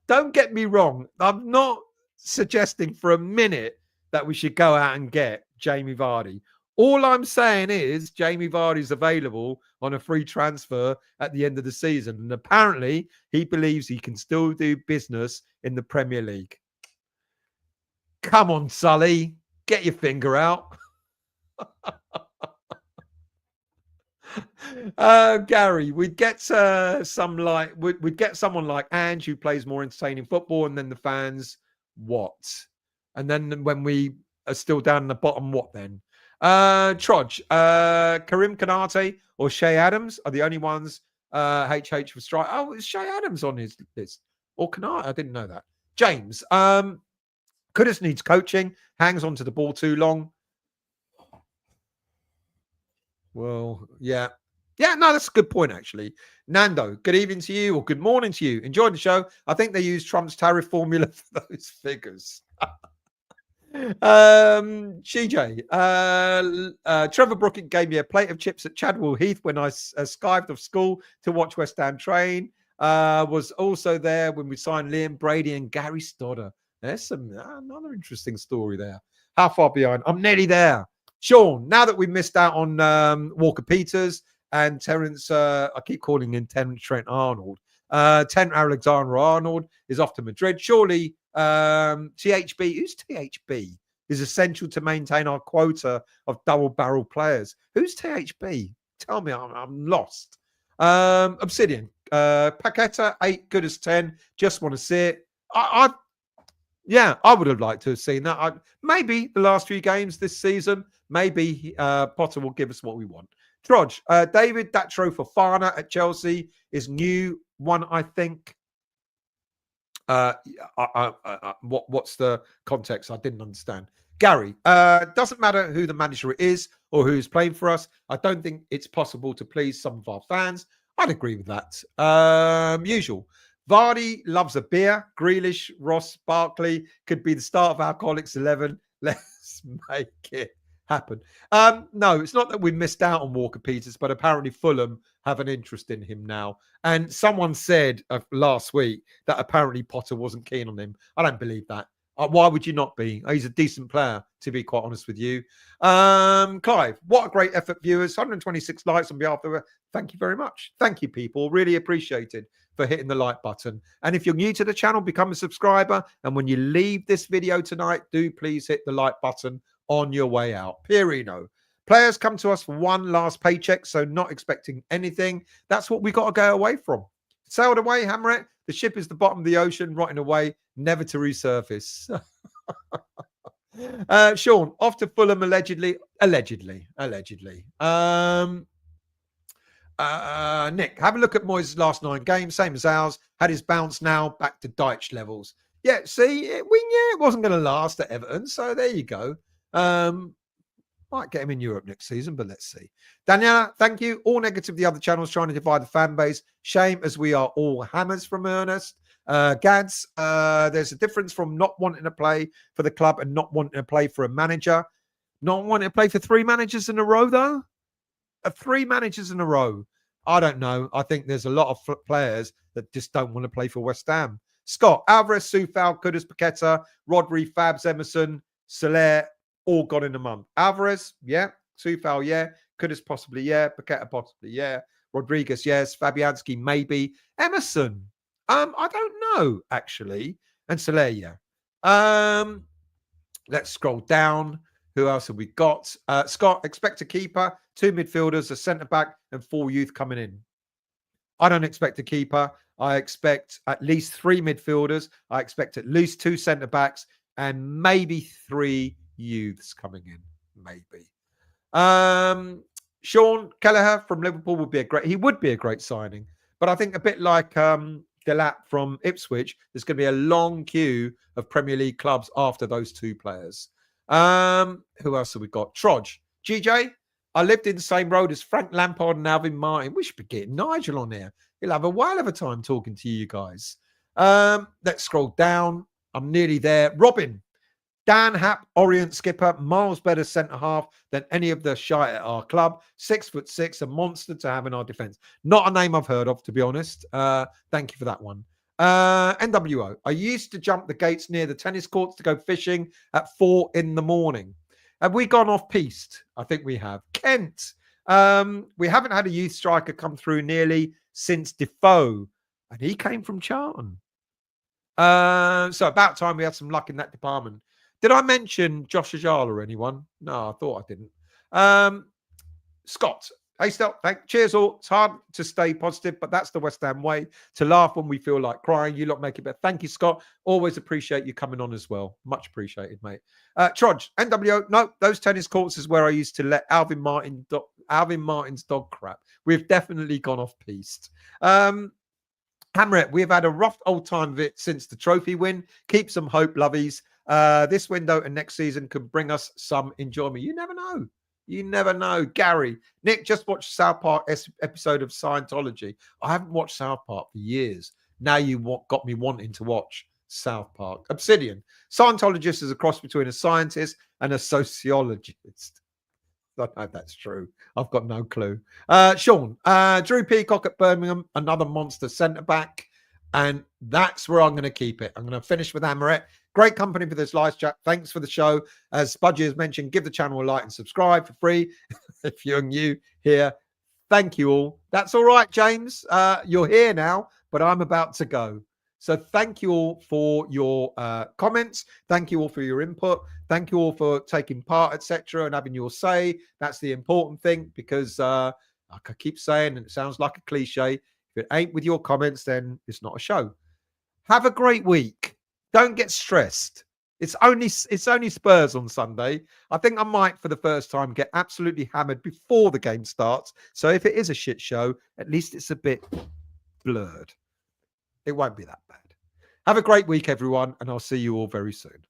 Don't get me wrong. I'm not suggesting for a minute that we should go out and get Jamie Vardy. All I'm saying is Jamie Vardy's available on a free transfer at the end of the season. And apparently he believes he can still do business in the Premier League. Come on, Sully. Get your finger out. Gary, we'd get we'd get someone like Ange who plays more entertaining football, and then the fans, what? And then when we are still down in the bottom, what then? Trudge, Karim Kanate or Shea Adams are the only ones HH for strike. Oh, it's Shea Adams on his list. Or Kanate, I didn't know that. James, Kudus needs coaching, hangs onto the ball too long. Well, yeah. Yeah, no, that's a good point, actually. Nando, good evening to you or good morning to you. Enjoyed the show. I think they used Trump's tariff formula for those figures. CJ, Trevor Brookett gave me a plate of chips at Chadwell Heath when I skived off school to watch West Ham train. Was also there when we signed Liam Brady and Gary Stodder. There's another interesting story there. How far behind? I'm nearly there. Sean, now that we've missed out on Walker Peters and Terence, I keep calling him Terence Trent Arnold. Trent Alexander-Arnold is off to Madrid. Surely THB, who's THB, is essential to maintain our quota of double-barrel players. Who's THB? Tell me, I'm lost. Obsidian, Paqueta, 8, good as 10. Just want to see it. I would have liked to have seen that. Maybe the last few games this season, maybe Potter will give us what we want. Trudge, David Datro for Fana at Chelsea is new one, I think. What's the context? I didn't understand. Gary, doesn't matter who the manager is or who's playing for us. I don't think it's possible to please some of our fans. I'd agree with that. Usual. Vardy loves a beer. Grealish, Ross, Barkley could be the start of Alcoholics 11. Let's make it happen. No, it's not that we missed out on Walker Peters, but apparently Fulham have an interest in him now. And someone said last week that apparently Potter wasn't keen on him. I don't believe that. Why would you not be? He's a decent player, to be quite honest with you. Clive, what a great effort, viewers. 126 likes on behalf of... Thank you very much. Thank you, people. Really appreciated for hitting the like button. And if you're new to the channel, become a subscriber. And when you leave this video tonight, do please hit the like button on your way out. Pierino. Players come to us for one last paycheck, so not expecting anything. That's what we got to go away from. Sailed away, Hamret. The ship is the bottom of the ocean, rotting away, never to resurface. Sean, off to Fulham, allegedly. Nick, have a look at Moyes' last 9 games, same as ours. Had his bounce now, back to Dyche levels. Yeah, see, we knew it wasn't going to last at Everton, so there you go. Might get him in Europe next season, but let's see. Daniela, thank you. All negative, the other channels trying to divide the fan base. Shame, as we are all hammers from Ernest. Gads, there's a difference from not wanting to play for the club and not wanting to play for a manager. Not wanting to play for 3 managers in a row, though? 3 managers in a row. I don't know. I think there's a lot of players that just don't want to play for West Ham. Scott, Alvarez, Soufal, Kudus, Paqueta, Rodri, Fabs, Emerson, Soler, all gone in a month. Alvarez, yeah. Soufal, yeah. Kudus, possibly, yeah. Paqueta, possibly, yeah. Rodriguez, yes. Fabianski, maybe. Emerson, I don't know, actually. And Soler, yeah. Let's scroll down. Who else have we got? Scott, expect a keeper, 2 midfielders, a centre-back, and 4 youth coming in. I don't expect a keeper. I expect at least 3 midfielders. I expect at least 2 centre-backs and maybe 3 youths coming in. Maybe. Sean Kelleher from Liverpool would be a great signing. But I think a bit like Delap from Ipswich, there's going to be a long queue of Premier League clubs after those 2 players. Who else have we got? Trodge. GJ, I lived in the same road as Frank Lampard and Alvin Martin. We should be getting Nigel on here. He'll have a whale of a time talking to you guys. Let's scroll down. I'm nearly there. Robin. Dan Happ, Orient skipper, miles better centre-half than any of the shite at our club. 6'6", a monster to have in our defence. Not a name I've heard of, to be honest. Thank you for that one. NWO. I used to jump the gates near the tennis courts to go fishing at 4 in the morning. Have we gone off piste? I think we have. Kent. We haven't had a youth striker come through nearly since Defoe, and he came from Charlton. So about time we had some luck in that department. Did I mention Josh Ajala or anyone? No, I thought I didn't. Scott. Hey, cheers all. It's hard to stay positive, but that's the West Ham way, to laugh when we feel like crying. You lot make it better. Thank you, Scott. Always appreciate you coming on as well. Much appreciated, mate. Trudge, NWO. No, those tennis courts is where I used to let Alvin Martin's dog crap. We've definitely gone off piste. Hamret, we've had a rough old time of it since the trophy win. Keep some hope, lovies. This window and next season could bring us some enjoyment. You never know. You never know. Gary, Nick, just watched South Park episode of Scientology. I haven't watched South Park for years. Now you got me wanting to watch South Park. Obsidian, Scientologist is a cross between a scientist and a sociologist. I don't know if that's true. I've got no clue. Sean, Drew Peacock at Birmingham, another monster centre-back. And that's where I'm going to keep it. I'm going to finish with Amaret. Great company for this live chat. Thanks for the show. As Spudgy has mentioned, give the channel a like and subscribe for free if you're new here. Thank you all. That's all right, James. You're here now, but I'm about to go. So thank you all for your comments. Thank you all for your input. Thank you all for taking part, etc., and having your say. That's the important thing, because like I keep saying, and it sounds like a cliche, if it ain't with your comments, then it's not a show. Have a great week. Don't get stressed. It's only Spurs on Sunday. I think I might, for the first time, get absolutely hammered before the game starts. So if it is a shit show, at least it's a bit blurred. It won't be that bad. Have a great week, everyone, and I'll see you all very soon.